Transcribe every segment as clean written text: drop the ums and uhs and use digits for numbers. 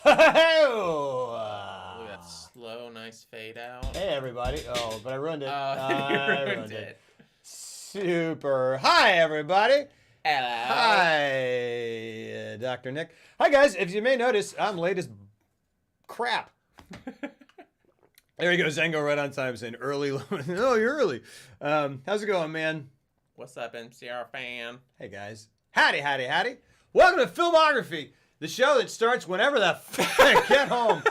Look at that slow, nice fade out. Hey, everybody. Oh, but I ruined it. You I ruined it. Super. Hi, everybody. Hello. Hi, Dr. Nick. Hi, guys. If you may notice, I'm late as crap. There you go, Zengo, right on time, saying early. Oh, you're early. How's it going, man? What's up, MCR fan? Hey, guys. Howdy, howdy, howdy. Welcome to Filmography, the show that starts whenever the f I get home.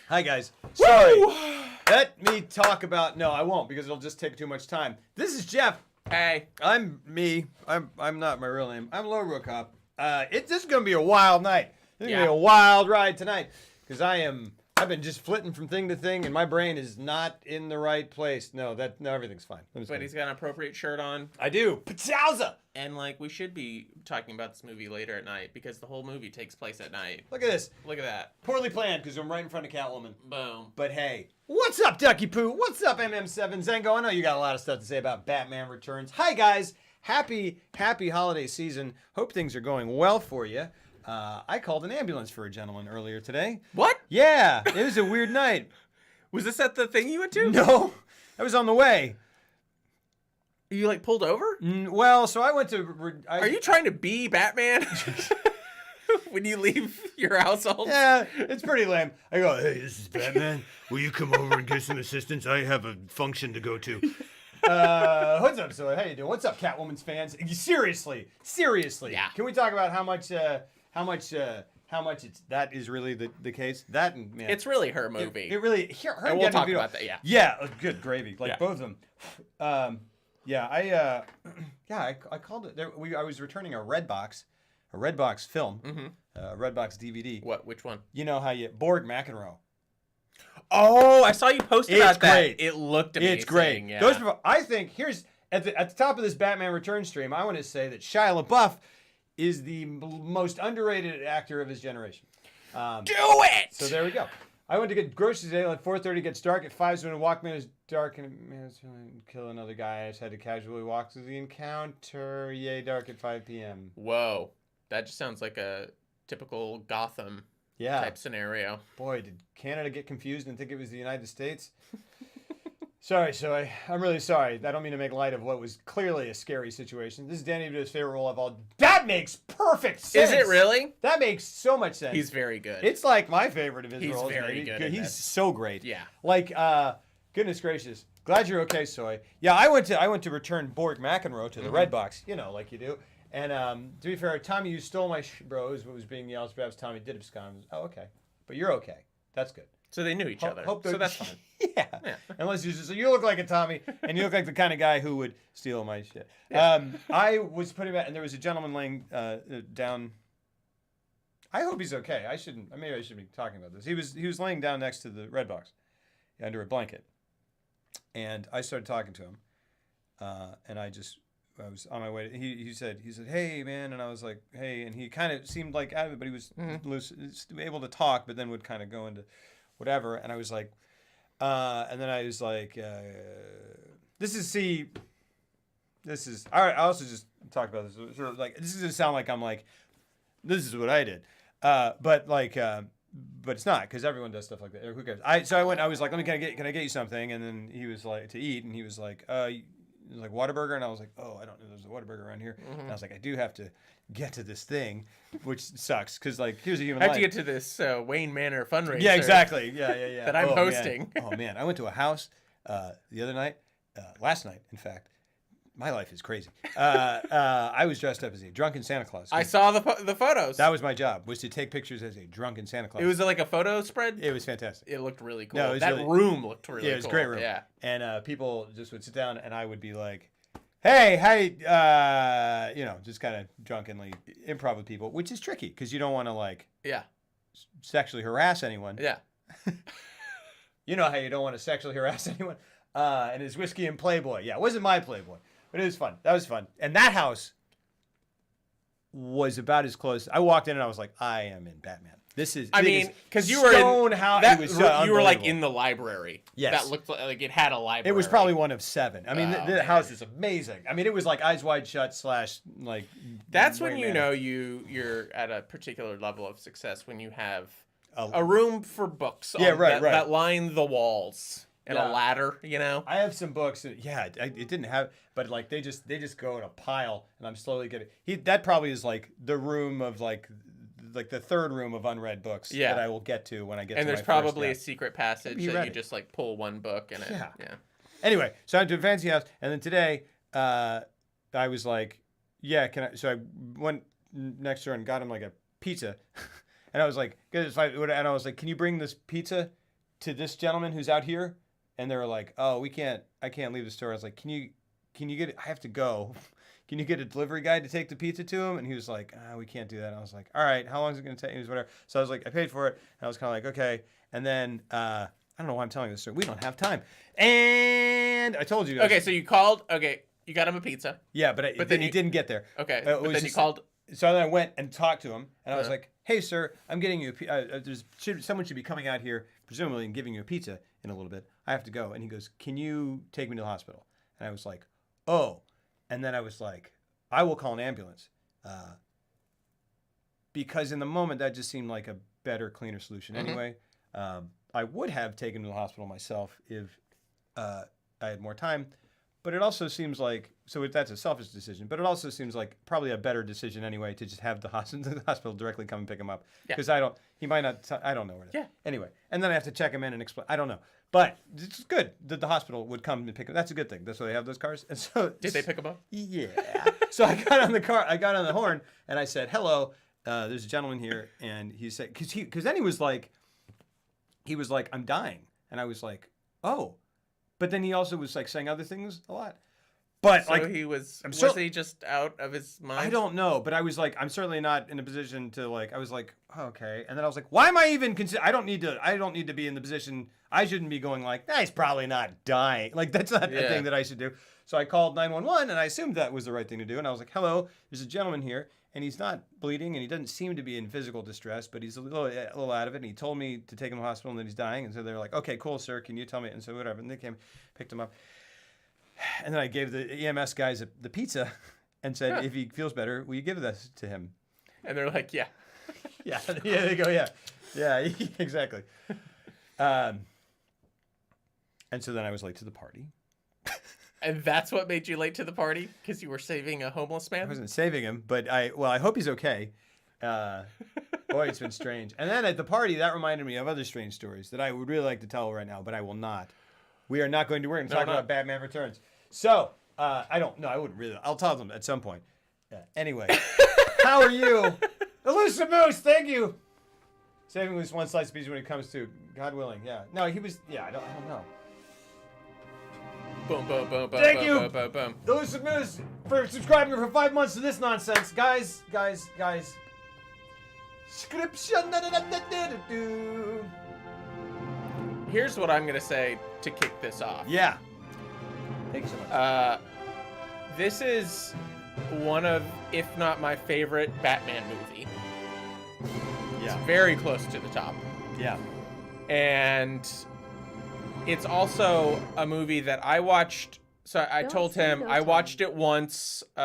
Hi, guys. Sorry. Woo! Let me talk about... No, I won't, because it'll just take too much time. This is Jeff. Hey. I'm me. I'm not my real name. I'm lobrocop. This is going to be a wild night. This is going to be a wild ride tonight, because I've been just flitting from thing to thing, and my brain is not in the right place. No, everything's fine. But he's got an appropriate shirt on. I do. Pachowza! And, we should be talking about this movie later at night, because the whole movie takes place at night. Look at this. Look at that. Poorly planned, because I'm right in front of Catwoman. Boom. But hey, what's up, Ducky Poo? What's up, MM7 Zengo? I know you got a lot of stuff to say about Batman Returns. Hi, guys. Happy holiday season. Hope things are going well for you. I called an ambulance for a gentleman earlier today. What? Yeah, it was a weird night. Was this at the thing you went to? No, I was on the way. You, pulled over? Well, so I went to... Are you trying to be Batman? When you leave your household? Yeah, it's pretty lame. I go, hey, this is Batman. Will you come over and get some assistance? I have a function to go to. What's up, Zoe? How you doing? What's up, Catwoman's fans? Seriously. Yeah. Can we talk about how much that is really the case? That, man. It's really her movie. It really, her and we'll talk about that, yeah. Yeah, good gravy. Both of them. I called it. I was returning a Redbox film, a Redbox DVD. What? Which one? You know how Borg McEnroe. Oh, I saw you post about that. Great. It looked amazing. It's great. Yeah. I think here's at the top of this Batman Returns stream. I want to say that Shia LaBeouf is the most underrated actor of his generation. Do it. So there we go. I went to get groceries today. 4:30 it gets dark. At 5 when I walk, man, it's dark and man, it's going to kill another guy. I just had to casually walk through the encounter. Yay, dark at 5 p.m. Whoa, that just sounds like a typical Gotham type scenario. Boy, did Canada get confused and think it was the United States? Sorry, I'm really sorry. I don't mean to make light of what was clearly a scary situation. This is Danny DeVito's favorite role of all. That makes perfect sense. Is it really? That makes so much sense. He's very good. It's like my favorite of his roles. He's very good. He's so great. Yeah. Goodness gracious. Glad you're okay, Soy. Yeah, I went to return Borg McEnroe to the Redbox, like you do. And to be fair, Tommy, you stole my bros. What was being yelled, perhaps Tommy did abscond. Oh, okay. But you're okay. That's good. So they knew each other. So that's fine. Yeah. Unless you look like a Tommy, and you look like the kind of guy who would steal my shit. Yeah. I was putting back, and there was a gentleman laying down. I hope he's okay. Maybe I should be talking about this. He was laying down next to the Redbox, under a blanket, and I started talking to him, and I was on my way. He said, "Hey, man," and I was like, "Hey," and he kind of seemed like out of it, but he was able to talk, but then would kind of go into whatever, and I was like, and then I was like, this is all right. I also just talked about this. Sort of this is gonna sound like I'm like, this is what I did, but it's not, because everyone does stuff like that. Who cares? I was like, can I get you something? And then he was like, to eat, and he was like, Whataburger, and I was like, oh, I don't know, there's a Whataburger around here. And I was like, I do have to get to this thing, which sucks, because here's a human life. I have to get to this Wayne Manor fundraiser. Yeah, exactly. Yeah. That I'm hosting. Man. Oh man, I went to a house the other night, last night, in fact. My life is crazy. I was dressed up as a drunken Santa Claus. I saw the photos. That was my job, was to take pictures as a drunken Santa Claus. It was like a photo spread? It was fantastic. It looked really cool. No, that room looked really cool. Yeah, it was a great room. Yeah. And people just would sit down, and I would be like, hey, just kind of drunkenly improv with people, which is tricky, because you don't want to, sexually harass anyone. Yeah. You know how you don't want to sexually harass anyone? And his whiskey and Playboy. Yeah, it wasn't my Playboy. But it was fun. That was fun. And that house was about as close. I walked in and I was like, I am in Batman. This is. I mean, because you were in you were like in the library. Yes, that looked like it had a library. It was probably one of 7. I mean, the house is amazing. I mean, it was like Eyes Wide Shut / like. That's when you know you're at a particular level of success when you have a room for books. That line the walls. And a ladder, you know. I have some books. It didn't have, but like they just go in a pile, and I'm slowly getting. That probably is like the room of like the third room of unread books that I will get to when I get. And to there's probably a secret passage that you just like pull one book and yeah. Anyway, so I went to a fancy house, and then today, I was like, yeah, can I? So I went next door and got him like a pizza, and I was like, and I was like, can you bring this pizza to this gentleman who's out here? And they were like, "Oh, I can't leave the store." I was like, "Can you get it? I have to go. Can you get a delivery guy to take the pizza to him?" And he was like, "We can't do that." And I was like, "All right, how long is it going to take?" He was whatever. So I was like, I paid for it, and I was kind of like, "Okay." And then I don't know why I'm telling this story. We don't have time. And I told you. Okay, so you called. Okay, you got him a pizza. Yeah, but then he didn't get there. Okay, but then you called. So then I went and talked to him, and I was like, "Hey, sir, I'm getting you. Someone should be coming out here, presumably, and giving you a pizza in a little bit. I have to go." And he goes, "Can you take me to the hospital?" And I was like, "Oh." And then I was like, "I will call an ambulance," because in the moment that just seemed like a better, cleaner solution. Anyway, I would have taken him to the hospital myself if I had more time. But it also seems like, that's a selfish decision, but it also seems like probably a better decision anyway to just have the hospital directly come and pick him up. Because he might not, I don't know where to. Yeah. Anyway, and then I have to check him in and explain, I don't know. But it's good that the hospital would come and pick him. That's a good thing. That's why they have those cars. And so. Did they pick him up? Yeah. So I got on the horn and I said, "Hello, there's a gentleman here." And he said, because then he was like, "I'm dying." And I was like, "Oh." But then he also was like saying other things a lot. But so he was he just out of his mind? I don't know. But I was like, I'm certainly not in a position to like, I was like, oh, okay. And then I was like, why am I even I don't need to be in the position. I shouldn't be going like, he's probably not dying. Like, that's not the thing that I should do. So I called 911 and I assumed that was the right thing to do. And I was like, "Hello, there's a gentleman here. And he's not bleeding, and he doesn't seem to be in physical distress, but he's a little out of it. And he told me to take him to the hospital, and that he's dying." And so they were like, "Okay, cool, sir. Can you tell me?" And so whatever. And they came, picked him up, and then I gave the EMS guys the pizza, and said, "If he feels better, will you give this to him?" And they're like, "Yeah, yeah." They go, yeah, exactly. And so then I was late to the party. And that's what made you late to the party? Because you were saving a homeless man? I wasn't saving him, but I hope he's okay. Boy, it's been strange. And then at the party, that reminded me of other strange stories that I would really like to tell right now, but I will not. We're going to talk about Batman Returns. So, I wouldn't really. I'll tell them at some point. Anyway, how are you? Elusive Moose, thank you. Saving at least one slice of pizza when it comes to, God willing, yeah. No, he was, I don't know. Boom, boom, boom, boom, thank boom, you, boom, boom, boom. Elusive Moose, for subscribing for 5 months to this nonsense. Guys. Scription. Here's what I'm going to say to kick this off. Yeah. Thank you so much. This is one of, if not my favorite, Batman movie. Yeah. It's very close to the top. Yeah. And it's also a movie that I watched. So I told him I watched it once, with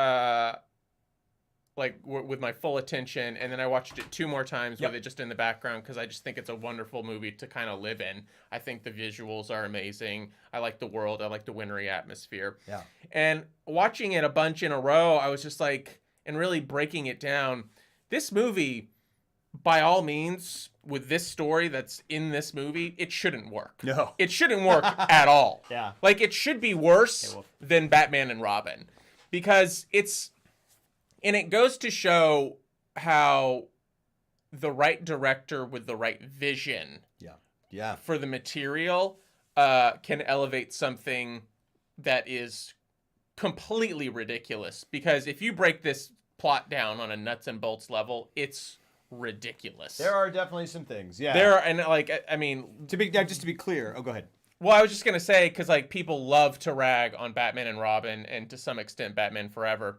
my full attention, and then I watched it 2 more times with it just in the background because I just think it's a wonderful movie to kind of live in. I think the visuals are amazing. I like the world. I like the wintry atmosphere. Yeah. And watching it a bunch in a row, I was just like, and really breaking it down. This movie, by all means, with this story that's in this movie, it shouldn't work. No. It shouldn't work at all. Yeah. Like, it should be worse than Batman and Robin. Because it's... And it goes to show how the right director with the right vision for the material can elevate something that is completely ridiculous. Because if you break this plot down on a nuts and bolts level, it's ridiculous. There are definitely some things, yeah. There are, and like, I mean... just to be clear. Oh, go ahead. Well, I was just going to say, because like people love to rag on Batman and Robin, and to some extent Batman Forever.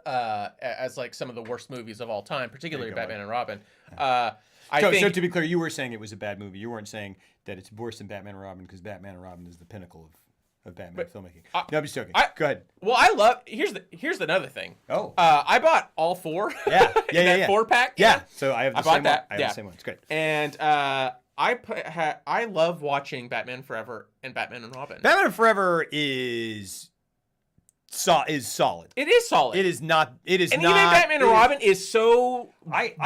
as like some of the worst movies of all time, particularly Batman and Robin. So to be clear, you were saying it was a bad movie. You weren't saying that it's worse than Batman and Robin because Batman and Robin is the pinnacle of Batman filmmaking. No, I'm just joking. Go ahead. Well, here's another thing. Oh. I bought all four. Yeah. that 4-pack. Yeah. So I have the same one. I have the same one. It's great. And I love watching Batman Forever and Batman and Robin. Batman Forever is solid. It is solid. It is not. And even Batman and Robin is so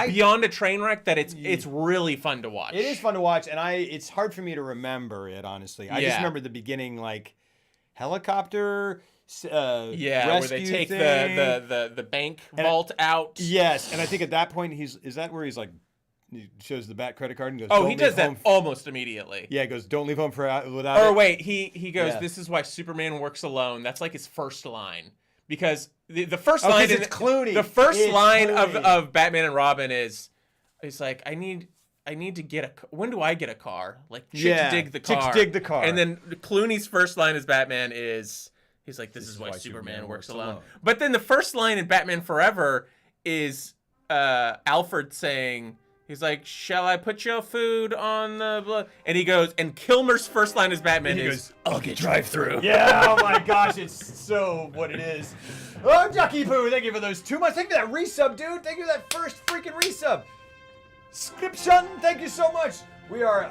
beyond a train wreck that it's really fun to watch. It is fun to watch, and it's hard for me to remember it, honestly. I just remember the beginning, like helicopter. Where they take the bank vault out. Yes, and I think at that point is that where he's like. He shows the Bat credit card and goes. Oh, he does that almost immediately. Yeah, he goes, "Don't leave home without." Or wait, he goes, "This is why Superman works alone." That's like his first line because the first line is Clooney. The first line of Batman and Robin is, he's like, "I need to get a. When do I get a car? Like chicks dig the car. Chicks dig the car." And then Clooney's first line as Batman is, he's like, "This is why Superman works alone." But then the first line in Batman Forever is Alfred saying. He's like, "Shall I put your food on the blood?" And he goes, and Kilmer's first line as Batman is, "I'll get drive-through." Yeah, oh my gosh, it's so what it is. Oh, Ducky Poo, thank you for those 2 months. Thank you for that resub, dude. Thank you for that first freaking resub. Scription, thank you so much. We are,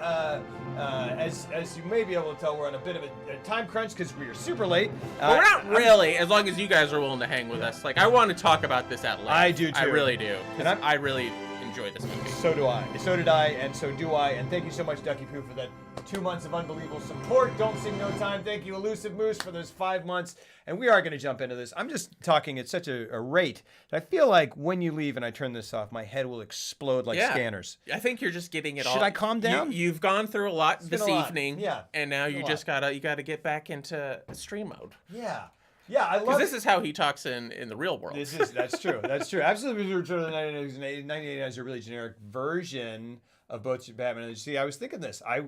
as you may be able to tell, we're on a bit of a time crunch because we are super late. But we're not really, as long as you guys are willing to hang with us. Like, I want to talk about this at length. I do too. I really do. And I really enjoy this movie. So do I. So did I, and so do I. And thank you so much, Ducky Poo, for that 2 months of unbelievable support. Don't Sing No Time. Thank you, Elusive Moose, for those 5 months. And we are going to jump into this. I'm just talking at such a rate that I feel like when you leave and I turn this off, my head will explode like scanners. I think you're just getting it all. Should I calm down? You've gone through a lot this evening. Yeah. And now you just gotta get back into stream mode. Yeah. Yeah, I love because this is how he talks in the real world. That's true. That's true. Absolutely, Return of the 1989 is a really generic version of both Batman and see. I was thinking this. I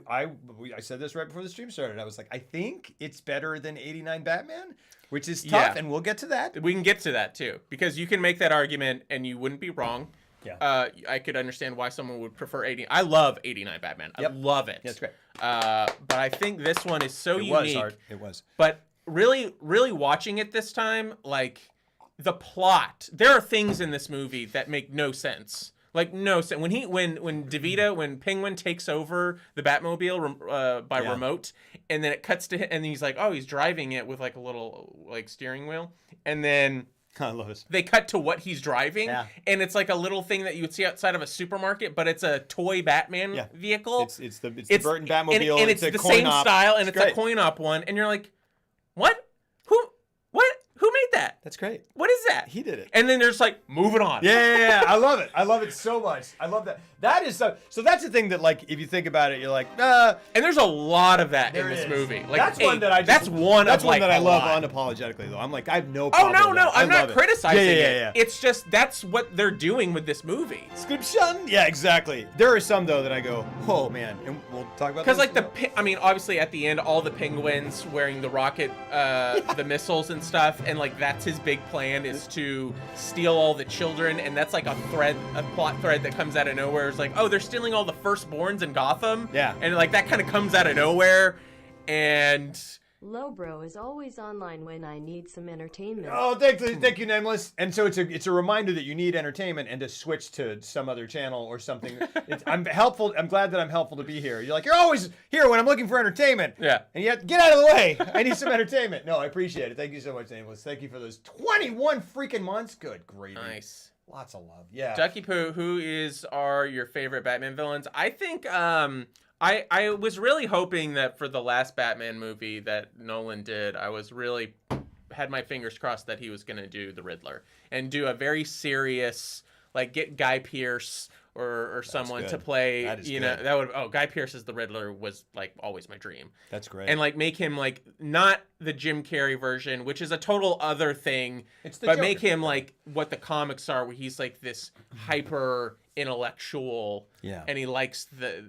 said this right before the stream started. I was like, I think it's better than '89 Batman, which is tough, and we'll get to that. We can get to that too, because you can make that argument, and you wouldn't be wrong. Yeah. I could understand why someone would prefer 80. I love '89 Batman. I love it. Yeah, it's great. But I think this one is so unique. It was. But really watching it this time, like the plot, there are things in this movie that make no sense. Like no sense. When Penguin takes over the Batmobile by remote, and then it cuts to him, and he's like, oh, he's driving it with like a little like steering wheel, and then I love this. They cut to what he's driving, and it's like a little thing that you would see outside of a supermarket, but it's a toy Batman vehicle. It's the Burton Batmobile, and it's the same style, and it's a coin-op one, and you're like, what? Who made that? That's great. What is that? He did it. And then there's like, moving on. Yeah. I love it. I love it so much. I love that. That is so that's the thing that, like, if you think about it, you're like, and there's a lot of that in this movie. Like, that's one that I love unapologetically, though. I'm like, I have no problem. Oh, no. I'm not criticizing it. Yeah. It's just, that's what they're doing with this movie. Scription? Yeah, exactly. There are some, though, that I go, oh, man. And we'll talk about because, like, obviously, at the end, all the penguins wearing the rocket, the missiles and stuff, and, like, that's his big plan is to steal all the children, and that's, like, a plot thread that comes out of nowhere. It's like, oh, they're stealing all the firstborns in Gotham. Yeah. And, like, that kind of comes out of nowhere, and... Lobro is always online when I need some entertainment. Oh, thank you, Nameless. And so it's a reminder that you need entertainment and to switch to some other channel or something. I'm helpful. I'm glad that I'm helpful to be here. You're like, you're always here when I'm looking for entertainment. Yeah. And yet, get out of the way. I need some entertainment. No, I appreciate it. Thank you so much, Nameless. Thank you for those 21 freaking months. Good gravy. Nice. Lots of love. Yeah. Ducky Poo, who are your favorite Batman villains? I think I was really hoping that for the last Batman movie that Nolan did, I was really had my fingers crossed that he was going to do the Riddler and do a very serious, like, get Guy Pearce or someone to play, Guy Pearce as the Riddler was, like, always my dream. That's great. And, like, make him, like, not the Jim Carrey version, which is a total other thing, but Joker. Make him, like, what the comics are, where he's, like, this hyper intellectual, and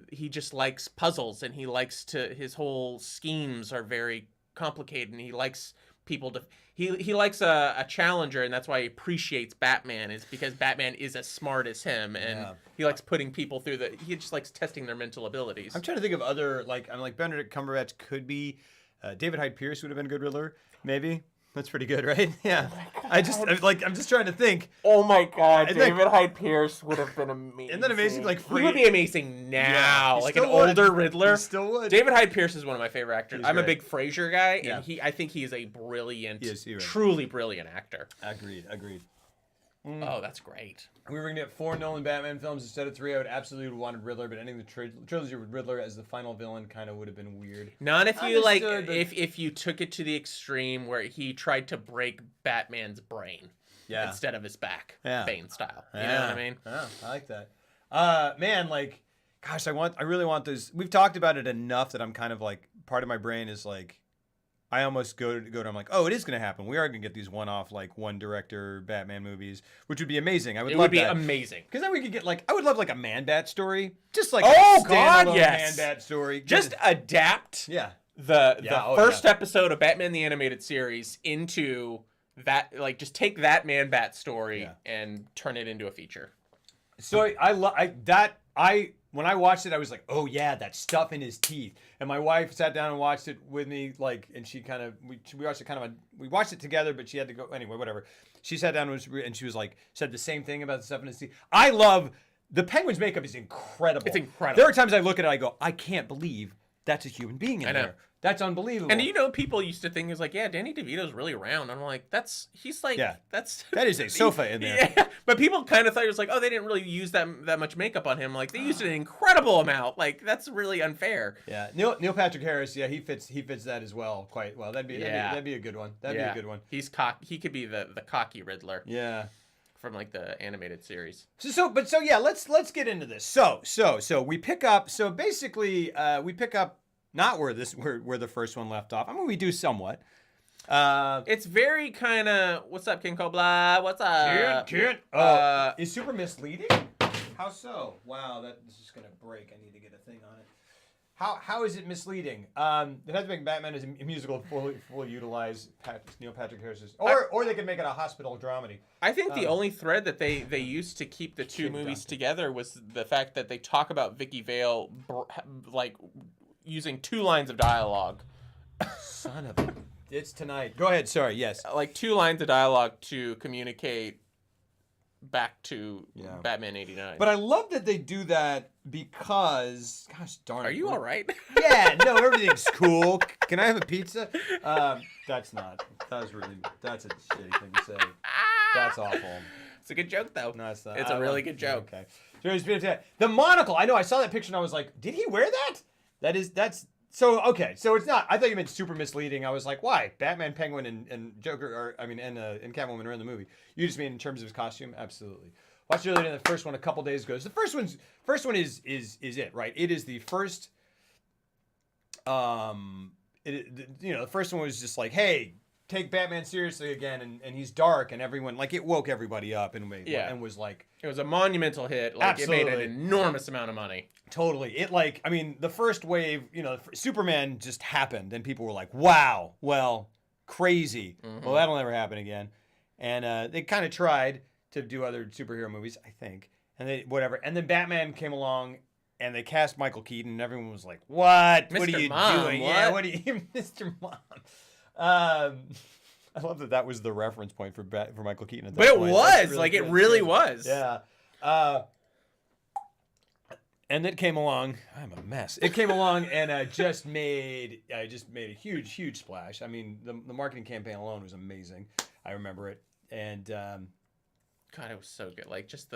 he just likes puzzles, and his whole schemes are very complicated, and he likes people to. He likes a challenger, and that's why he appreciaes Batman, is because Batman is as smart as him, and he likes putting people through he just likes testing their mental abilities. I'm trying to think of other, I'm like Benedict Cumberbatch could be, David Hyde Pierce would have been a good Riddler, maybe. That's pretty good, right? Yeah. Oh I'm just trying to think. Oh my God, David Hyde Pierce would have been amazing. Isn't that amazing? He would be amazing now, like an older Riddler. He still would. David Hyde Pierce is one of my favorite actors. I'm a big Frasier guy, and I think he is a brilliant, truly brilliant actor. Agreed. Oh, that's great. We were going to get 4 Nolan Batman films instead of 3. I would absolutely have wanted Riddler, but ending the trilogy with Riddler as the final villain kind of would have been weird. Not if you if you took it to the extreme where he tried to break Batman's brain instead of his back, Bane style. You know what I mean? Yeah, I like that. Man, gosh, I really want those. We've talked about it enough that I'm kind of part of my brain is I almost go to I'm like, oh, it is going to happen. We are going to get these one-off, one director Batman movies, which would be amazing. It would be amazing. Because then we could get I would love a Man-Bat story. Just a Man-Bat story. Just adapt the first episode of Batman the Animated Series into that, just take that Man-Bat story and turn it into a feature. So when I watched it, I was like, oh yeah, that stuff in his teeth. And my wife sat down and watched it with me, and she kind of, we watched it we watched it together, but she had to go, anyway, whatever. She sat down and she was said the same thing about the stuff in his teeth. I love, the Penguin's makeup is incredible. It's incredible. There are times I look at it, I go, I can't believe that's a human being in there. That's unbelievable. And people used to think, Danny DeVito's really round. I'm like, that is a sofa in there. Yeah, but people kind of thought it was oh, they didn't really use that much makeup on him. They used an incredible amount. That's really unfair. Yeah, Neil Patrick Harris. Yeah, he fits that as well quite well. That'd be a good one. That'd be a good one. He's he could be the cocky Riddler. Yeah. From the animated series. So yeah, let's get into this. So we pick up. So basically, we pick up. Not where the first one left off. I mean, we do somewhat. It's very kind of, what's up, King Cobra? What's up? Is super misleading? How so? Wow, this is gonna break. I need to get a thing on it. How is it misleading? It has to make Batman as a musical fully utilize Neil Patrick Harris's, or they could make it a hospital dramedy. I think the only thread that they used to keep the two movies together was the fact that they talk about Vicky Vale using 2 lines of dialogue. Son of a... It's tonight. Go ahead. Sorry. Yes. 2 lines of dialogue to communicate back to Batman 89. But I love that they do that because... Gosh darn it. Are you all right? Yeah. No, everything's cool. Can I have a pizza? That's not... That's a shitty thing to say. That's awful. It's a good joke, though. No, it's not. It's a really good joke. Okay. The monocle. I know. I saw that picture and I was like, did he wear that? That's so okay. So it's not. I thought you meant super misleading. I was like, why? Batman, Penguin, and Joker, and Catwoman are in the movie. You just mean in terms of his costume? Absolutely. Watched earlier the first one a couple days ago. So the first one is it, right? It is the first. The first one was just hey, take Batman seriously again, and he's dark, and everyone it woke everybody up and was it was a monumental hit. Absolutely. It made an enormous amount of money. Totally. It the first wave, Superman just happened and people were like, wow, well, crazy. Mm-hmm. Well, that'll never happen again. And they kind of tried to do other superhero movies, I think. And whatever. And then Batman came along and they cast Michael Keaton and everyone was like, what? Mr. What are you doing? What? Yeah, what are you, Mr. Mom? I love that was the reference point for Michael Keaton at that point. But it was. Really it really was. Yeah. And it came along. I'm a mess. It came along and just made a huge splash. I mean, the marketing campaign alone was amazing. I remember it, and God, it was so good. Just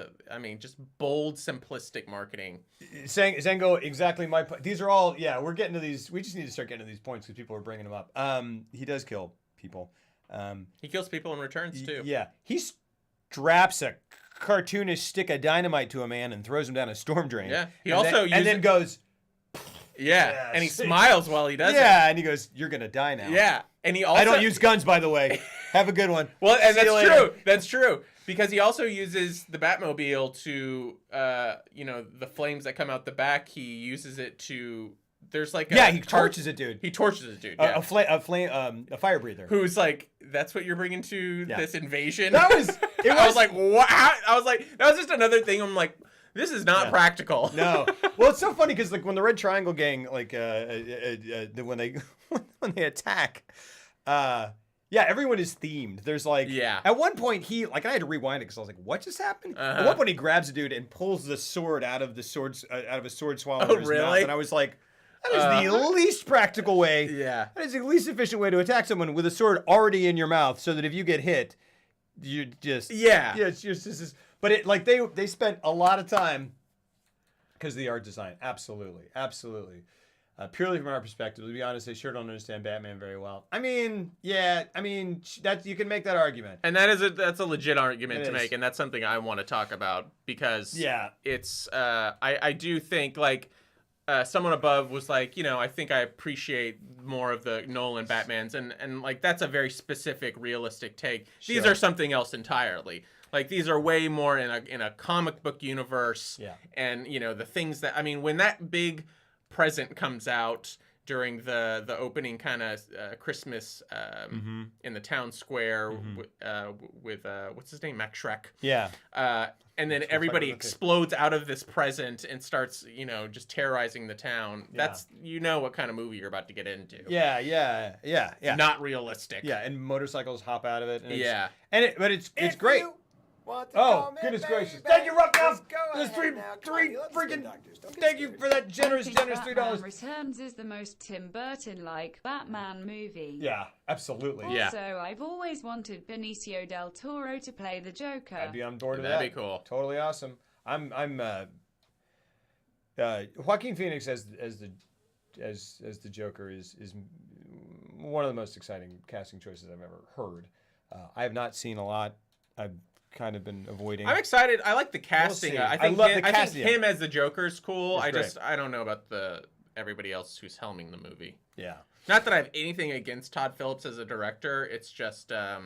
bold, simplistic marketing. Zango, exactly my point. These are all. Yeah, we're getting to these. We just need to start getting to these points because people are bringing them up. He does kill people. He kills people in returns too. Yeah, he straps a cartoonish stick of dynamite to a man and throws him down a storm drain. Yeah, and then goes. Yeah, and he smiles while he does it. Yeah, and he goes, "You're gonna die now." Yeah, and he also. I don't use guns, by the way. Have a good one. Well, and that's true. That's true because he also uses the Batmobile to, the flames that come out the back. He uses it to there's like he torches a dude. He torches a dude. A fire breather. Who's like, that's what you're bringing to this invasion? That was. I was like, what? I was like, that was just another thing. I'm like, this is not practical. No. Well, it's so funny because like when the Red Triangle Gang like when they attack, everyone is themed. There's like at one point I had to rewind it because I was like, what just happened? At one point he grabs a dude and pulls the sword out of a sword swallow. Mouth, and I was like, that is the least practical way. Yeah. That is the least efficient way to attack someone with a sword already in your mouth, so that if you get hit, you just it's just. But it like they spent a lot of time because of the art design. Absolutely. Purely from our perspective, to be honest, they sure don't understand Batman very well. I mean, that you can make that argument, and that's a legit argument to make, and that's something I want to talk about because it's I do think like someone above was like, I think I appreciate more of the Nolan Batmans, and like that's a very specific, realistic take. Sure. These are something else entirely. Like these are way more in a comic book universe, and the things that when that big present comes out during the opening kind of Christmas in the town square with what's his name, Max Schreck. Yeah. And then everybody explodes out of this present and starts, just terrorizing the town. Yeah. That's what kind of movie you're about to get into. Yeah. Not realistic. Yeah, and motorcycles hop out of it. And but it's great. Oh, goodness gracious. Thank you, Rough Mouth. There's three freaking... Thank you for that generous $3. Batman Returns is the most Tim Burton-like Batman movie. Yeah, absolutely. Also, I've always wanted Benicio del Toro to play the Joker. I'd be on board with that. That'd be cool. Totally awesome. I'm Joaquin Phoenix as the Joker is one of the most exciting casting choices I've ever heard. I have not seen a lot. I've kind of been avoiding. I'm excited. I like the casting. We'll I think him as the Joker is cool. I don't know about everybody else who's helming the movie. Yeah. Not that I have anything against Todd Phillips as a director. It's just Yeah.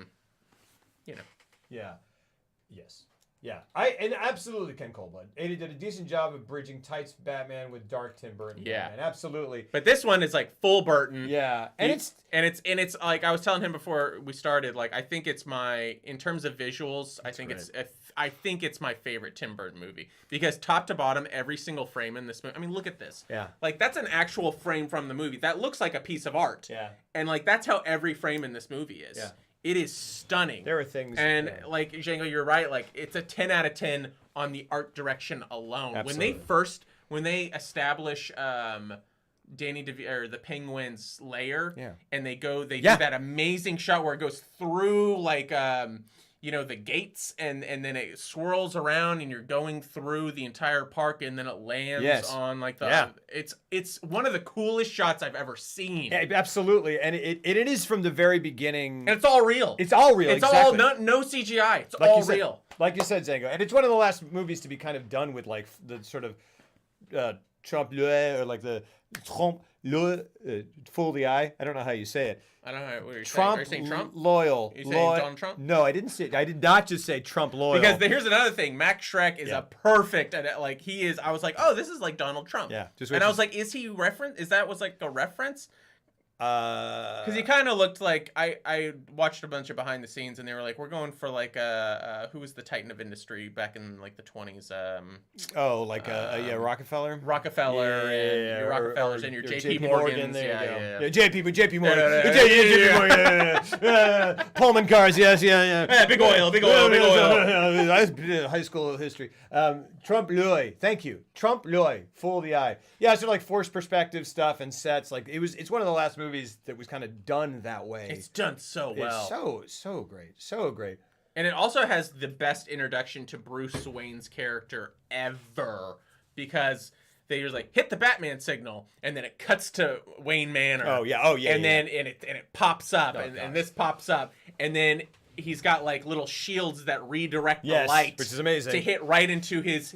Yes. Yeah. And absolutely Ken Coldblood. And he did a decent job of bridging Tights Batman with dark Tim Burton. Yeah. Batman. Absolutely. But this one is like full Burton. Yeah. And it's like I was telling him before we started, like I think it's in terms of visuals, I think it's my favorite Tim Burton movie because top to bottom every single frame in this movie. I mean, look at this. Yeah. Like that's an actual frame from the movie. That looks like a piece of art. Yeah. And like that's how every frame in this movie is. Yeah. It is stunning. There are things. And like Django, you're right. Like it's a 10 out of 10 on the art direction alone. Absolutely. When they establish Danny DeVito, the Penguin's lair, and they do that amazing shot where it goes through like the gates and then it swirls around and you're going through the entire park and then it lands on like the it's one of the coolest shots I've ever seen. Yeah, absolutely. And it is from the very beginning. And it's all real. It's all real. It's all no CGI. It's all real. Like you said, Zango. And it's one of the last movies to be kind of done with like the sort of trompe l'oeil or like the trompe l'oeil, fool the eye. I don't know how you say it. I don't know what you're saying. Are you saying Trump? Loyal. Are you saying Donald Trump? No, I did not just say Trump loyal. Because here's another thing. Max Schreck is a perfect, like he is. I was like, oh, this is like Donald Trump. Yeah. And I was like, is he reference? Was like a reference? Because he kind of looked like I watched a bunch of behind the scenes and they were like, we're going for like who was the titan of industry back in like the 20s? Rockefeller. And your Rockefellers and your JP Morgans. There you go. JP Morgan. Pullman cars. Yes. Yeah, big oil. High school history. Trompe l'oeil. Thank you. Trompe l'oeil. Fool the eye. Yeah, sort of like forced perspective stuff and sets. Like it's one of the last movies that was kind of done that way. It's done so well. It's so great. And it also has the best introduction to Bruce Wayne's character ever because they just like hit the Batman signal and then it cuts to Wayne Manor. Oh yeah. Then it pops up and this pops up and then he's got like little shields that redirect the light, which is amazing, to hit right into his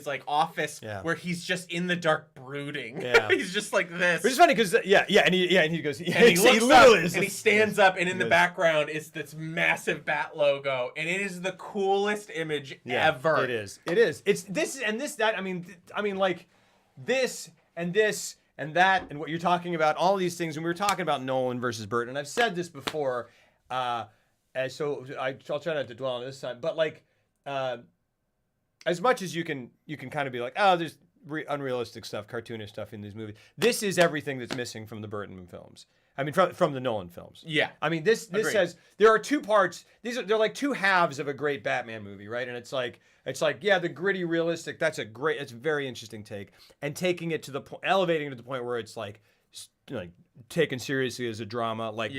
like office where he's just in the dark brooding. Yeah. He's just like this. Which is funny because and he goes, and he looks up and he stands up and in the background is this massive bat logo and it is the coolest image ever. It is. It's this and this that. I mean like this and this And that, and what you're talking about, all these things, and we were talking about Nolan versus Burton, and I've said this before, so I'll try not to dwell on this time, but like, as much as you can kind of be like, oh, there's unrealistic stuff, cartoonish stuff in these movies. This is everything that's missing from the Burton films. I mean, from the Nolan films. Yeah. I mean, this says there are two parts. They're like two halves of a great Batman movie, right? And it's like yeah, the gritty, realistic. That's a very interesting take, and taking it to the point, elevating it to the point where it's like taken seriously as a drama. Like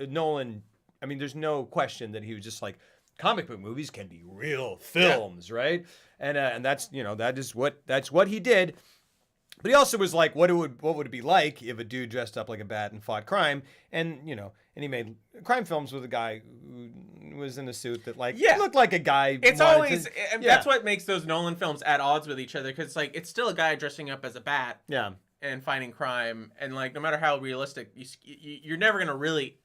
Nolan. I mean, there's no question that he was just like, comic book movies can be real films, right? And that's that's what he did. But he also was like, what would it be like if a dude dressed up like a bat and fought crime? And he made crime films with a guy who was in a suit that looked like a guy. It's always that's what makes those Nolan films at odds with each other, because it's still a guy dressing up as a bat, and fighting crime, and like no matter how realistic, you're never gonna really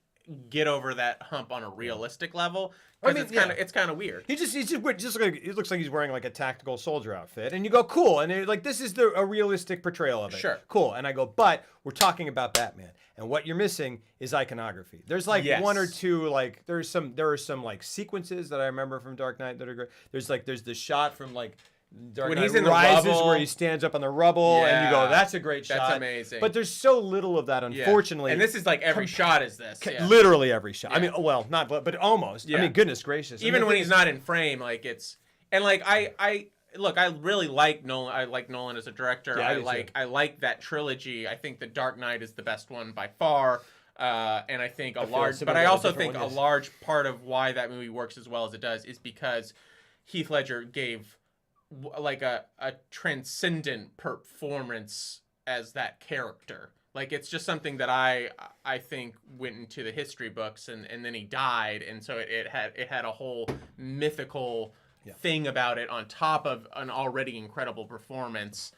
get over that hump on a realistic level. I mean, it's kind of weird. He looks like he's wearing like a tactical soldier outfit, and you go, cool, and you're like, this is a realistic portrayal of it. Sure, cool. And I go, but we're talking about Batman, and what you're missing is iconography. There's like one or two there are some like sequences that I remember from Dark Knight that are great. There's the shot from like Dark Knight he's in Rises the rubble, where he stands up on the rubble, and you go, that's a great shot. That's amazing. But there's so little of that, unfortunately. And this is like every shot is this. Literally every shot. I mean, well, not, but almost. I mean, goodness gracious. Even when he's not in frame, like it's, and like I really like Nolan. I like Nolan as a director. I like that trilogy. I think The Dark Knight is the best one by far. And I think I also think a large part of why that movie works as well as it does is because Heath Ledger gave like a transcendent performance as that character. Like it's just something that I think went into the history books, and then he died, and so it had a whole mythical thing about it on top of an already incredible performance,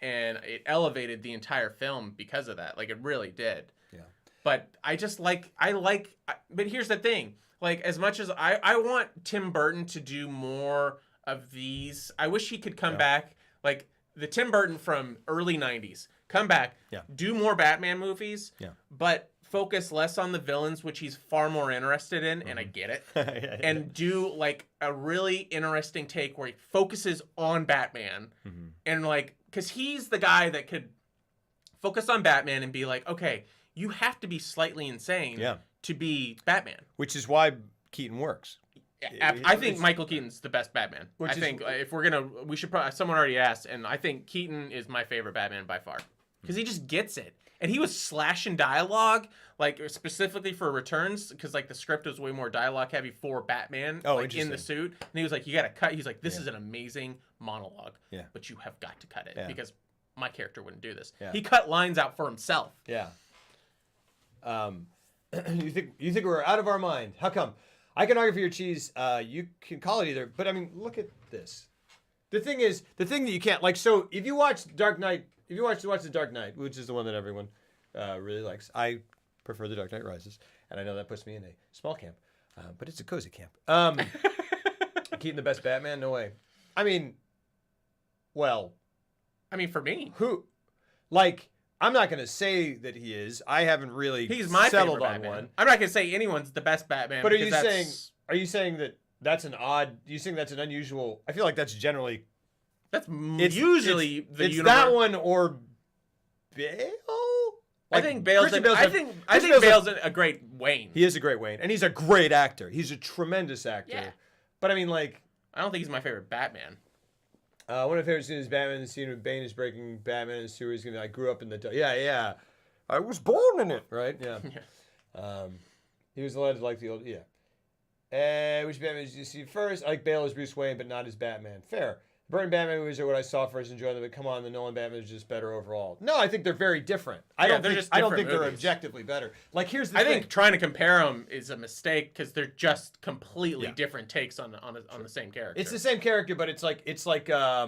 and it elevated the entire film because of that. Like it really did. Yeah. But but here's the thing. Like as much as I want Tim Burton to do more of these, I wish he could come back, like the Tim Burton from early 90s, come back, do more Batman movies, but focus less on the villains, which he's far more interested in, and I get it, and do like a really interesting take where he focuses on Batman, and like, because he's the guy that could focus on Batman and be like, okay, you have to be slightly insane to be Batman. Which is why Keaton works. I think Michael Keaton's the best Batman. I think if we're gonna, we should probably. Someone already asked, and I think Keaton is my favorite Batman by far because he just gets it, and he was slashing dialogue like specifically for Returns because like the script was way more dialogue heavy for Batman, like in the suit, and he was like, you got to cut. He's like, this is an amazing monologue, but you have got to cut it because my character wouldn't do this. He cut lines out for himself. Yeah. You think we're out of our mind? How come? Iconography or cheese, you can call it either, but I mean, look at this. The thing that you can't, like, so if you watch Dark Knight, watch The Dark Knight, which is the one that everyone really likes, I prefer The Dark Knight Rises, and I know that puts me in a small camp, but it's a cozy camp. Keaton the best Batman? No way. I mean, for me. Who? Like, I'm not going to say that he is. I haven't really settled on one. I'm not going to say anyone's the best Batman. But are you saying that that's an odd? Do you think that's an unusual? I feel like that's generally. Usually the universe. That one or Bale. Like, I think Bale's. I think Bale's a great Wayne. He is a great Wayne, and he's a great actor. He's a tremendous actor. Yeah. But I mean, like, I don't think he's my favorite Batman. One of my favorite scenes is Batman. The scene where Bane is breaking Batman in the sewer. He's gonna be like, I grew up in the yeah. I was born in it, right? Yeah. He was allowed to like the old which Batman did you see first? I like Bale as Bruce Wayne, but not as Batman. Fair. The Burton Batman movies are what I saw first, enjoyed them, but come on, the Nolan Batman is just better overall. No, I think they're very different. I don't think they're objectively better. Like here's the thing. I think trying to compare them is a mistake because they're just completely different takes on the same character. It's the same character, but it's like I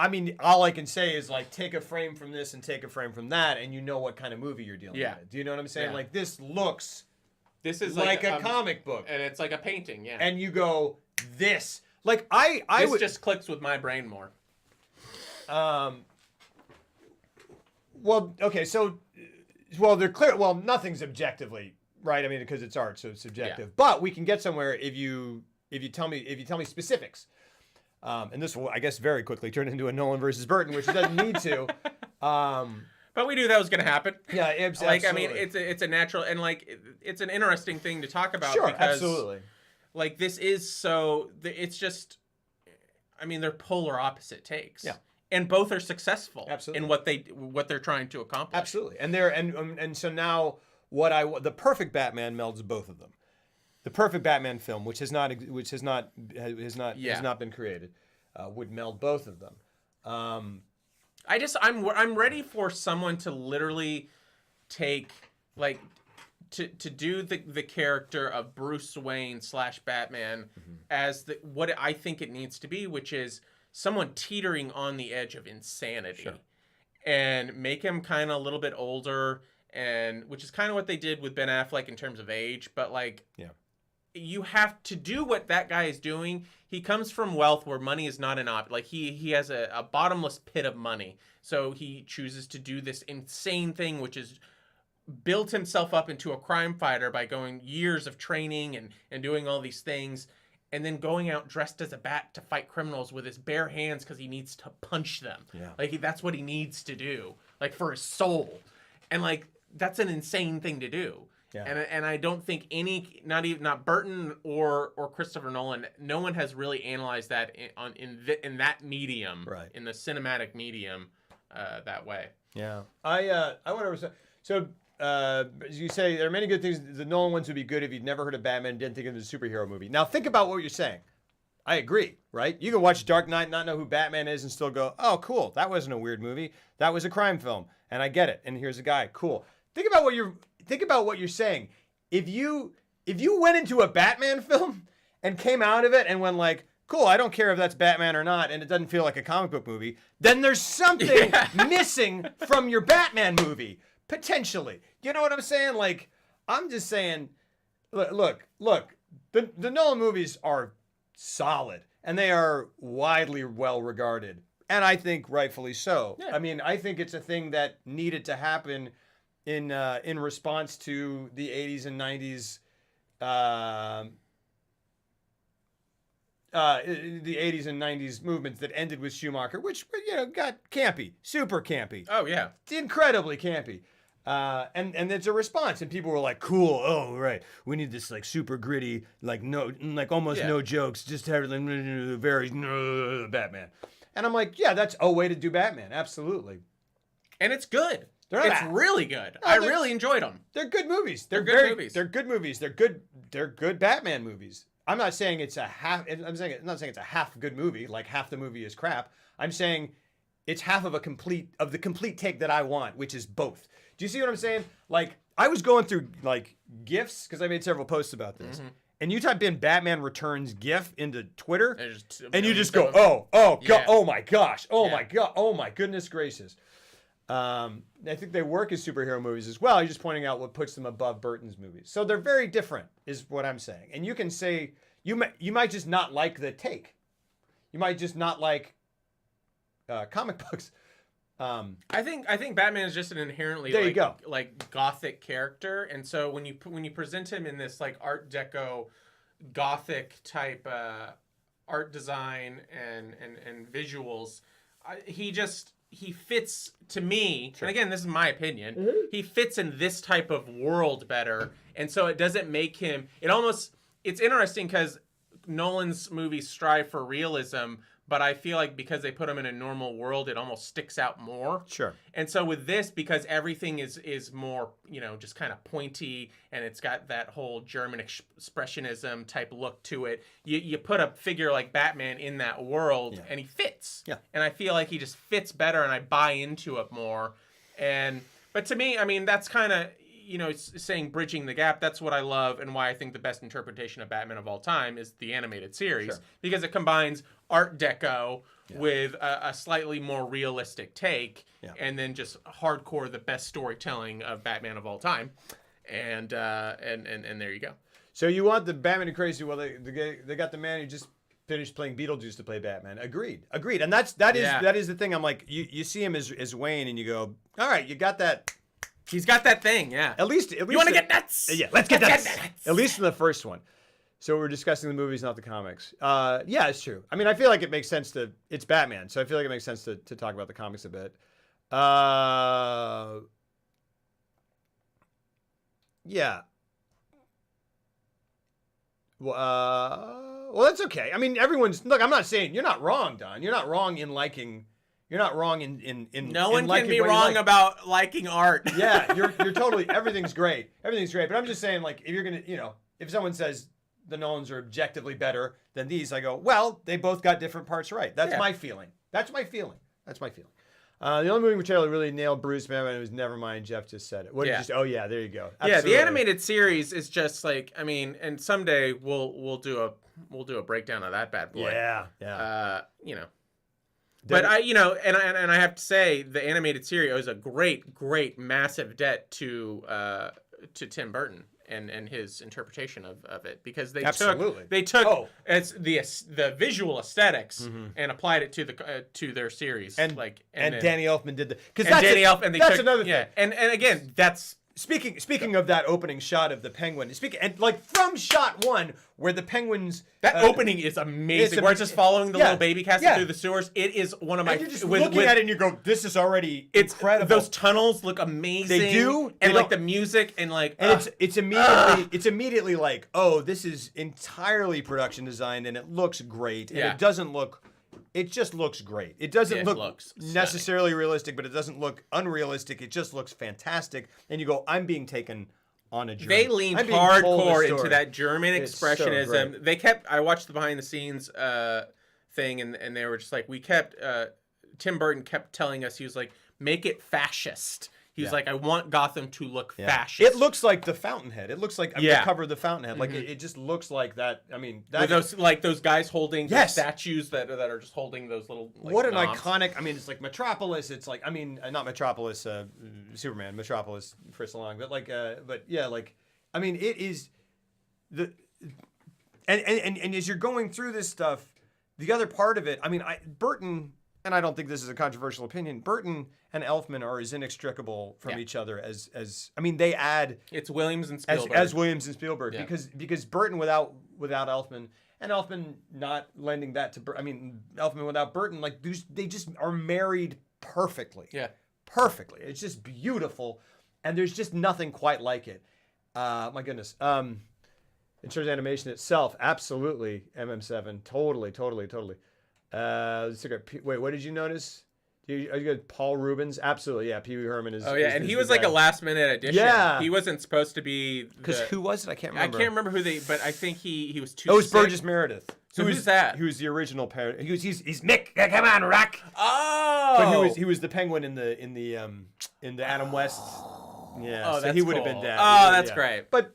mean, all I can say is like take a frame from this and take a frame from that, and you know what kind of movie you're dealing with. Do you know what I'm saying? Yeah. Like this is like a comic book, and it's like a painting. Yeah. And you go this. Like this just clicks with my brain more. Well, okay, so, well, they're clear. Well, nothing's objectively right. I mean, because it's art, so it's subjective. Yeah. But we can get somewhere if you tell me specifics. And this will, I guess, very quickly turn into a Nolan versus Burton, which it doesn't need to. But we knew that was going to happen. Yeah, absolutely. Like, I mean, it's a natural, and like, it's an interesting thing to talk about. Sure, because, absolutely. Like, this is so, it's just, I mean, they're polar opposite takes. Yeah. And both are successful. Absolutely. In what they're trying to accomplish. Absolutely. And so now the perfect Batman melds both of them. The perfect Batman film, which has not been created, would meld both of them. I'm ready for someone to literally take, like, to do the character of Bruce Wayne / Batman as what I think it needs to be, which is someone teetering on the edge of insanity. Sure. And make him kind of a little bit older, and which is kind of what they did with Ben Affleck in terms of age, but like, yeah. You have to do what that guy is doing. He comes from wealth where money is not an option. Like, he has a bottomless pit of money. So he chooses to do this insane thing, which is built himself up into a crime fighter by going years of training and doing all these things, and then going out dressed as a bat to fight criminals with his bare hands because he needs to punch them. Yeah. Like, that's what he needs to do, like, for his soul. And, like, that's an insane thing to do. Yeah. And I don't think not Burton or Christopher Nolan, no one has really analyzed that in that medium, right? In the cinematic medium, that way. Yeah, I want to. So as you say, there are many good things. The Nolan ones would be good if you'd never heard of Batman, didn't think of it as a superhero movie. Now think about what you're saying. I agree, right? You can watch Dark Knight, not know who Batman is, and still go, "Oh, cool, that wasn't a weird movie. That was a crime film, and I get it. And here's a guy, cool." Think about what you're saying. If you went into a Batman film and came out of it and went like, cool, I don't care if that's Batman or not, and it doesn't feel like a comic book movie, then there's something missing from your Batman movie, potentially. You know what I'm saying? Like, I'm just saying, look, the Nolan movies are solid, and they are widely well regarded, and I think rightfully so. Yeah. I mean, I think it's a thing that needed to happen in response to the 80s and 90s, the 80s and 90s movements that ended with Schumacher, which, got campy, super campy. Oh yeah, incredibly campy. And it's a response, and people were like, "Cool, oh right, we need this like super gritty, like almost no jokes, just very Batman." And I'm like, yeah, that's a way to do Batman, absolutely. And it's good. It's really good. I really enjoyed them. They're good movies. They're good movies. They're good movies. They're good Batman movies. I'm not saying it's a half. I'm not saying it's a half good movie. Like half the movie is crap. I'm saying it's half of the complete take that I want, which is both. Do you see what I'm saying? Like, I was going through like GIFs because I made several posts about this. Mm-hmm. And you type in Batman Returns GIF into Twitter, and you just go, God, oh my gosh, my God, oh my goodness gracious. I think they work as superhero movies as well. You're just pointing out what puts them above Burton's movies. So they're very different, is what I'm saying. And you can say you might just not like the take. You might just not like comic books. I think Batman is just an inherently like gothic character, and so when you present him in this like Art Deco, gothic type art design and visuals, he fits to me. Sure. And again, this is my opinion. Mm-hmm. He fits in this type of world better, and so it doesn't make him. It's interesting because Nolan's movies strive for realism, but I feel like because they put him in a normal world, it almost sticks out more. Sure. And so with this, because everything is more, just kind of pointy, and it's got that whole German expressionism type look to it, you put a figure like Batman in that world, and he fits. Yeah. And I feel like he just fits better, and I buy into it more. But to me, I mean, that's kind of, saying bridging the gap. That's what I love, and why I think the best interpretation of Batman of all time is the animated series. Sure. Because it combines Art Deco with a slightly more realistic take, and then just hardcore the best storytelling of Batman of all time, and there you go. So you want the Batman and crazy? Well, they got the man who just finished playing Beetlejuice to play Batman. Agreed. And that is the thing. I'm like, you see him as Wayne, and you go, all right, you got that. He's got that thing, yeah. At least you want to get nuts? Yeah, let's get nuts. At least in the first one. So we're discussing the movies, not the comics. Yeah, it's true. I mean, I feel like it makes sense it's Batman, so I feel like it makes sense to talk about the comics a bit. Yeah. Well, that's okay. I mean, look, I'm not saying you're not wrong, Don. You're not wrong in liking. You're not wrong in no one can be wrong about liking art. Yeah, you're totally, everything's great. Everything's great. But I'm just saying, like, if you're going to, if someone says the Nolans are objectively better than these, I go, well, they both got different parts right. That's my feeling. The only movie which I really nailed Bruce Batman was Nevermind. Jeff just said it. Oh yeah, there you go. Absolutely. Yeah, the animated series is just like, I mean, and someday we'll do a breakdown of that bad boy. Yeah. But and I have to say, the animated series owes a great, massive debt to Tim Burton and his interpretation of it, because they took it's the visual aesthetics and applied it to their series, and Danny Elfman did that's another thing. And again, that's. Speaking of that opening shot of the penguin, and like from shot one where the penguins, that opening is amazing. Where it's just following the little baby castle through the sewers. It is one of my. And you're just looking at it and you go, "This is already incredible." Those tunnels look amazing. They do, and like the music and like, and it's immediately like, oh, this is entirely production designed and it looks great, and it doesn't look. It just looks great. It doesn't look necessarily realistic, but it doesn't look unrealistic. It just looks fantastic. And you go, I'm being taken on a journey. They leaned hardcore into that German expressionism. So I watched the behind the scenes thing, and they were just like, Tim Burton kept telling us, he was like, make it fascist. He was like, I want Gotham to look fascist. It looks like the Fountainhead. It looks like the cover of the Fountainhead. Like it just looks like that. I mean, with those guys holding the statues that are just holding those little. Like, what an iconic! I mean, it's like Metropolis. It's like, I mean, not Metropolis, Superman, Metropolis, Chris Long, but like, I mean, it is and as you're going through this stuff, the other part of it. I mean, Burton. And I don't think this is a controversial opinion. Burton and Elfman are as inextricable from each other as I mean, they add. It's Williams and Spielberg. As Williams and Spielberg, because Burton without Elfman, and Elfman not lending that to Burton. I mean, Elfman without Burton, like they just are married perfectly. Yeah, perfectly. It's just beautiful, and there's just nothing quite like it. My goodness. In terms of animation itself, absolutely MM7, totally. Let's look at wait, what did you notice? Are you good? Paul Rubens? Absolutely, yeah. Pee Wee Herman is. Oh yeah, and he was like a last minute addition. Yeah, he wasn't supposed to be. Because who was it? I can't remember. I can't rember but I think he was too. Oh, it was Burgess Meredith. So who's that? Who's the original parent? He's Mick. Come on, Rock. Oh. But he was the Penguin in the Adam West. Yeah. Oh, so he would have been Dad. Oh, that's great. But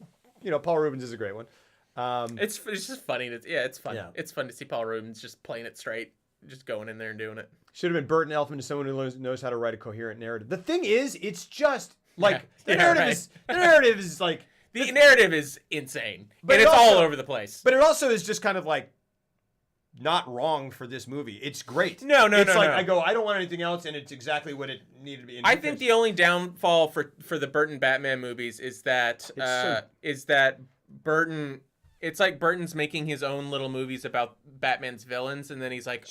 Paul Rubens is a great one. It's just funny. It's fun. Yeah. It's fun to see Paul Rubens just playing it straight, just going in there and doing it. Should have been Burton Elfman to someone who knows how to write a coherent narrative. The thing is, it's just like the narrative is like the narrative is insane, but it's all over the place. But it also is just kind of like not wrong for this movie. It's great. No. I go, I don't want anything else, and it's exactly what it needed to be. I think the only downfall for the Burton Batman movies is that Burton. It's like Burton's making his own little movies about Batman's villains, and then he's like,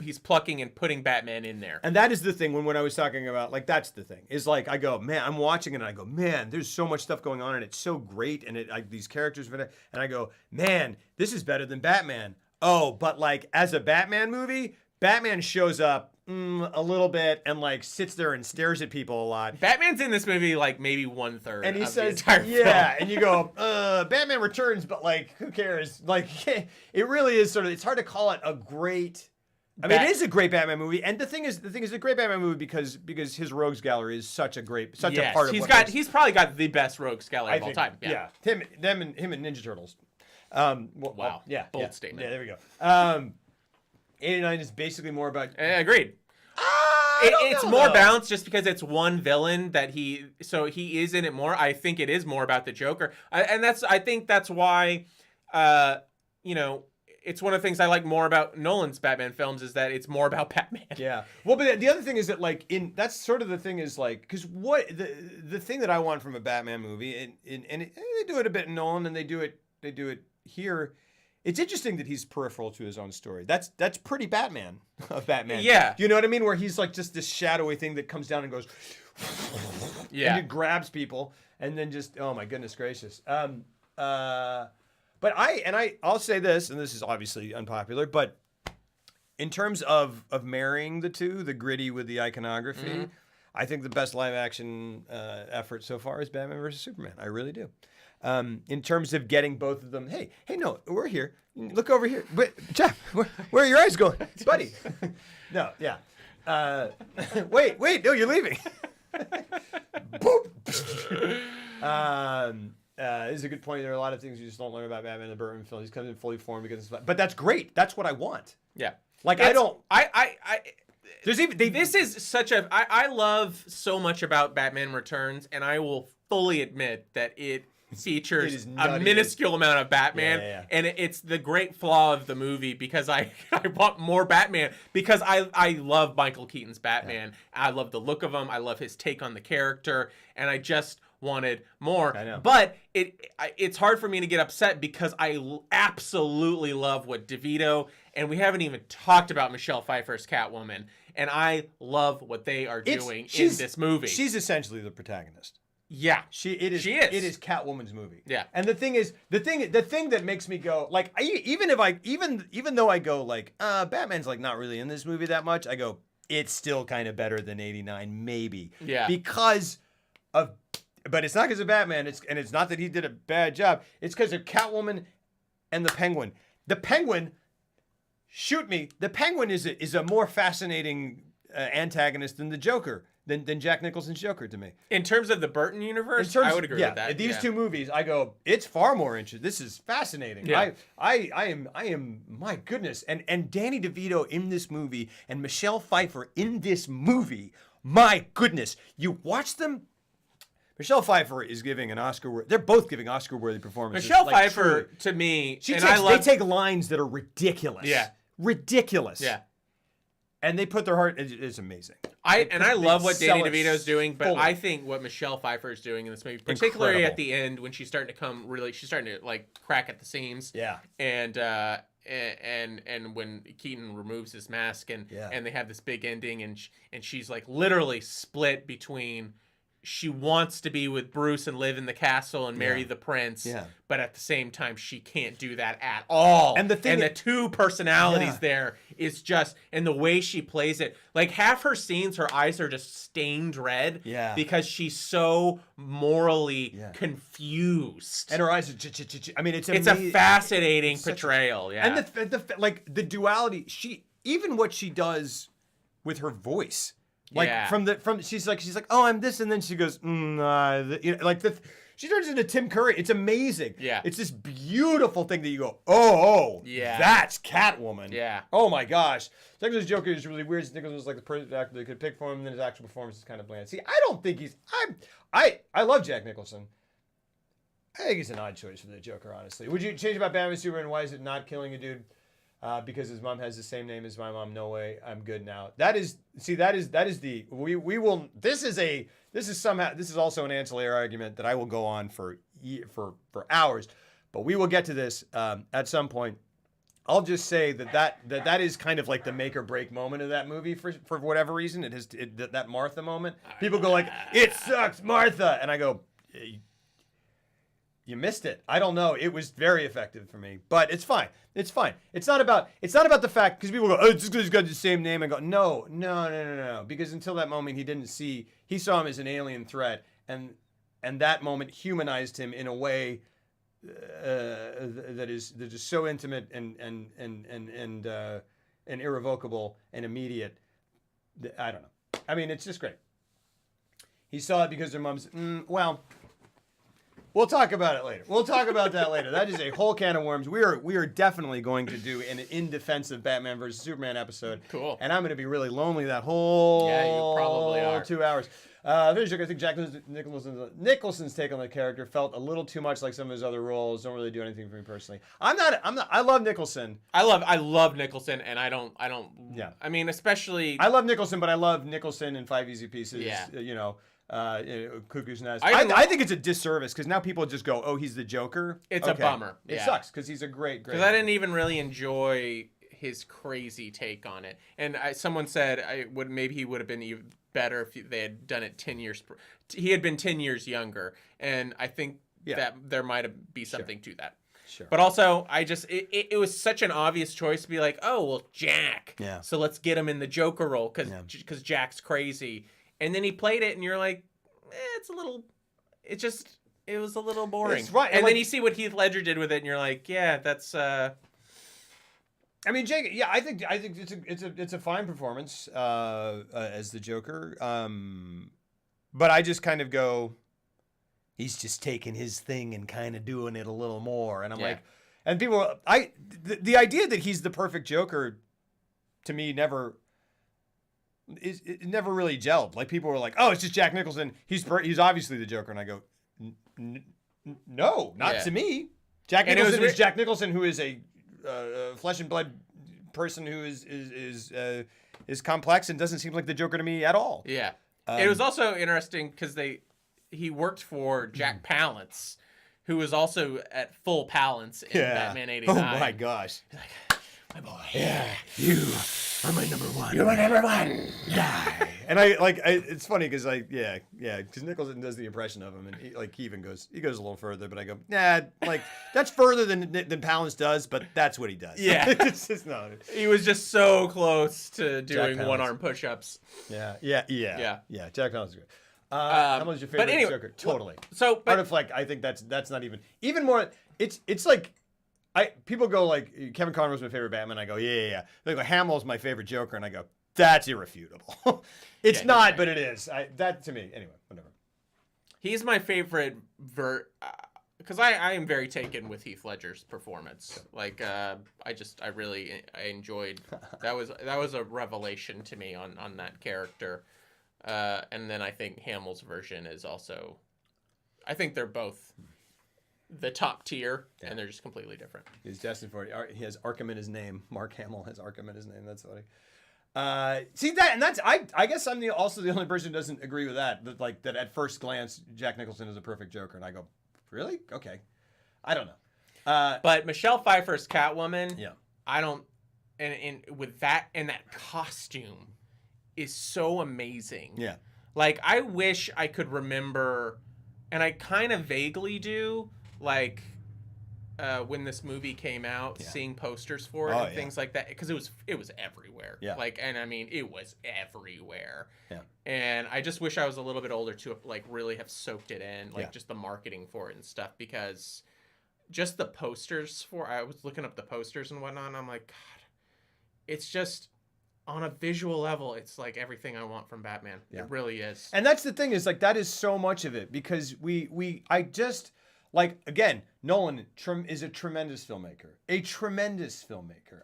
he's plucking and putting Batman in there. And that is the thing when I was talking about, like, that's the thing. Is like, I go, man, I'm watching it and I go, man, there's so much stuff going on and it's so great. And these characters, and I go, man, this is better than Batman. Oh, but like, as a Batman movie, Batman shows up a little bit and like sits there and stares at people a lot. Batman's in this movie like maybe 1/3 and he says, the entire film. And you go, Batman Returns, but like, who cares? Like, it really is it's hard to call it a great. I mean, it is a great Batman movie, and the thing is, a great Batman movie because his rogues gallery is such a part of. He's probably got the best rogues gallery of all time. Yeah. Him and Ninja Turtles. Wow. Yeah. Bold statement. Yeah, there we go. 89 is basically more about. Agreed. It's more balanced just because it's one villain that he is in it more. I think it is more about the Joker, I think that's why, it's one of the things I like more about Nolan's Batman films is that it's more about Batman. Yeah. Well, but the other thing is that like that's sort of the thing is like because what the thing that I want from a Batman movie and they do it a bit in Nolan and they do it here. It's interesting that he's peripheral to his own story. That's pretty Batman of Batman. Yeah. Do you know what I mean? Where he's like just this shadowy thing that comes down and goes, yeah, and it grabs people and then just oh my goodness gracious. But I'll say this, and this is obviously unpopular, but in terms of marrying the two, the gritty with the iconography, I think the best live action effort so far is Batman versus Superman. I really do. In terms of getting both of them, hey, no, we're here. Look over here. But Jeff, where are your eyes going, buddy? No, yeah. Wait, no, you're leaving. Boop. This is a good point. There are a lot of things you just don't learn about Batman in the Burton film. He's comes in fully formed because but that's great. That's what I want. Yeah. Like this is such a I love so much about Batman Returns, and I will fully admit that it features a minuscule amount of Batman, and it's the great flaw of the movie because I want more Batman because I love Michael Keaton's Batman. I love the look of him. I love his take on the character, and I just wanted more. I know. But it's hard for me to get upset because I absolutely love what DeVito, and we haven't even talked about Michelle Pfeiffer's Catwoman, and I love what they are doing in this movie. She's essentially the protagonist. Yeah, she is. It is Catwoman's movie. Yeah, and the thing is, the thing that makes me go like, even though I go like, Batman's like not really in this movie that much, I go, it's still kind of better than '89, maybe. Yeah, because of. But it's not because of Batman. It's not that he did a bad job. It's because of Catwoman and the Penguin. The Penguin, shoot me. The Penguin is a more fascinating antagonist than the Joker, than Jack Nicholson's Joker to me. In terms of the Burton universe, I would agree with that. These two movies, I go, it's far more interesting. This is fascinating. Yeah. I am. My goodness, and Danny DeVito in this movie and Michelle Pfeiffer in this movie. My goodness, you watch them. Michelle Pfeiffer is giving an Oscar. They're both giving Oscar-worthy performances. Michelle Pfeiffer, to me, they take lines that are ridiculous. Yeah, ridiculous. Yeah, and they put their heart. It's amazing. I love what Danny DeVito's doing, but I think what Michelle Pfeiffer is doing in this movie, particularly at the end when she's starting to like crack at the seams. Yeah, and when Keaton removes his mask and they have this big ending and she's like literally split between. She wants to be with Bruce and live in the castle and marry the prince, but at the same time, she can't do that at all. And the two personalities there is just, and the way she plays it, like half her scenes, her eyes are just stained red because she's so morally confused. And her eyes are, I mean, it's a fascinating portrayal. And the duality, even what she does with her voice. Like she's like oh I'm this and then she goes she turns into Tim Curry. It's amazing. Yeah, it's this beautiful thing that you go that's Catwoman. Yeah. Oh my gosh, Nicholson's Joker is really weird. Nicholson was like the perfect actor they could pick for him, and then his actual performance is kind of bland. See, I don't think I love Jack Nicholson. I think he's an odd choice for the Joker, honestly. Would you change about Batman Superman? Why is it not killing a dude? Because his mom has the same name as my mom. No way, I'm good now. That is we will. This is also an ancillary argument that I will go on for hours, but we will get to this at some point. I'll just say that is kind of like the make or break moment of that movie for whatever reason. It is that Martha moment. People go like, "It sucks, Martha," and I go. You missed it. I don't know. It was very effective for me, but it's fine. It's fine. It's not about the fact because people go, oh, it's just because he's got the same name. I go, no. Because until that moment, he saw him as an alien threat, and that moment humanized him in a way that is so intimate and irrevocable and immediate. I don't know. I mean, it's just great. He saw it because their mom's We'll talk about it later. We'll talk about that later. That is a whole can of worms. We are definitely going to do an in defense of Batman versus Superman episode. Cool. And I'm going to be really lonely that whole you probably are. 2 hours. I think Jack Nicholson's take on the character felt a little too much like some of his other roles. Don't really do anything for me personally. I'm not. I love Nicholson. I love Nicholson, and I don't. Yeah. I mean, especially. I love Nicholson, but I love Nicholson in 5 Easy Pieces. Yeah. Cuckoo's Nest. I think it's a disservice because now people just go, "Oh, he's the Joker." It's a bummer. It sucks because he's a great. Because I didn't even really enjoy his crazy take on it. And someone said maybe he would have been even better if they had done it 10 years. He had been 10 years younger, and I think that there might be something to that. Sure. But also, it was such an obvious choice to be like, oh well, Jack. Yeah. So let's get him in the Joker role because Jack's crazy. And then he played it, and you're like, it was a little boring. It's right. And then you see what Heath Ledger did with it, and you're like, yeah, that's. I mean, Jake. Yeah, I think it's a fine performance as the Joker. But I just kind of go, he's just taking his thing and kind of doing it a little more, and I'm like, and people, the idea that he's the perfect Joker, to me never. It never really gelled. Like people were like, "Oh, it's just Jack Nicholson. He's obviously the Joker," and I go, "No, not to me. Jack Nicholson is Jack Nicholson, who is a flesh and blood person who is complex and doesn't seem like the Joker to me at all." Yeah, it was also interesting because he worked for Jack Palance, who was also at full Palance in Batman '89. Oh my gosh! He's like, my boy. Yeah, you are my number one. You're my number one. Die. And it's funny because because Nicholson does the impression of him, and he even goes a little further, but I go, nah, that's further than Palance does, but that's what he does. Yeah, it's just no. He was just so close to doing one-arm push-ups. Yeah. Jack Palance is good. How much your favorite Joker? Totally. So, Art of Fleck, I think that's not even more. It's like. People go like, Kevin Conroy was my favorite Batman. I go, yeah. They go, Hamill's my favorite Joker, and I go, that's irrefutable. It's not, but it is. That to me, anyway. Whatever. He's my favorite because I am very taken with Heath Ledger's performance. Like, I really enjoyed that was a revelation to me on that character. And then I think Hamill's version is also, I think they're both the top tier, and they're just completely different. He's destined for it. He has Arkham in his name. Mark Hamill has Arkham in his name. That's funny. See that, and that's I guess I'm also the only person who doesn't agree with that. That at first glance, Jack Nicholson is a perfect Joker, and I go, really? Okay, I don't know. But Michelle Pfeiffer's Catwoman, I don't, and with that and that costume is so amazing. Yeah, like I wish I could remember, and I kind of vaguely do. Like when this movie came out, seeing posters for it and things like that, because it was everywhere. Yeah. Like, and I mean, it was everywhere. Yeah. And I just wish I was a little bit older to like really have soaked it in, like just the marketing for it and stuff, because just the posters I was looking up the posters and whatnot, and I'm like, God, it's just on a visual level, it's like everything I want from Batman. Yeah. It really is. And that's the thing is like that is so much of it because I just. Like, again, Nolan is a tremendous filmmaker.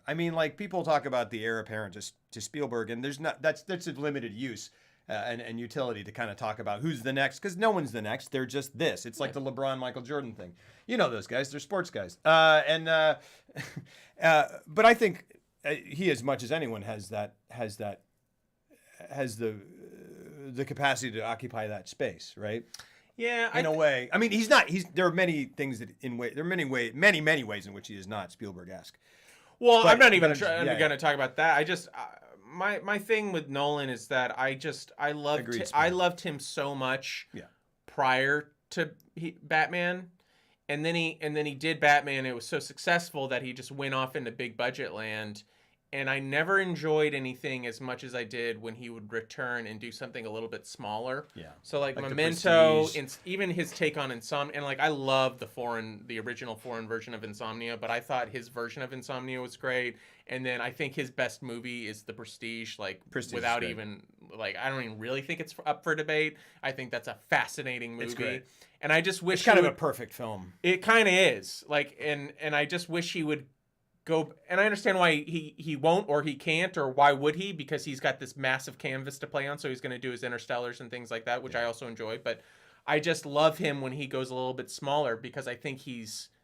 I mean, like, people talk about the heir apparent to Spielberg, and that's a limited use and utility to kind of talk about who's the next, because no one's the next. They're just this. It's like the LeBron, Michael Jordan thing. You know those guys. They're sports guys. But I think he, as much as anyone, has the capacity to occupy that space, right? Yeah, in a way. I mean, he's not. There are many things that there are many ways in which he is not Spielberg-esque. Well, I'm not even going to talk about that. I just my thing with Nolan is that I loved him so much prior to Batman, and then he did Batman. It was so successful that he just went off into big budget land, And I never enjoyed anything as much as I did when he would return and do something a little bit smaller. Yeah. So like Memento, even his take on Insomnia, and like I love the original foreign version of Insomnia, but I thought his version of Insomnia was great. And then I think his best movie is The Prestige, without even I don't even really think it's up for debate. I think that's a fascinating movie. It's great. And I just wish it's kind of a perfect film. It kind of is. And I just wish he would go, and I understand why he won't or he can't, or why would he, because he's got this massive canvas to play on, so he's going to do his Interstellars and things like that, which I also enjoy. But I just love him when he goes a little bit smaller, because I think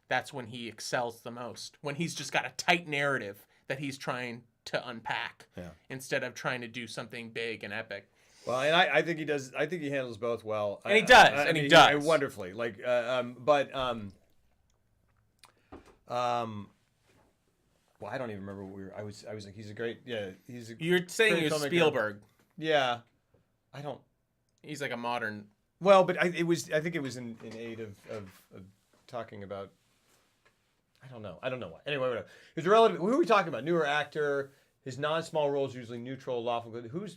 that's when he excels the most, when he's just got a tight narrative that he's trying to unpack instead of trying to do something big and epic. Well, and I think he does. I think he handles both well, and he does, he does wonderfully. Well, I don't even remember what I was like, he's a great, You're saying he was Spielberg. Yeah. He's like a modern. Well, but I think it was in aid of talking about, I don't know why. Anyway, whatever. Who's relative? Who are we talking about? Newer actor. His non-small roles usually neutral, lawful good. Who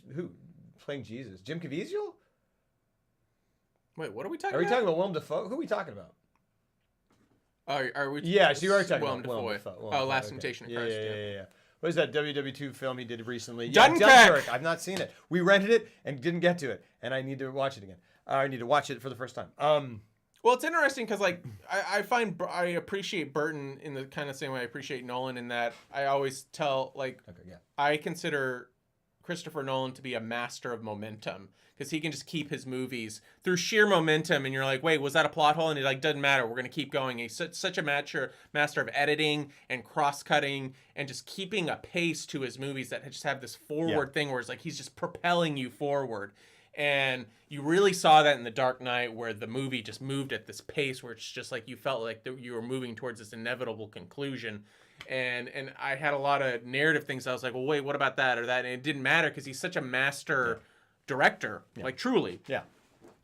playing Jesus? Jim Caviezel? Wait, what are we talking about? Are we talking about Willem Dafoe? Who are we talking about? Are we? Yeah, so you are talking Willem about Dafoe. Last Temptation of Christ. Yeah. What is that WW2 film he did recently? Dunkirk. I've not seen it. We rented it and didn't get to it, and I need to watch it again. I need to watch it for the first time. Well, it's interesting because I appreciate Burton in the kind of same way I appreciate Nolan, in that I always tell I consider Christopher Nolan to be a master of momentum, because he can just keep his movies through sheer momentum, and you're like, wait, was that a plot hole? And it doesn't matter, we're gonna keep going. He's such a master of editing and cross-cutting and just keeping a pace to his movies that just have this forward thing where it's like he's just propelling you forward. And you really saw that in The Dark Knight, where the movie just moved at this pace where it's just like you felt like you were moving towards this inevitable conclusion. And I had a lot of narrative things. I was like, well, wait, what about that or that? And it didn't matter, because he's such a master director, truly. Yeah.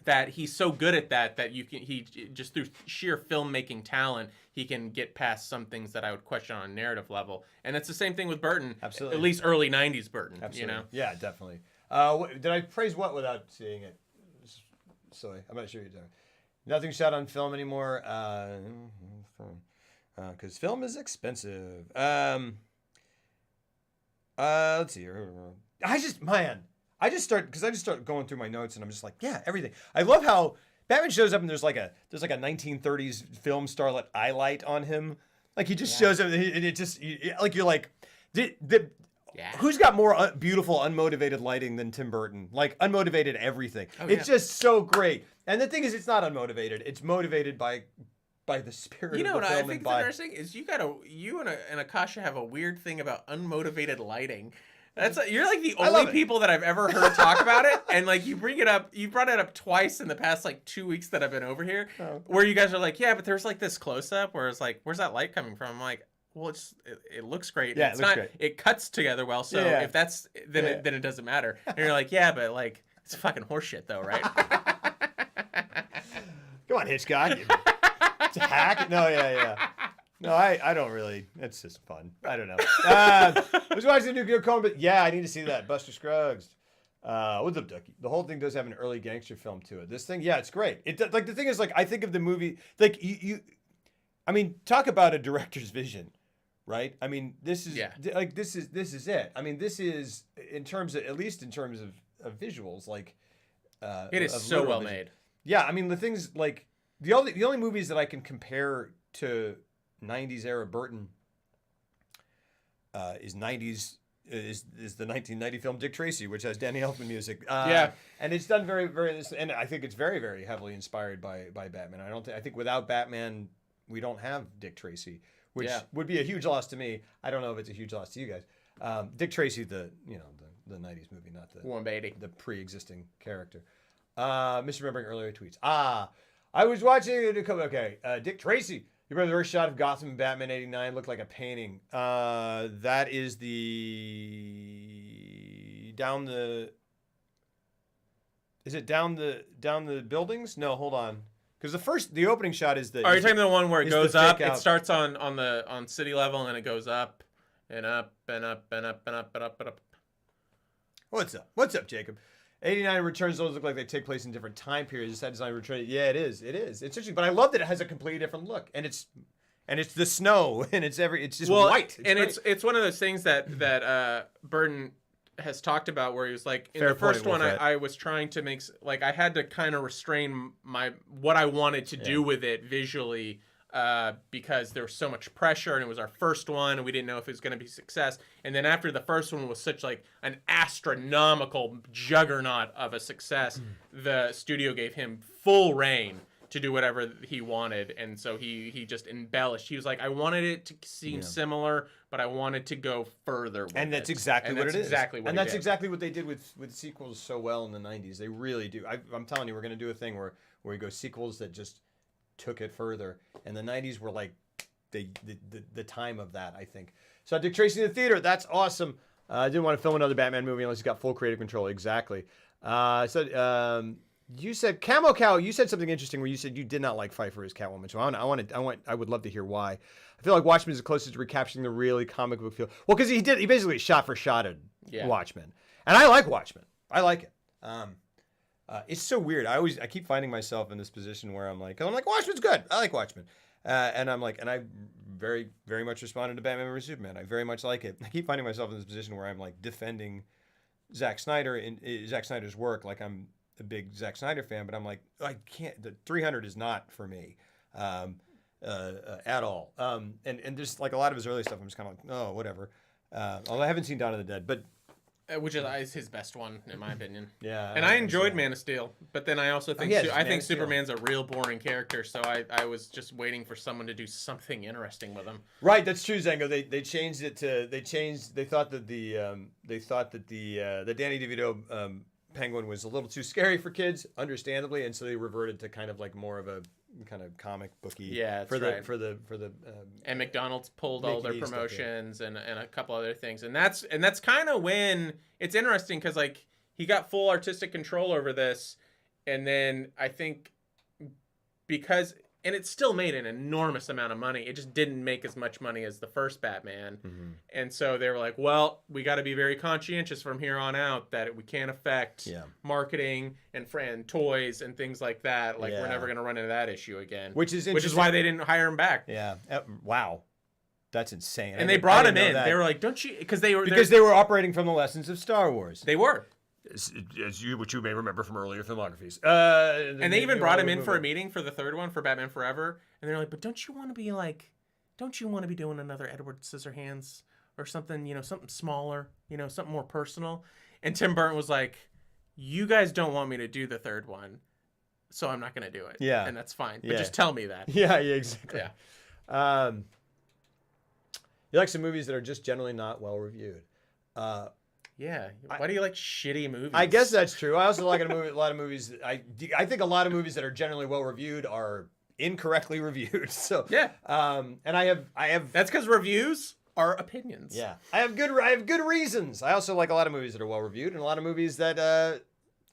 That he's so good at that he just through sheer filmmaking talent, he can get past some things that I would question on a narrative level. And it's the same thing with Burton. Absolutely. At least early 90s Burton. Absolutely. Yeah, definitely. Did I praise what without seeing it? Silly. I'm not sure you did. Nothing shot on film anymore. Because film is expensive. Let's see here. I just start going through my notes, and I'm just like, yeah, everything. I love how Batman shows up and there's like a 1930s film starlet eye light on him. Like he just shows up and it just like you're like, who's got more beautiful unmotivated lighting than Tim Burton? Like unmotivated everything. It's just so great. And the thing is, it's not unmotivated. It's motivated by the spirit. You know of the what film I think is interesting is you and Akasha have a weird thing about unmotivated lighting. You're like the only people that I've ever heard talk about it, and like you brought it up twice in the past 2 weeks that I've been over here, where you guys are like, yeah, but there's like this close up where it's like, where's that light coming from? I'm like, well, it looks great. Yeah, great. It cuts together well, so if that's then it doesn't matter. And you're like, yeah, but like it's fucking horseshit though, right? Come on, Hitchcock. It's a hack. No, yeah. No, I don't really. It's just fun. I don't know. I was watching the new Coen, but I need to see that. Buster Scruggs. What's up, Ducky? The whole thing does have an early gangster film to it. This thing, it's great. It like the thing is, like, I think of the movie like I mean, talk about a director's vision, right? I mean, this is like this is it. I mean, this is at least in terms of visuals, like it is so well made. Yeah, I mean, the things like the only movies that I can compare to 90s era Burton is the 1990 film Dick Tracy, which has Danny Elfman music. And it's done very, very, and I think it's very, very heavily inspired by Batman. I think without Batman, we don't have Dick Tracy, which would be a huge loss to me. I don't know if it's a huge loss to you guys. Dick Tracy, the 90s movie, not the Warm Beatty, the pre-existing character. Misremembering earlier tweets. I was watching Dick Tracy. You remember the first shot of Gotham in Batman '89 looked like a painting. That is down the buildings? No, hold on. Because the opening shot is the. Are you talking the one where it goes up? It starts on city level and then it goes up, and up and up and up and up and up and up. What's up? What's up, Jacob? 89 returns those look like they take place in different time periods. Is that design return? Yeah, it is. It is. It's interesting, but I love that it has a completely different look, and it's the snow, and it's just white. It's one of those things that Burton has talked about, where he was like, in the first one, I was trying to make, like, I had to kind of restrain what I wanted to do with it visually, because there was so much pressure, and it was our first one, and we didn't know if it was going to be a success. And then after the first one was such like an astronomical juggernaut of a success, the studio gave him full reign to do whatever he wanted, and so he just embellished. He was like, I wanted it to seem similar, but I wanted to go further with and that's it. exactly and what that's it is. Exactly what and that's did. exactly what they did with sequels so well in the 90s. They really do. I'm telling you, we're going to do a thing where we go sequels that just took it further, and the 90s were like the time of that, I think. So Dick Tracy in the theater, that's awesome. I didn't want to film another Batman movie unless he's got full creative control. Exactly. You said Camo Cow. You said something interesting where you said you did not like Pfeiffer as Catwoman. So I would love to hear why. I feel like Watchmen is the closest to recapturing the really comic book feel. Well, because he basically shot for shotted Watchmen, and I like Watchmen. I like it. It's so weird. I keep finding myself in this position where I'm like Watchmen's good. I like Watchmen, and I very, very much responded to Batman vs Superman. I very much like it. I keep finding myself in this position where I'm like defending Zack Snyder in Zack Snyder's work, like I'm a big Zack Snyder fan, but I'm like, I can't. The 300 is not for me at all. And there's like a lot of his early stuff. I'm just kind of like, oh, whatever. Although I haven't seen Dawn of the Dead, but. Which is his best one, in my opinion. Yeah. And I enjoyed Man of Steel, but then I also think I think Superman's a real boring character, so I was just waiting for someone to do something interesting with him. Right, that's true, Zango. They changed it to they thought that the Danny DeVito Penguin was a little too scary for kids, understandably, and so they reverted to kind of like more of a kind of comic booky. Yeah, for the and McDonald's pulled all their promotions and a couple other things, and that's kind of when it's interesting, because like he got full artistic control over this, and then I think and it still made an enormous amount of money. It just didn't make as much money as the first Batman. Mm-hmm. And so they were like, well, we got to be very conscientious from here on out that we can't affect marketing and toys and things like that. Like, we're never going to run into that issue again. Which is why they didn't hire him back. Yeah. Wow. That's insane. And they brought him in. They were like, don't you... Because they were operating from the lessons of Star Wars. They were. Which you may remember from earlier filmographies. And they even brought him in for a meeting for the third one, for Batman Forever. And they're like, but don't you want to be doing another Edward Scissorhands or something, something smaller, something more personal? And Tim Burton was like, you guys don't want me to do the third one, so I'm not going to do it. Yeah. And that's fine. But just tell me that. Yeah, exactly. Yeah. You like some movies that are just generally not well reviewed. Yeah. Why do you like shitty movies? I guess that's true. I also like a lot of movies. I think a lot of movies that are generally well reviewed are incorrectly reviewed. So yeah. And I have. That's because reviews are opinions. Yeah. I have good reasons. I also like a lot of movies that are well reviewed, and a lot of movies that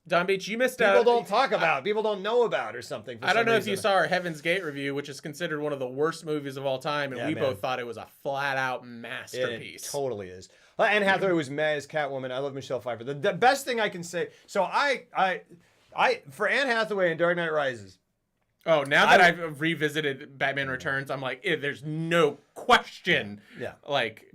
Don Beach, you missed out. People don't talk about, people don't know about, or something. I don't know if you saw our Heaven's Gate review, which is considered one of the worst movies of all time, and we both thought it was a flat-out masterpiece. It totally is. Anne Hathaway was mad as Catwoman. I love Michelle Pfeiffer. The best thing I can say. So I for Anne Hathaway in Dark Knight Rises. Oh, now that I've revisited Batman Returns, I'm like, there's no question. Yeah. Like,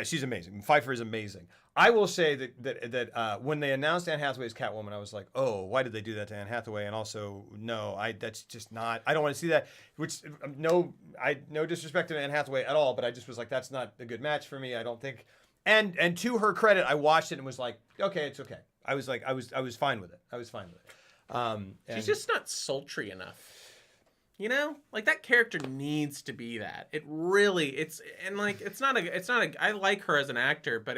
she's amazing. Pfeiffer is amazing. I will say that when they announced Anne Hathaway as Catwoman, I was like, oh, why did they do that to Anne Hathaway? And also, no, that's just not. I don't want to see that. Which no disrespect to Anne Hathaway at all, but I just was like, that's not a good match for me. I don't think. And to her credit, I watched it and was like, okay, it's okay. I was fine with it. I was fine with it. She's just not sultry enough. Like that character needs to be that. It really, it's not a, I like her as an actor, but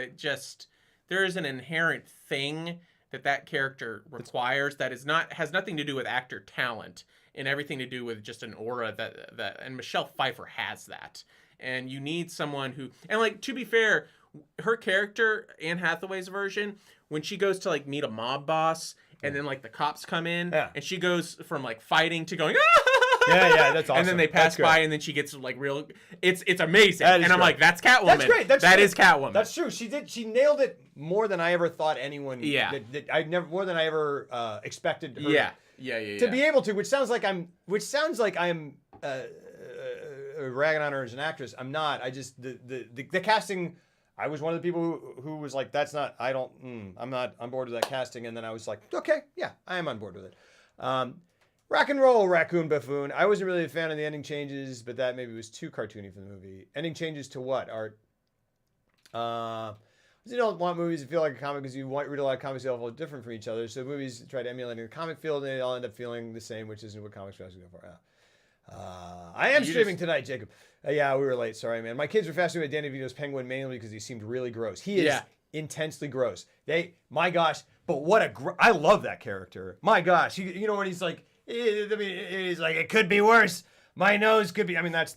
there is an inherent thing that character requires that has nothing to do with actor talent and everything to do with just an aura and Michelle Pfeiffer has that. And you need someone who, and like, to be fair, her character, Anne Hathaway's version, when she goes to like meet a mob boss and then like the cops come in and she goes from like fighting to going, Yeah, that's awesome. And then they pass by, and then she gets like real. It's amazing, and I'm like, that's Catwoman. That's great. That is Catwoman. That's true. She nailed it more than I ever thought anyone. Yeah. More than I ever expected her. Yeah. To be able to, which sounds like I'm ragging on her as an actress. I'm not. I just the casting. I was one of the people who was like, I'm not on board with that casting. And then I was like, okay, yeah, I am on board with it. Rock and roll, Raccoon Buffoon. I wasn't really a fan of the ending changes, but that maybe was too cartoony for the movie. Ending changes to what, Art? You don't want movies to feel like a comic because you read a lot of comics that all different from each other. So movies try to emulate the comic field and they all end up feeling the same, which isn't what comics fans go for. I am streaming tonight, Jacob. Yeah, we were late. Sorry, man. My kids were fascinated with Danny DeVito's Penguin mainly because he seemed really gross. He is intensely gross. My gosh, but what I love that character. My gosh, you know when he's like, it could be worse. My nose could be. I mean, that's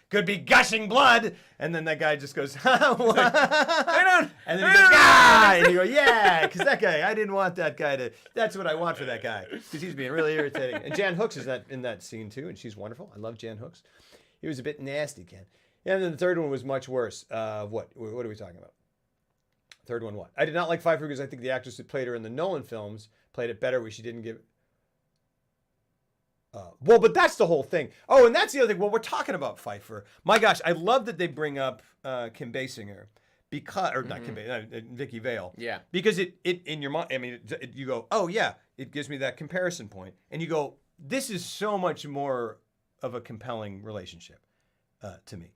could be gushing blood. And then that guy just goes, what? I don't. And then he goes, and you go, yeah, because that guy. I didn't want that guy to. That's what I want for that guy because he's being really irritating. And Jan Hooks is in that scene too, and she's wonderful. I love Jan Hooks. He was a bit nasty, Ken. And then the third one was much worse. What are we talking about? Third one, what? I did not like Pfeiffer because I think the actress who played her in the Nolan films played it better, where she didn't give. Well, but that's the whole thing. Oh, and that's the other thing. Well, we're talking about Pfeiffer. My gosh, I love that they bring up Kim Basinger because, or not Kim Basinger, Vicky Vale. Yeah. Because it in your mind, I mean, you go, oh yeah, it gives me that comparison point, and you go, this is so much more of a compelling relationship to me.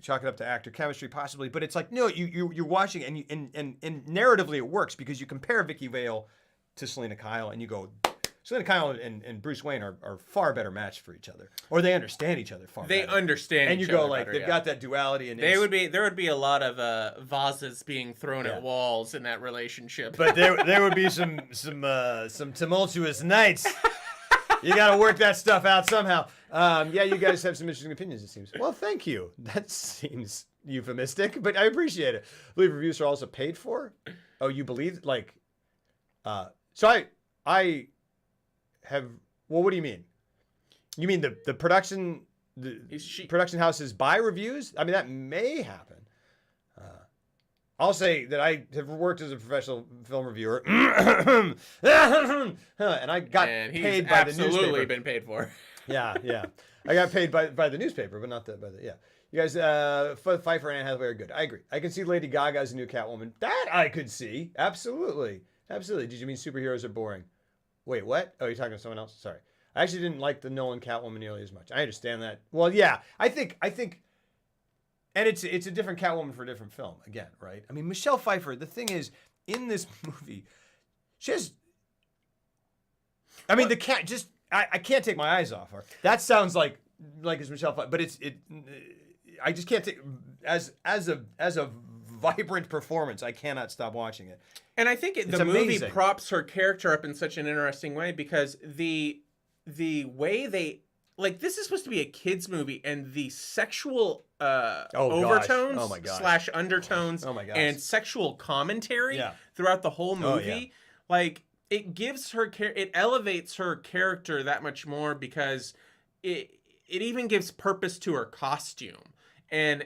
Chalk it up to actor chemistry, possibly, but it's like no, you're watching and narratively it works because you compare Vicky Vale to Selena Kyle, and you go, Selena Kyle and Bruce Wayne are far better matched for each other, or they understand each other far better. They understand and each you go other like better, they've got that duality, and there would be a lot of vases being thrown at walls in that relationship. But there would be some tumultuous nights. You got to work that stuff out somehow. Yeah, you guys have some interesting opinions, it seems. Well, thank you. That seems euphemistic, but I appreciate it. I believe reviews are also paid for. Oh, you believe so I have. Well, what do you mean? You mean the production production houses buy reviews? I mean that may happen. I'll say that I have worked as a professional film reviewer, and I got paid by the newspaper. Absolutely been paid for. Yeah. I got paid by the newspaper, but not by the yeah. You guys, Pfeiffer and Anne Hathaway are good. I agree. I can see Lady Gaga's new Catwoman. That I could see. Absolutely. Did you mean superheroes are boring? Wait, what? Oh, you're talking to someone else? Sorry. I actually didn't like the Nolan Catwoman nearly as much. I understand that. Well, yeah. I think, and it's a different Catwoman for a different film. Again, right? I mean, Michelle Pfeiffer. The thing is, in this movie, she has. I mean, the cat just. I can't take my eyes off her. That sounds like it's Michelle Pfeiffer, but I just can't take as a vibrant performance. I cannot stop watching it. And I think the movie props her character up in such an interesting way because the way they this is supposed to be a kids movie, and the sexual overtones / undertones and sexual commentary throughout the whole movie, it gives her it elevates her character that much more because it even gives purpose to her costume. And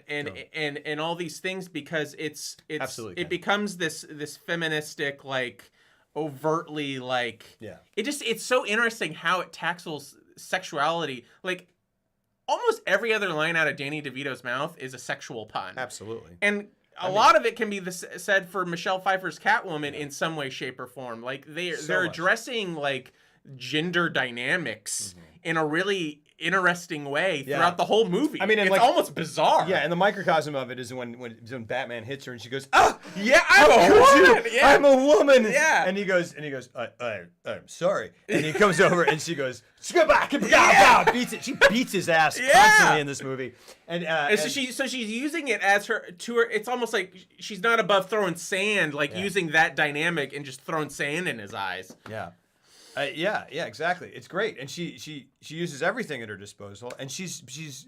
all these things because it becomes this feministic overtly it's so interesting how it tackles sexuality. Almost every other line out of Danny DeVito's mouth is a sexual pun. Absolutely. And a lot of it can be said for Michelle Pfeiffer's Catwoman in some way, shape, or form. They're addressing gender dynamics in a really interesting way throughout the whole movie. I mean, it's almost bizarre. Yeah, and the microcosm of it is when Batman hits her and she goes, "Oh, yeah, I'm a woman. Yeah. I'm a woman." Yeah, and he goes, I'm sorry. And he comes over and she goes, beats it. She beats his ass constantly in this movie. And so she's using it as her. It's almost like she's not above throwing sand, using that dynamic and just throwing sand in his eyes. Yeah. Yeah, exactly. It's great, and she uses everything at her disposal, and she's.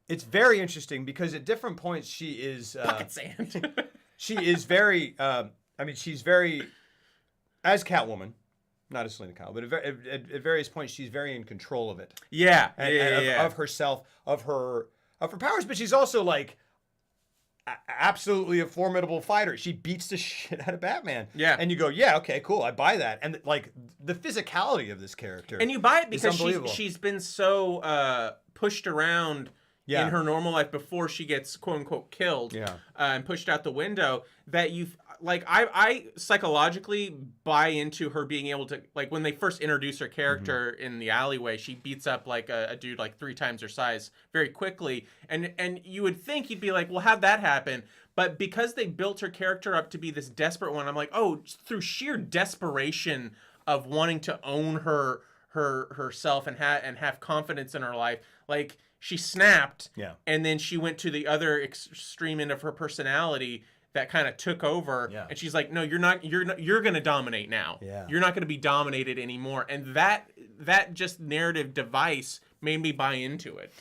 It's very interesting because at different points she is bucket sand. She is very. She's very, as Catwoman, not as Selena Kyle, but at various points she's very in control of it. Yeah, of herself, of her powers, but she's also like absolutely a formidable fighter. She beats the shit out of Batman. Yeah. And you go, yeah, okay, cool, I buy that. And like the physicality of this character. And you buy it because she's been so pushed around in her normal life before she gets quote unquote killed and pushed out the window that I psychologically buy into her being able to, like, when they first introduce her character in the alleyway, she beats up like a dude like 3 times her size very quickly, and you would think you'd be like, well, how'd that happen? But because they built her character up to be this desperate one, I'm like, oh, through sheer desperation of wanting to own herself and have confidence in her life, like she snapped, and then she went to the other extreme end of her personality that kind of took over, and she's like, no, you're gonna dominate now. You're not gonna be dominated anymore. And that just narrative device made me buy into it.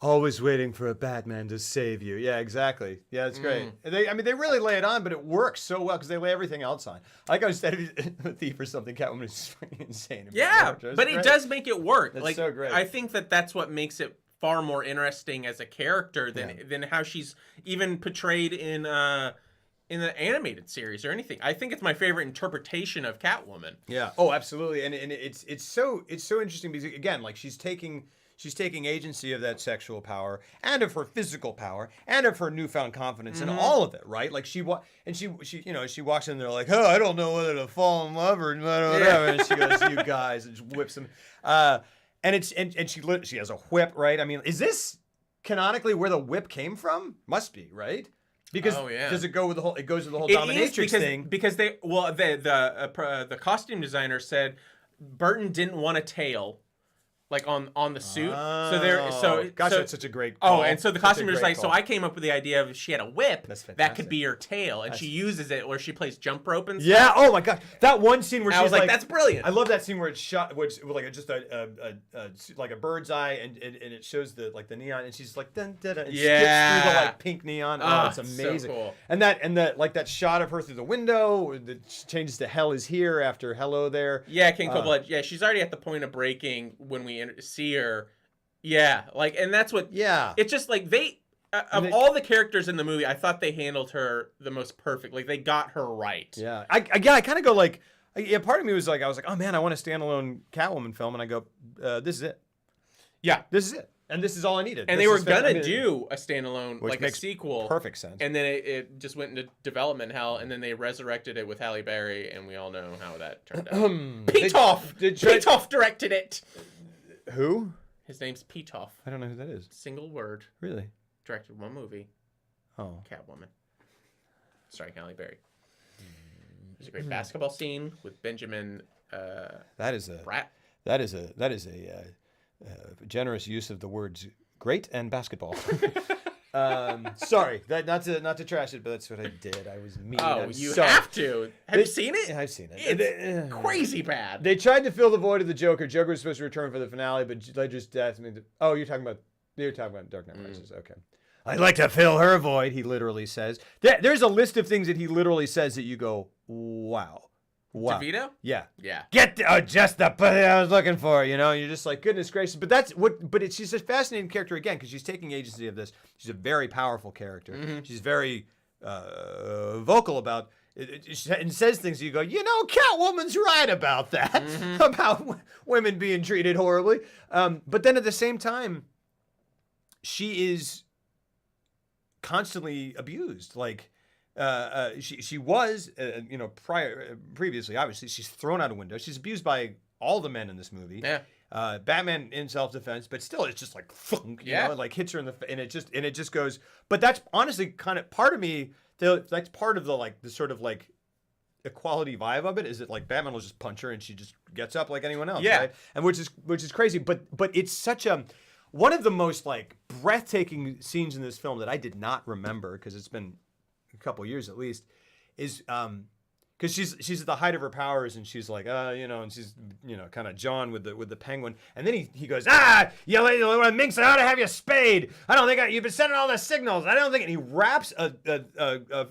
Always waiting for a Batman to save you. Yeah, exactly. Yeah, it's great. They really lay it on, but it works so well because they lay everything else on. Like I was saying, a thief or something, Catwoman is fucking insane. Yeah, but it does make it work. That's like, so great. I think that's what makes it far more interesting as a character than how she's even portrayed in the animated series or anything. I think it's my favorite interpretation of Catwoman. Yeah. Oh, absolutely. And it's so interesting because again, like she's taking agency of that sexual power and of her physical power and of her newfound confidence and all of it, right? Like she walks in there like, oh, I don't know whether to fall in love or whatever, and she goes, you guys, and just whips them. And she has a whip, right? I mean, is this canonically where the whip came from? Must be, right? Because does it go with the whole? It goes with the whole dominatrix thing. Because the costume designer said Burton didn't want a tail, like on the suit. That's such a great call. Oh, and so the costumer's like, so I came up with the idea of she had a whip that could be her tail, and she uses it where she plays jump rope and stuff. Yeah. Oh my god, that one scene where she's like, that's brilliant. I love that scene where it's shot, which like just like a bird's eye, and it shows the neon, and she's like dun, dun, dun, and skips through the like pink neon. Oh, it's amazing. So cool. And that shot of her through the window that changes to hell is here after hello there. Yeah, King Cold-Blood. Yeah, she's already at the point of breaking when we see her. Yeah, like, and that's what. Yeah, it's just like they all the characters in the movie, I thought they handled her the most perfect. Like they got her right. Yeah, I kind of go like, part of me was like, I was like, oh man, I want a standalone Catwoman film, and I go, this is it. Yeah, this is it, and this is all I needed. And they were gonna do a standalone, like a sequel, perfect sense. And then it just went into development hell, and then they resurrected it with Halle Berry, and we all know how that turned out. Petoff directed it. Who? His name's Petoff. I don't know who that is. Single word. Really? Directed one movie. Oh. Catwoman. Starring Halle Berry. There's a great basketball scene with Benjamin. That is a generous use of the words "great" and "basketball." Sorry, not to trash it, but that's what I did. I was mean. Oh, you have to. Have you seen it? Yeah, I've seen it. It's crazy bad. They tried to fill the void of the Joker. Joker was supposed to return for the finale, but they just asked me. Oh, you're talking about Dark Knight Rises. Okay. I'd like to fill her void. He literally says. There's a list of things that he literally says that you go, wow. DeVito? Yeah. Get just the put I was looking for, You're just like, goodness gracious. But she's a fascinating character again because she's taking agency of this. She's a very powerful character. Mm-hmm. She's very vocal about it, and says things you go, Catwoman's right about that, about women being treated horribly. But then at the same time, she is constantly abused. Like, she was, previously, obviously, she's thrown out a window. She's abused by all the men in this movie. Yeah. Batman in self-defense, but still, it's just like thunk, like hits her in the and it just goes. But that's honestly kind of part of me. That's part of the sort of like equality vibe of it. Is it like Batman will just punch her and she just gets up like anyone else, right? And which is crazy. But it's such a one of the most like breathtaking scenes in this film that I did not remember because it's been a couple years at least, is because she's at the height of her powers and she's like and she's kind of John with the penguin, and then he goes, you want minx, I ought to have you spayed. I don't think you've been sending all the signals. I don't think, and he wraps a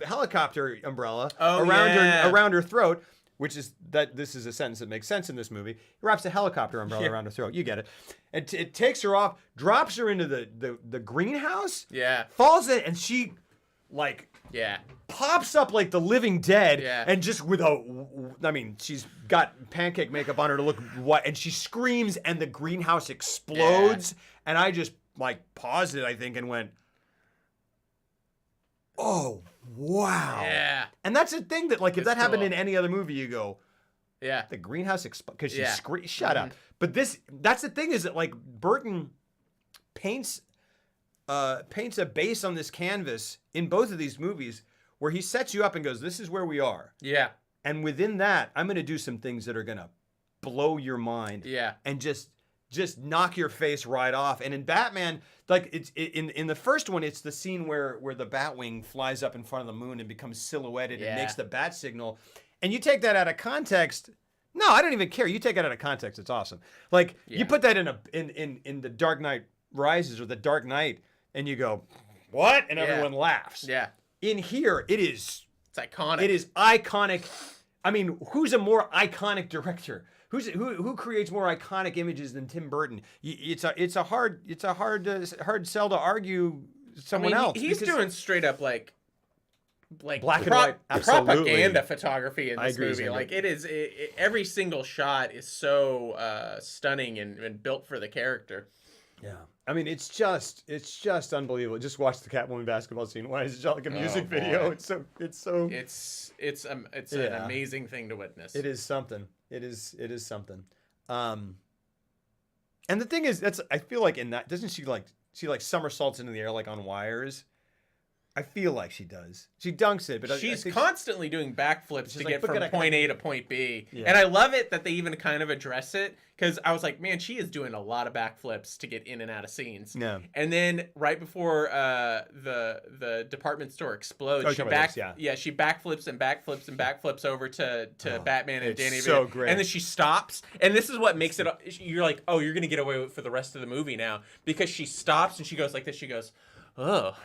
helicopter umbrella around her throat, which is that this is a sentence that makes sense in this movie. He wraps a helicopter umbrella around her throat. You get it. It takes her off, drops her into the greenhouse. Yeah. Falls in, and she pops up like the living dead. Yeah. And just she's got pancake makeup on her to look white, and she screams, and the greenhouse explodes. Yeah. And I just paused it, I think, and went, oh, wow. Yeah. And that's the thing that, if that happened in any other movie, you go, yeah, the greenhouse because she screams. Shut up. But that's the thing is that, Burton paints a base on this canvas in both of these movies where he sets you up and goes, this is where we are. Yeah. And within that, I'm going to do some things that are going to blow your mind. Yeah. And just knock your face right off. And in Batman, it's in the first one, it's the scene where the Batwing flies up in front of the moon and becomes silhouetted and makes the bat signal. And you take that out of context. No, I don't even care. You take it out of context, it's awesome. You put that in the Dark Knight Rises or the Dark Knight, and you go, what? And everyone laughs. Yeah. In here, it's iconic. It is iconic. I mean, who's a more iconic director? Who creates more iconic images than Tim Burton? It's a hard sell to argue someone else. He's doing straight up black and white propaganda photography in this movie. Exactly. Every single shot is so stunning and built for the character. Yeah, I mean, it's just unbelievable. Just watch the Catwoman basketball scene. Why is it just like a music video? It's an amazing thing to witness. It is something. It is something. And the thing is, I feel like in that, doesn't she somersaults into the air on wires? I feel like she does. She dunks it, but she's constantly doing backflips to get from point A to point B. Yeah. And I love it that they even kind of address it, because I was like, man, she is doing a lot of backflips to get in and out of scenes. Yeah. And then right before the department store explodes, she backflips and backflips and backflips over to Batman and Danny. So great. And then she stops, and this is what makes it. You're like, oh, you're gonna get away with it for the rest of the movie now, because she stops and she goes like this. She goes, oh,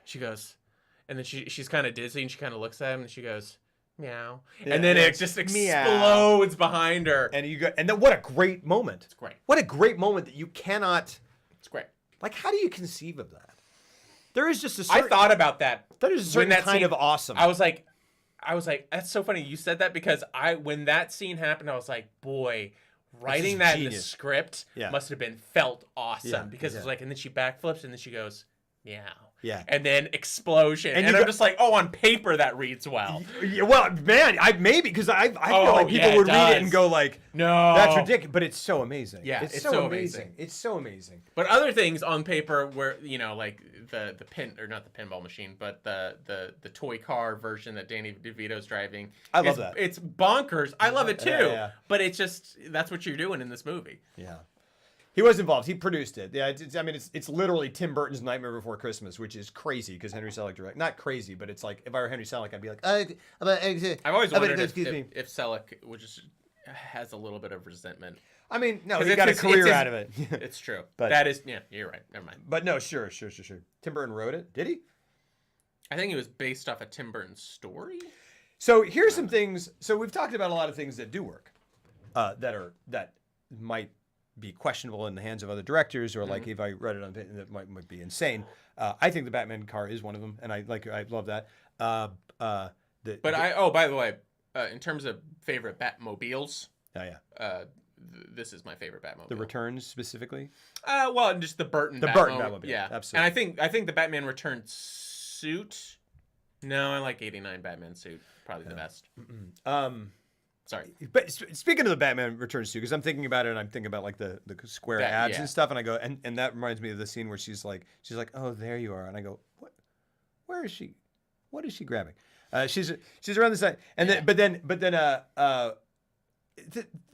she goes. And then she's kind of dizzy, and she kind of looks at him, and she goes, meow. And then it just explodes behind her. And then what a great moment. It's great. What a great moment that you cannot. It's great. How do you conceive of that? There is just a certain. I thought about that. There is a certain kind of awesome. I was like, that's so funny you said that, because when that scene happened, I was like, boy, writing that in the script must have been felt awesome, because it's and then she backflips, and then she goes, meow. Yeah. And then explosion. And I'm just like, oh, on paper that reads well. Well, man, maybe, because I feel like people would read it and go no, that's ridiculous. But it's so amazing. Yeah, it's so amazing. It's so amazing. But other things on paper where, the pin, or not the pinball machine, but the toy car version that Danny DeVito's driving. I love that. It's bonkers. I love it too. Yeah. But it's just, that's what you're doing in this movie. Yeah. He was involved. He produced it. Yeah, it's literally Tim Burton's Nightmare Before Christmas, which is crazy because Henry Selick directed. Not crazy, but it's like if I were Henry Selick, I'd be like, I've always wondered if Selick has a little bit of resentment. I mean, no, he got a career out of it. It's true. But that is, you're right. Never mind. But no, sure. Tim Burton wrote it. Did he? I think it was based off a Tim Burton story. So here's some things. So we've talked about a lot of things that do work, that might be questionable in the hands of other directors, or if I read it on that might be insane. I think the Batman car is one of them, and I love that. By the way, in terms of favorite Batmobiles, this is my favorite Batmobile. The Returns specifically. Well, just the Burton. Batmobile. Yeah, absolutely. And I think the Batman Returns suit. No, I like '89 Batman suit. Probably the best. Sorry. But speaking of the Batman Returns suit, because I'm thinking about it, and I'm thinking about the square abs and stuff, and I go, and that reminds me of the scene where she's like, oh, there you are, and I go, what? Where is she? What is she grabbing? She's around the side, and then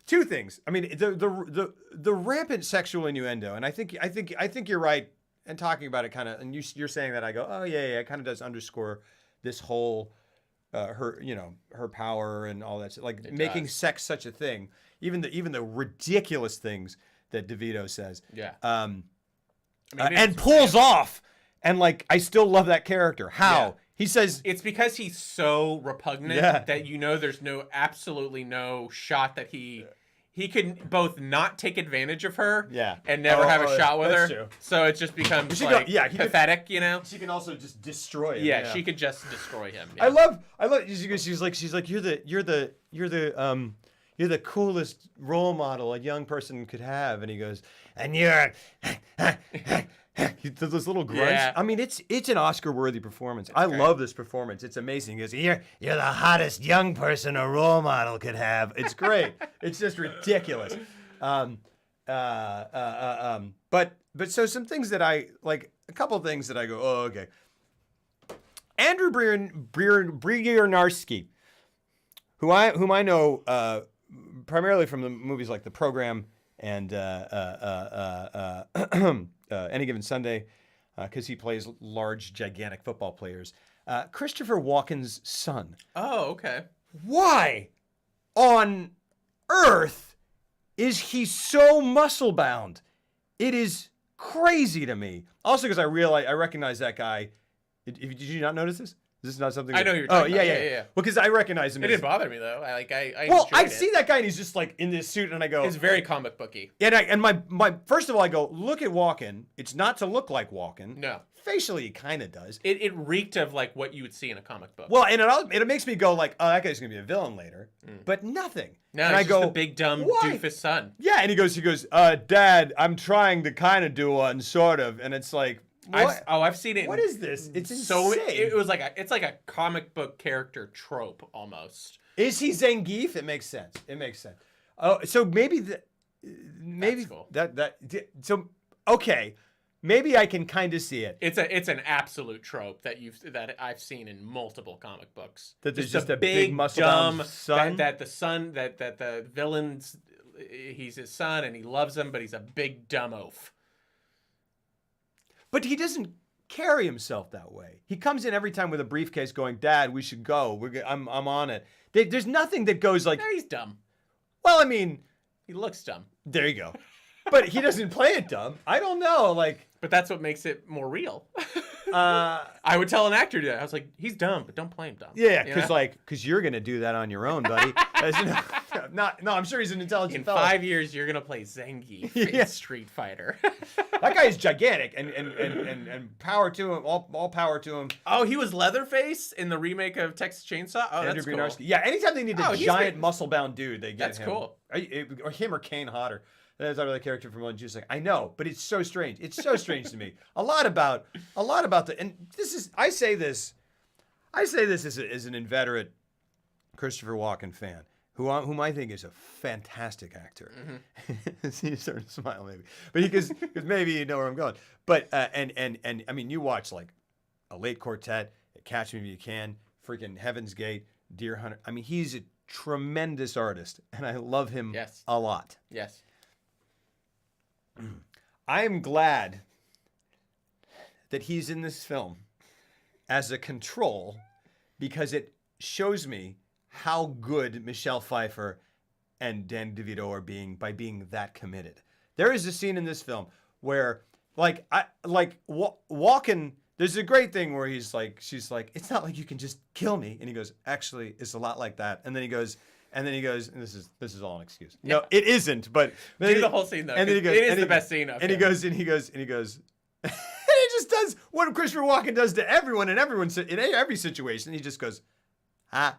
two things. I mean, the rampant sexual innuendo, and I think you're right. And talking about it, kind of, and you're saying that, I go, oh yeah, it kind of does underscore this whole. Her power and all that, making sex such a thing, even the ridiculous things that DeVito says, and pulls off, and I still love that character. How He says it's because he's so repugnant that there's absolutely no shot that he can both not take advantage of her and never have a shot with her. True. So it just becomes pathetic, She can also just destroy him. Yeah, she could just destroy him. Yeah. I love she's like you're the coolest role model a young person could have, and he goes, and you're those little grunts. Yeah. I mean, it's an Oscar-worthy performance. I love this performance. It's amazing. He goes, you're the hottest young person a role model could have. It's great. It's just ridiculous. But so some things that I like, a couple of things that I go, oh, okay. Andrew Brigiernarsky, whom I know primarily from the movies like The Program and Any Given Sunday, because he plays large, gigantic football players. Christopher Walken's son. Oh, okay. Why on earth is he so muscle bound? It is crazy to me. Also, because I recognize that guy. Did you not notice this? Is this not something? I know you're talking about. Yeah. Well, because I recognize him. It didn't bother me though. I see that guy and he's just like in this suit, and I go, it's very comic booky. And my first of all, I go, look at Walken. It's not to look like Walken. No. Facially, he kind of does. It reeked of like what you would see in a comic book. Well, and it makes me go like, oh, that guy's gonna be a villain later, but nothing. No, and I go, the big dumb doofus son. Yeah, and he goes, Dad, I'm trying to kind of do one, sort of, and it's like. I've seen it. What is this? It's insane. So it was like it's like a comic book character trope almost. Is he Zangief? It makes sense. Oh, so maybe that's cool. So okay, maybe I can kind of see it. It's an absolute trope that I've seen in multiple comic books. That there's just a big muscle dumb son. That the villain's he's his son and he loves him, but he's a big dumb oaf. But he doesn't carry himself that way. He comes in every time with a briefcase going, Dad, we should go. I'm on it. There's nothing that goes like... No, he's dumb. Well, I mean... He looks dumb. There you go. But he doesn't play it dumb. I don't know, like... But that's what makes it more real. I would tell an actor that. I was like, he's dumb, but don't play him dumb. Yeah, because you're going to do that on your own, buddy. No, I'm sure he's an intelligent fellow. In 5 years, you're going to play Zangief in Street Fighter. That guy is gigantic, and power to him, all power to him. Oh, he was Leatherface in the remake of Texas Chainsaw? Oh, Andrew that's cool. Yeah, anytime they need a giant, muscle-bound dude, they get him. That's cool. Or him or Kane Hodder. That's another character from One Juice. Like, I know, but it's so strange. It's so strange to me. A lot about and this is. I say this as an inveterate Christopher Walken fan, whom I think is a fantastic actor. Mm-hmm. He's starting to smile, maybe, but because maybe you know where I'm going. But and I mean, you watch like A Late Quartet, Catch Me If You Can, freaking Heaven's Gate, Deer Hunter. I mean, he's a tremendous artist, and I love him a lot. Yes. I am glad that he's in this film as a control because it shows me how good Michelle Pfeiffer and Dan DeVito are by being that committed. There is a scene in this film where Walken, there's a great thing where she's like, it's not like you can just kill me. And he goes, actually, it's a lot like that. And then he goes, and this is all an excuse. No, it isn't. But do the whole scene though. And then he goes, it is the best scene. And he goes, and he just does what Christopher Walken does to everyone in every situation. He just goes, ah,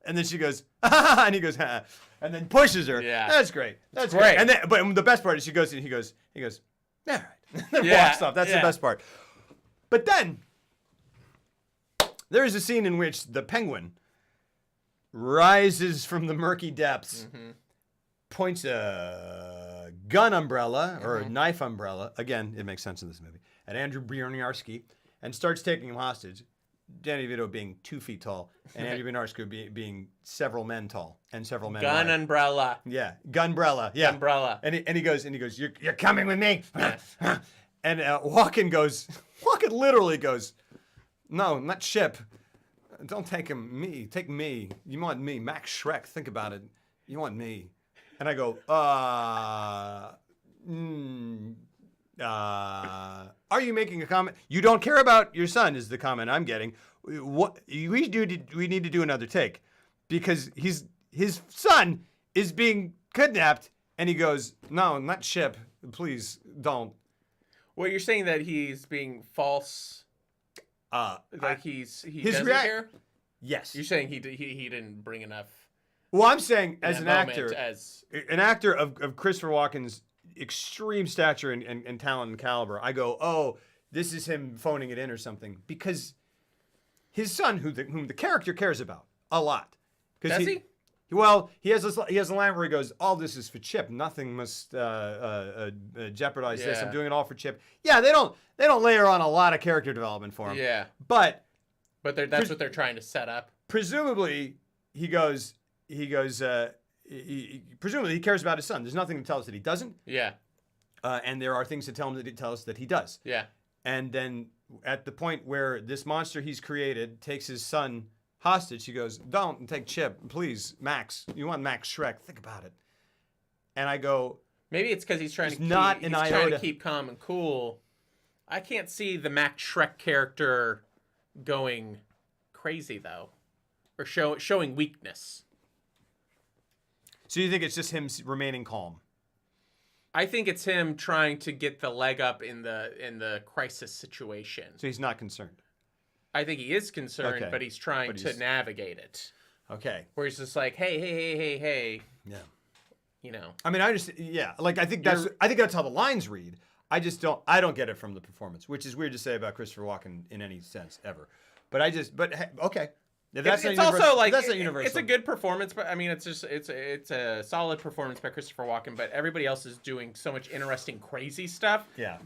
and then she goes, ah, and he goes, ah, and then pushes her. Yeah, that's great. That's great. And then, but the best part is she goes, and he goes, all right, and then walks off. That's the best part. But then there is a scene in which the Penguin rises from the murky depths, points a gun umbrella or a knife umbrella, again, it makes sense in this movie, at Andrew Brigiernarsky and starts taking him hostage. Danny DeVito being 2 feet tall and Andrew Brigiernarsky being several men tall and several men wide. Umbrella. Yeah, gunbrella. Yeah. Umbrella. And he goes, you're coming with me. And Walken literally goes, no, not Ship. Don't take him, me. Take me. You want me. Max Schreck, think about it. You want me. And I go, Are you making a comment? You don't care about your son is the comment I'm getting. What we need to do another take because his son is being kidnapped and he goes, no, not Chip. Please don't. Well, you're saying that he's being false. Like he doesn't care? Yes. You're saying he didn't bring enough. Well, I'm saying as an actor of Christopher Walken's extreme stature and talent and caliber, I go, oh, this is him phoning it in or something because his son, whom the character cares about a lot, does he? Well, he has a line where he goes, all this is for Chip. Nothing must jeopardize this. I'm doing it all for Chip. Yeah, they don't layer on a lot of character development for him. Yeah, but that's what they're trying to set up. Presumably, presumably he cares about his son. There's nothing to tell us that he doesn't. Yeah. And there are things to tell us that he does. Yeah. And then at the point where this monster he's created takes his son hostage, he goes, don't take Chip, please, Max. You want Max Shrek? Think about it. And I go, maybe it's because he's trying to keep calm and cool. I can't see the Max Shrek character going crazy though, or showing weakness. So you think it's just him remaining calm? I think it's him trying to get the leg up in the crisis situation. So he's not concerned. I think he is concerned, but he's trying to navigate it. Okay. Where he's just like, hey. Yeah. You know. I mean, I think that's how the lines read. I don't get it from the performance, which is weird to say about Christopher Walken in any sense ever. But okay. It's also like that's not universal. It's a good performance, but I mean, it's a solid performance by Christopher Walken. But everybody else is doing so much interesting, crazy stuff. Yeah.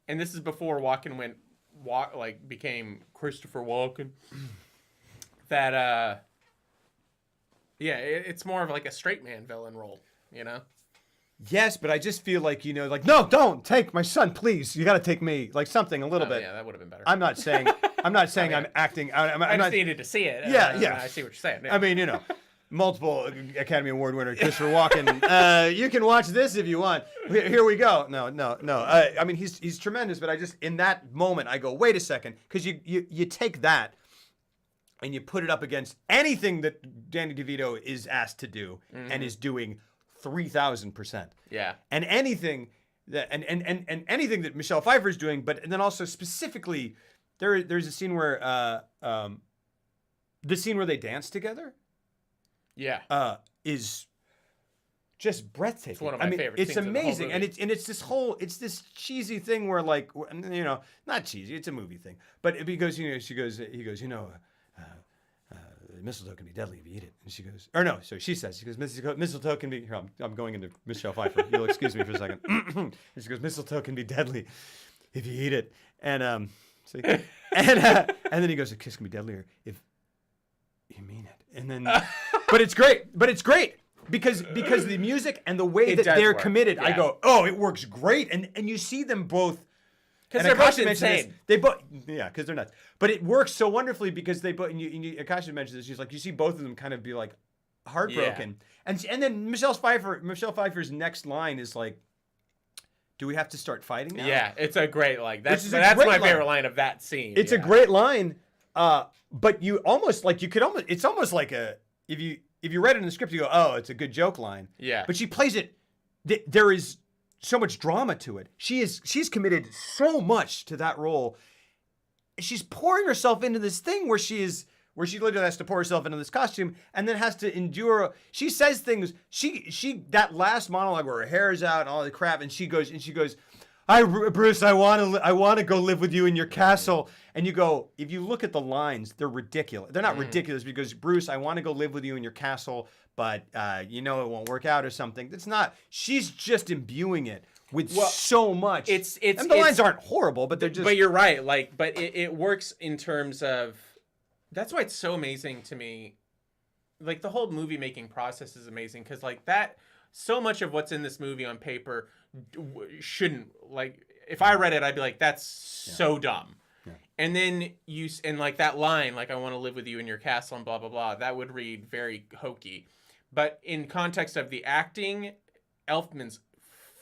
And this is before Walken became Christopher Walken. It's more of like a straight man villain role, you know. Yes, but I just feel like, no, don't take my son, please. You got to take me, like something a little bit. Yeah, that would have been better. I'm not saying I'm acting out. I just needed to see it. Yeah. I see what you're saying. Yeah. I mean, multiple Academy Award winner Christopher Walken. You can watch this if you want. Here we go. No. I mean, he's tremendous, but I just in that moment I go, wait a second, because you take that and you put it up against anything that Danny DeVito is asked to do and is doing 3,000%. Yeah. And anything that and anything that Michelle Pfeiffer is doing, but then also specifically, there's a scene where the scene where they dance together. Yeah. Is just breathtaking. It's one of my favorite it's scenes amazing, in the whole movie. and it's this cheesy thing where like not cheesy, it's a movie thing, but because he goes mistletoe can be deadly if you eat it, and she goes, or no, so she says, mistletoe can be. Here, I'm going into Michelle Pfeiffer. You'll excuse me for a second. And she goes, mistletoe can be deadly if you eat it, and and then he goes, a kiss can be deadlier if you mean it, and then but it's great because the music and the way that they're committed, I go, oh, it works great, and you see them both. Because they're both insane. Because they're nuts. But it works so wonderfully because they both. And Akasha mentioned this. She's like, you see both of them kind of be like heartbroken, and then Michelle Pfeiffer's next line is like, "Do we have to start fighting now?" Yeah, it's a great that's my favorite line of that scene. It's a great line, but it's almost like if you read it in the script, you go, oh, it's a good joke line. Yeah. But she plays it. There is so much drama to it. She's committed so much to that role. She's pouring herself into this thing where she literally has to pour herself into this costume and then has to endure. She says things. She that last monologue where her hair is out and all the crap, and she goes, Bruce, I want to go live with you in your castle. And you go, if you look at the lines, they're ridiculous. They're not ridiculous because, Bruce, I want to go live with you in your castle, but it won't work out or something. That's not. She's just imbuing it with so much. And the lines aren't horrible, but they're just. But you're right. But it works in terms of. That's why it's so amazing to me. Like, the whole movie making process is amazing because, so much of what's in this movie on paper shouldn't, if I read it, I'd be like, that's so dumb. Yeah. And then that line, I want to live with you in your castle and blah, blah, blah, that would read very hokey. But in context of the acting, Elfman's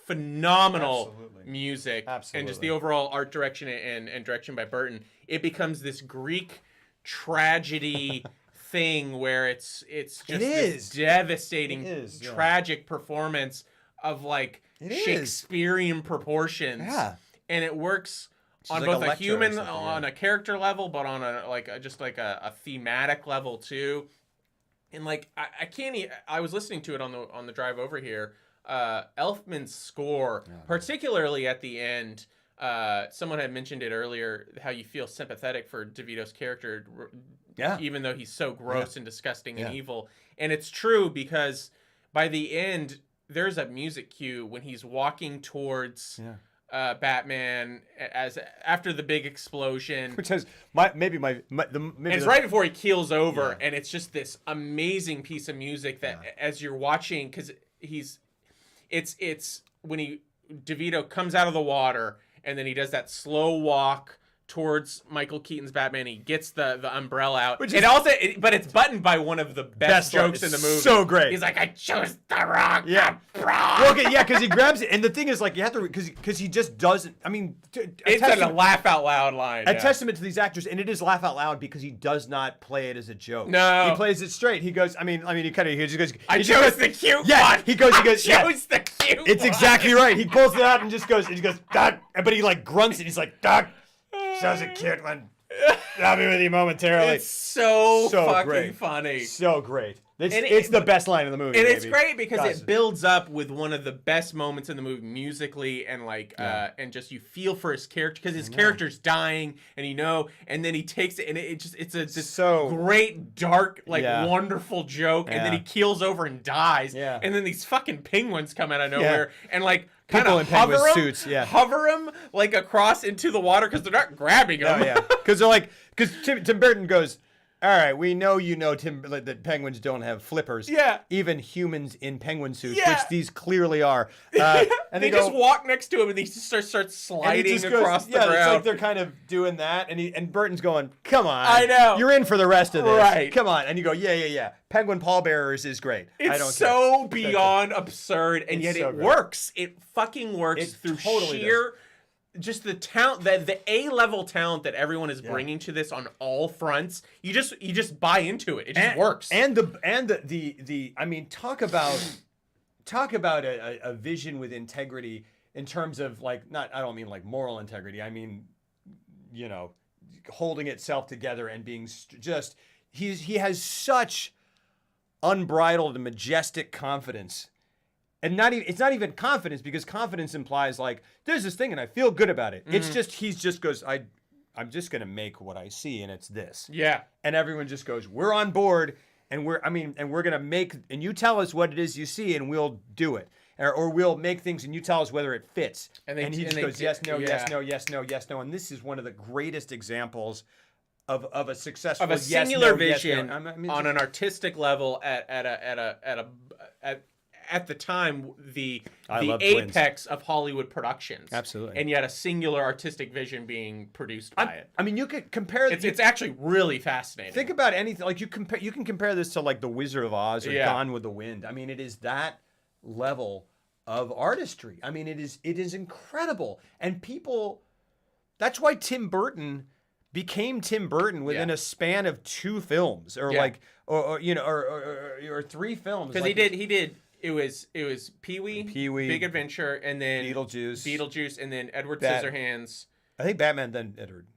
phenomenal music and just the overall art direction and direction by Burton, it becomes this Greek tragedy thing where it's just this devastating, tragic performance of like Shakespearean proportions. Yeah. And it works on both a human, on a character level, but on a thematic level too. And like I was listening to it on the drive over here. Elfman's score, particularly at the end, someone had mentioned it earlier, how you feel sympathetic for DeVito's character, even though he's so gross and disgusting and evil. And it's true, because by the end, there's a music cue when he's walking towards Batman after the big explosion, which has maybe it's right before he keels over, and it's just this amazing piece of music that as you're watching, because it's when DeVito comes out of the water and then he does that slow walk towards Michael Keaton's Batman. He gets the umbrella out, but it's buttoned by one of the best jokes in the movie. So great. He's like, I chose the wrong umbrella. Well, okay, because he grabs it, and the thing is, like, you have to, because he just doesn't. I mean, it's a laugh out loud line. A testament to these actors, and it is laugh out loud because he does not play it as a joke. No, he plays it straight. He goes, he just goes. I chose the cute one. Yeah, he goes. I chose the cute one. It's exactly right. He pulls it out and just goes. Doc, but he like grunts it. He's like, Doc. Shows a cute one. I'll be with you momentarily. It's so fucking funny. So great. It's the best line in the movie. And it's great because it builds up with one of the best moments in the movie musically, and like and just you feel for his character, because his character's dying, and and then he takes it, and it's a great dark wonderful joke, and then he keels over and dies, and then these fucking penguins come out of nowhere and like kind of hover him like across into the water, because they're not grabbing him. Because Tim Burton goes, all right, we know that penguins don't have flippers. Yeah. Even humans in penguin suits, which these clearly are. And they just walk next to him, and he just starts sliding across the ground. It's like they're kind of doing that, and Burton's going, come on. I know. You're in for the rest of this. Right. Come on. And you go, yeah. Penguin pallbearers is great. It's so beyond absurd, and yet it works. It fucking works through sheer... just the talent, the A-level talent that everyone is bringing to this on all fronts. You just buy into it. It just works. And the I mean, talk about a vision with integrity in terms of I don't mean like moral integrity. I mean, holding itself together and being he has such unbridled and majestic confidence. And it's not even confidence, because confidence implies like there's this thing and I feel good about it. Mm-hmm. It's just he just goes, I'm just gonna make what I see, and it's this. Yeah. And everyone just goes, we're on board, and we're gonna make, and you tell us what it is you see, and we'll do it, or we'll make things and you tell us whether it fits. And he just goes, yes, no, yes, no, yes, no, yes, no, and this is one of the greatest examples of a successful singular vision on an artistic level at the time, the apex of Hollywood productions. Absolutely. And yet a singular artistic vision being produced by it. I mean, you could compare... It's actually really fascinating. Think about anything. Like, you can compare this to, like, The Wizard of Oz or Gone with the Wind. I mean, it is that level of artistry. I mean, it is incredible. And people... That's why Tim Burton became Tim Burton within a span of 2 films. Or, or 3 films. Because he did... It was Pee-wee, Big Adventure, and then Beetlejuice, and then Edward Scissorhands. I think Batman, then Edward.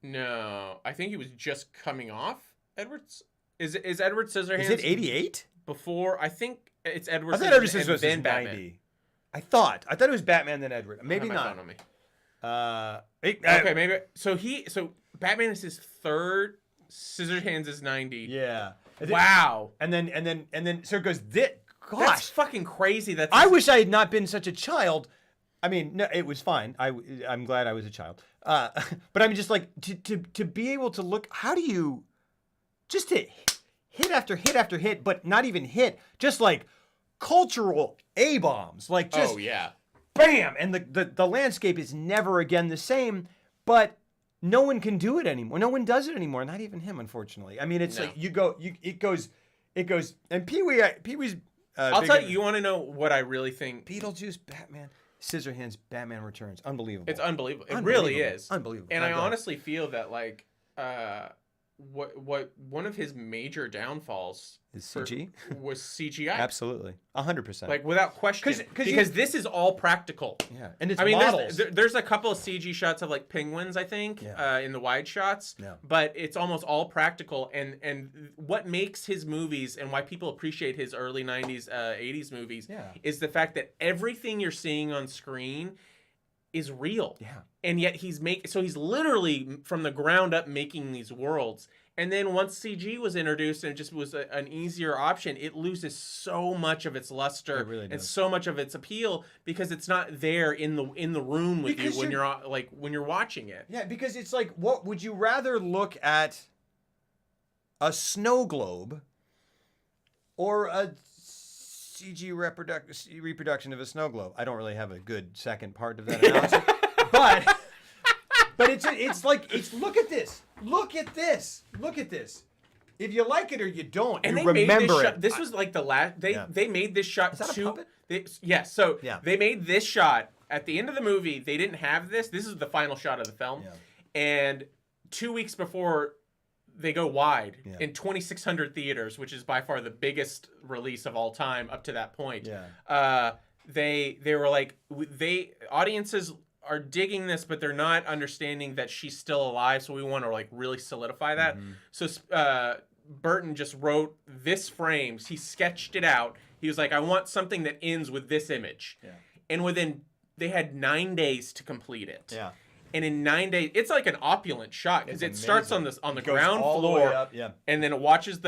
No, I think he was just coming off Edward's. Is Edward Scissorhands? Is it 88? Before, I think it's Edward. I thought Edward Scissorhands was 90. I thought it was Batman then Edward. Maybe not. Okay, maybe. So Batman is his 3rd. Scissorhands is 90. Yeah. Wow. And then so it goes this. Gosh, that's fucking crazy. I wish I had not been such a child. I mean, no, it was fine. I'm glad I was a child. But I mean, just like to be able to look. How do you just hit after hit after hit, but not even hit, just like cultural A-bombs, like just bam, and the landscape is never again the same. But no one can do it anymore. No one does it anymore. Not even him, unfortunately. I mean, it's like it goes, and Pee-wee's. I'll tell you. You want to know what I really think? Beetlejuice, Batman. Scissorhands, Batman Returns, unbelievable. It's unbelievable. It really is unbelievable. And I honestly feel that like what one of his major downfalls is CG was CGI. Absolutely, 100%. Like without question, because this is all practical. Yeah, and it's models. There's a couple of CG shots of like penguins, I think, in the wide shots. Yeah. But it's almost all practical, and what makes his movies and why people appreciate his early '90s, '80s movies is the fact that everything you're seeing on screen is real. Yeah. And yet he's literally from the ground up making these worlds. And then once CG was introduced and it just was an easier option, it loses so much of its luster and so much of its appeal because it's not there in the room with you when you're watching it. Yeah, because it's like, what would you rather look at a snow globe or a CG reproduction of a snow globe? I don't really have a good second part of that analysis, but it's like look at this. If you like it or you don't, and you remember it. This was like the last. They made this shot. Is that a puppet? They made this shot at the end of the movie. They didn't have this. This is the final shot of the film, and 2 weeks before they go wide in 2,600 theaters, which is by far the biggest release of all time up to that point. They were like, audiences are digging this, but they're not understanding that she's still alive. So we want to like really solidify that. So Burton just wrote this frames. He sketched it out. He was like, I want something that ends with this image. And they had 9 days to complete it. And in 9 days, it's like an opulent shot because it starts on the ground floor, and then it watches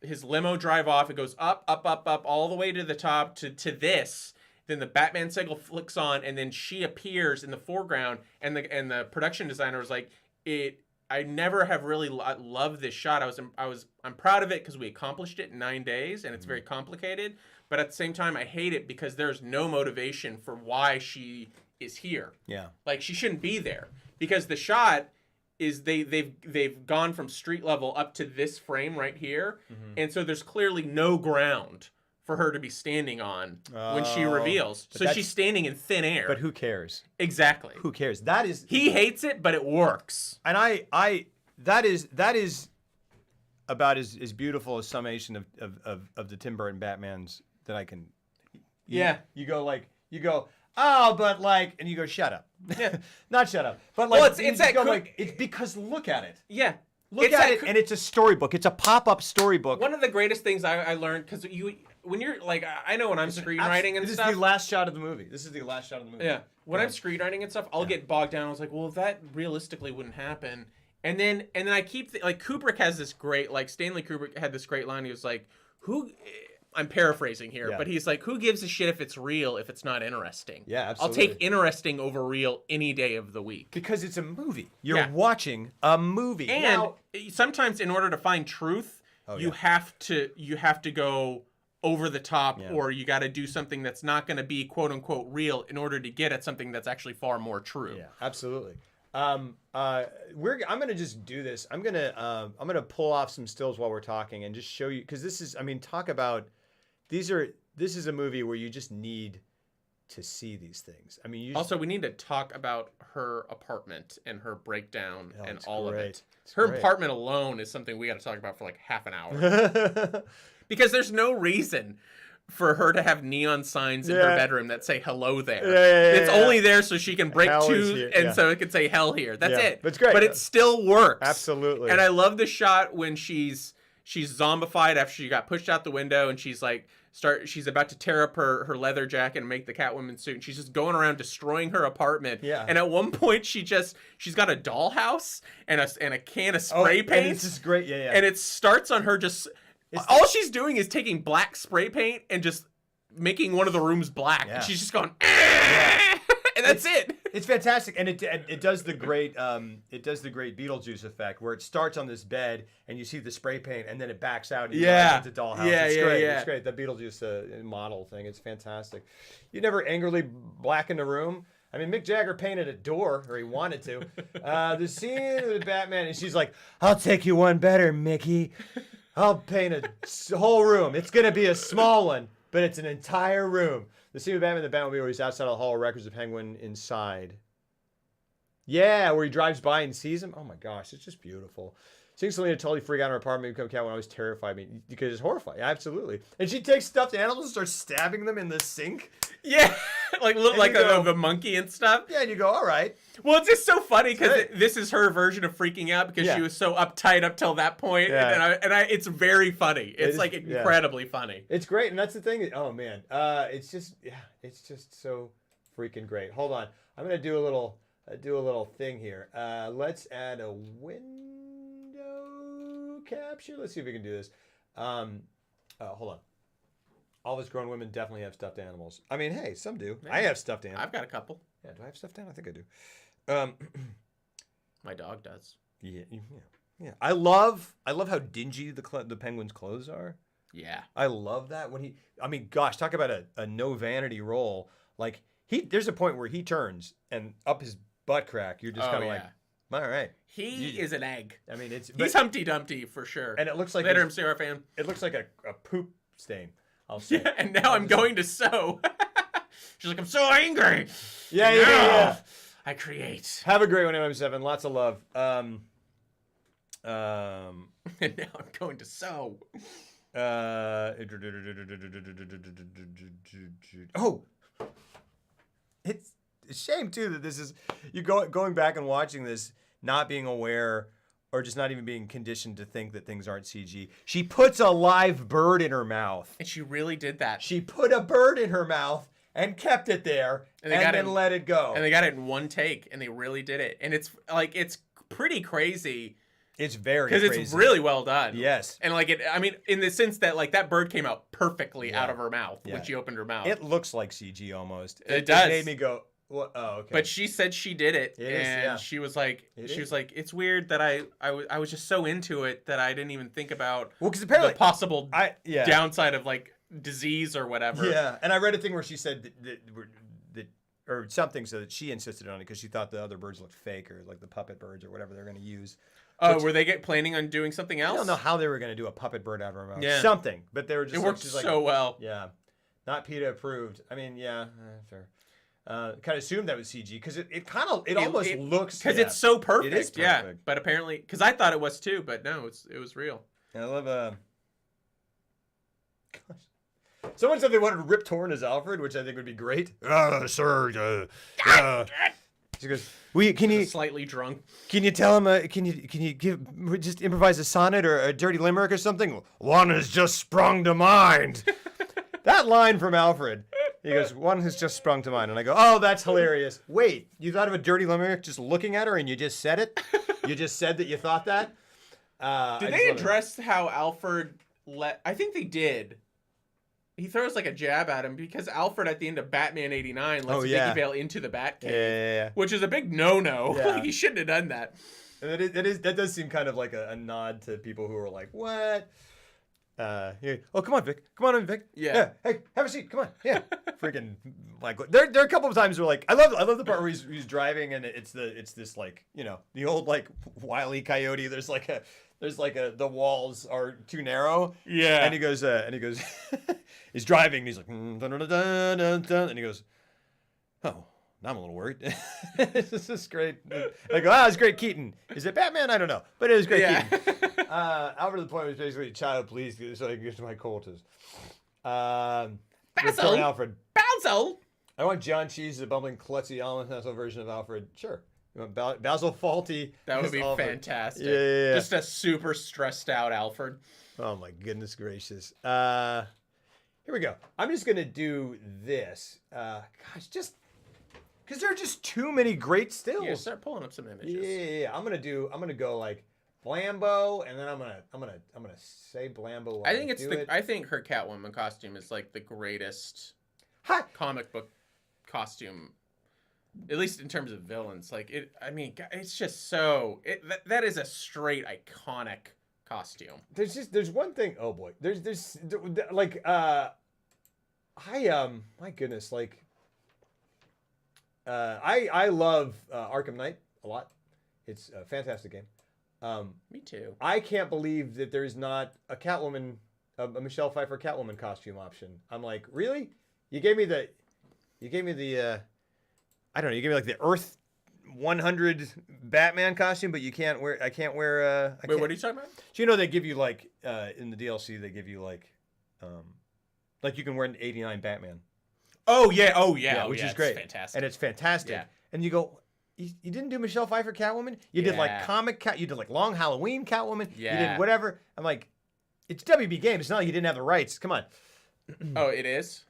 his limo drive off. It goes up, all the way to the top to this. Then the Batman cycle flicks on, and then she appears in the foreground. And the production designer was like, I never have really loved this shot. I'm proud of it because we accomplished it in 9 days, and it's very complicated. But at the same time, I hate it because there's no motivation for why she is here. Like she shouldn't be there because the shot is they've gone from street level up to this frame right here, and so there's clearly no ground for her to be standing on when she reveals. So she's standing in thin air. But who cares? Exactly. Who cares? He hates it, but it works. And that is about as beautiful a summation of the Tim Burton Batmans that I can. You go. Oh, but like, and you go, shut up. Not shut up. But like, it's because look at it. Look at it, and it's a storybook. It's a pop-up storybook. One of the greatest things I learned, because when you're like, I know when I'm screenwriting and stuff. This is the last shot of the movie. Yeah. When I'm screenwriting and stuff, I'll get bogged down. I was like, well, that realistically wouldn't happen. And then I keep like Kubrick has this great, like Stanley Kubrick had this great line. He was like, I'm paraphrasing here, but he's like, who gives a shit if it's real if it's not interesting? Yeah, absolutely. I'll take interesting over real any day of the week. Because it's a movie. You're watching a movie. And sometimes in order to find truth, you have to go over the top, or you got to do something that's not going to be quote unquote real in order to get at something that's actually far more true. Yeah, absolutely. I'm gonna just do this. I'm gonna pull off some stills while we're talking and just show you, because this is, talk about, this is a movie where you just need to see these things. Also, we need to talk about her apartment and her breakdown and all of it. Her apartment alone is something we got to talk about for like half an hour. Because there's no reason for her to have neon signs in her bedroom that say hello there. It's only there so she can break two, and so it can say hell here. That's it. That's great. But it still works. Absolutely. And I love the shot when she's zombified after she got pushed out the window, and she's like she's about to tear up her leather jacket and make the Catwoman suit, and she's just going around destroying her apartment. And at one point she's got a dollhouse and a can of spray paint. And it's just great. And it starts on her just all she's doing is taking black spray paint and just making one of the rooms black. And she's just going, and that's it. It's fantastic, and it does the great Beetlejuice effect where it starts on this bed and you see the spray paint and then it backs out and you go into dollhouse. It's great. It's great. The Beetlejuice model thing. It's fantastic. You never angrily blacken a room. Mick Jagger painted a door, or he wanted to. The scene with Batman, and she's like, "I'll take you one better, Mickey. I'll paint a whole room. It's gonna be a small one. but it's an entire room. The scene with Batman and the Batmobile where he's outside of the Hall of Records, the Penguin inside. Yeah, where he drives by and sees him. Oh my gosh, it's just beautiful. Seeing Selena totally freak out in her apartment and become Catwoman always terrified me because it's horrifying. Absolutely. And she takes stuffed animals and starts stabbing them in the sink. Yeah, like the monkey and stuff. Yeah, and you go, all right. Well, it's just so funny because this is her version of freaking out because she was so uptight up till that point. Yeah. And it's very funny. It's incredibly funny. It's great, and that's the thing. Oh man, it's just so freaking great. Hold on, I'm gonna do a little thing here. Let's add a window capture. Let's see if we can do this. Hold on. All of us grown women definitely have stuffed animals. I mean, hey, some do. Man, I have stuffed animals. I've got a couple. Yeah, do I have stuffed animals? I think I do. My dog does. Yeah. I love how dingy the Penguin's clothes are. Yeah. I love that gosh, talk about a no vanity role. Like there's a point where he turns and up his butt crack. You're just kind of like, all right. He is an egg. I mean, he's Humpty Dumpty for sure. And it looks like Later, I'm Sarah fan. It looks like a poop stain. I'll say. Yeah, and now I'm going to sew. She's like, I'm so angry. Yeah. I create. Have a great one, MM7. Lots of love. And now I'm going to sew. It's a shame too that this is going back and watching this, not being aware or just not even being conditioned to think that things aren't CG. She puts a live bird in her mouth. And she really did that. She put a bird in her mouth and kept it there and then let it go. And they got it in one take, and they really did it. And it's pretty crazy. It's very crazy. Because it's really well done. Yes. And in the sense that that bird came out perfectly out of her mouth when she opened her mouth. It looks like CG almost. It does. It made me go, what? Oh, okay. But she said she did it, she was like, it's weird that I was just so into it that I didn't even think about because apparently the possible downside of disease or whatever. Yeah, and I read a thing where she said that or something, so that she insisted on it because she thought the other birds looked fake, or like the puppet birds or whatever they're going to use. Oh, were they planning on doing something else? I don't know how they were going to do a puppet bird out of her mouth. Yeah. Something, but they were just. It worked so well. Yeah, not PETA approved. I mean, fair. Kind of assumed that was CG because it almost looks because it's so perfect. It is perfect. Yeah, but apparently because I thought it was too, but no, it was real. I love gosh. Someone said they wanted Rip Torn as Alfred, which I think would be great. Sir. She goes, can you slightly drunk? Can you tell him? Can you just improvise a sonnet or a dirty limerick or something? One has just sprung to mind. That line from Alfred. He goes, one has just sprung to mind. And I go, oh, that's hilarious. Wait, you thought of a dirty limerick just looking at her and you just said it? You just said that you thought that? Did they address how Alfred I think they did. He throws a jab at him because Alfred at the end of Batman '89 lets Vicky Vale into the Batcave, which is a big no-no. Yeah. He shouldn't have done that. And that does seem kind of like a nod to people who are like, what? Oh, come on, Vic. Come on in, Vic. Yeah. Hey, have a seat. Come on. Yeah. Freaking there are a couple of times where I love the part where he's driving and it's this the old Wile E. Coyote. There's the walls are too narrow. Yeah. And he goes he's driving and he's like dun, dun, dun, dun, dun, dun, and he goes, oh, now I'm a little worried. This is great. And I go, it's great, Keaton. Is it Batman? I don't know, but it was great, Keaton. Alfred the Point was basically, child, please, so I can get to my quarters. Basil! Alfred. Basil! I want John Cheese, the bumbling, klutzy, elemental version of Alfred. Sure. You want Basil Fawlty? That would be Alfred. Fantastic. Yeah. Just a super stressed out Alfred. Oh my goodness gracious. Here we go. I'm just gonna do this. Gosh, just because there are just too many great stills. Yeah, start pulling up some images. Yeah. I'm gonna go Blambo, and then I'm gonna say Blambo. I think her Catwoman costume is the greatest comic book costume, at least in terms of villains. It's just so that is a straight iconic costume. There's one thing. Oh boy, my goodness, I love Arkham Knight a lot. It's a fantastic game. Me too. I can't believe that there's not a Catwoman a Michelle Pfeiffer Catwoman costume option. I'm like, really? You gave me the I don't know. You gave me like the Earth 100 Batman costume, but you can't wear. I can't wear. Wait, what are you talking about? So you know they give you like in the DLC they give you like you can wear an '89 Batman. Oh yeah, which is great, fantastic, and it's fantastic. Yeah. And you go, you didn't do Michelle Pfeiffer Catwoman. You did like you did like Long Halloween Catwoman. Yeah. You did whatever. I'm like, it's WB Games. It's not like you didn't have the rights. Come on. Oh, it is.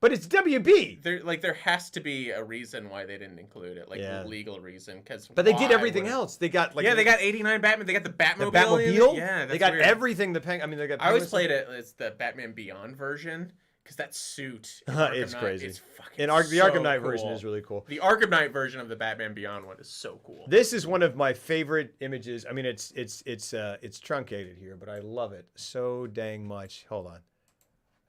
But it's WB. There has to be a reason why they didn't include it, a legal reason. But they did everything else. They got they got '89 Batman. They got the Batmobile. The Batmobile. Yeah, that's they got weird. everything. They got. I always played it as the Batman Beyond version because that suit. It's crazy. It's fucking. The Arkham Knight version is really cool. The Arkham Knight version of the Batman Beyond one is so cool. This is one of my favorite images. I mean, it's truncated here, but I love it so dang much. Hold on.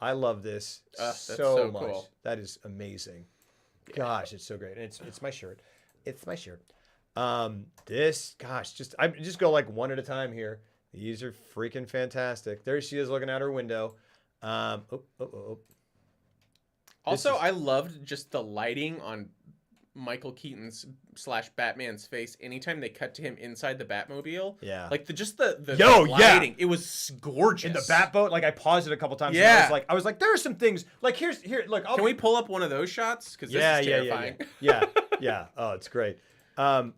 I love this so much. Cool. That is amazing. Yeah. Gosh, it's so great. And it's my shirt. It's my shirt. I just go like one at a time here. These are freaking fantastic. There she is looking out her window. Also, I loved just the lighting on Michael Keaton's / Batman's face anytime they cut to him inside the Batmobile. Yeah. Like the lighting. It was gorgeous. In the Batboat, like I paused it a couple times. Yeah. And I was like, there are some things like here. Look, can we pull up one of those shots? Because this is terrifying. Yeah. Oh, it's great. So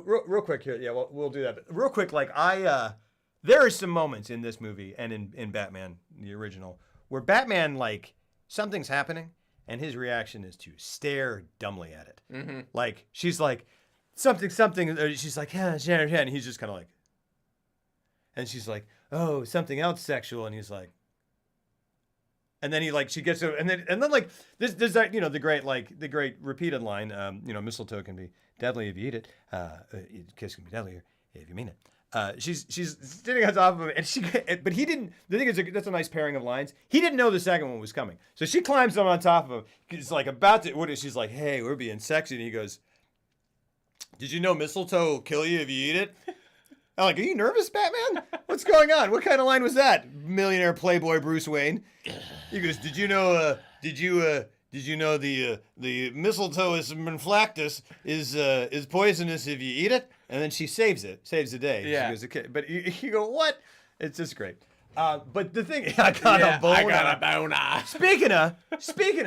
real quick here. Yeah, we'll do that. But real quick, there are some moments in this movie and in Batman, the original, where Batman, like, something's happening and his reaction is to stare dumbly at it. Mm-hmm. Like, she's like, something, she's like, yeah, and he's just kind of like, and she's like, oh, something else sexual, and he's like, and then she gets to, and then like, there's that, the great repeated line, mistletoe can be deadly if you eat it, kiss can be deadlier if you mean it. She's sitting on top of him, but he didn't. The thing is, that's a nice pairing of lines. He didn't know the second one was coming, so she climbs on top of him. He's like about to. She's like, "Hey, we're being sexy," and he goes, "Did you know mistletoe will kill you if you eat it?" I'm like, "Are you nervous, Batman? What's going on? What kind of line was that?" Millionaire playboy Bruce Wayne. He goes, "Did you know? Did you know the mistletoe inflactus is poisonous if you eat it?" And then she saves the day. Yeah. She goes, okay. But you go, what? It's just great. But the thing, I got a boner. Speaking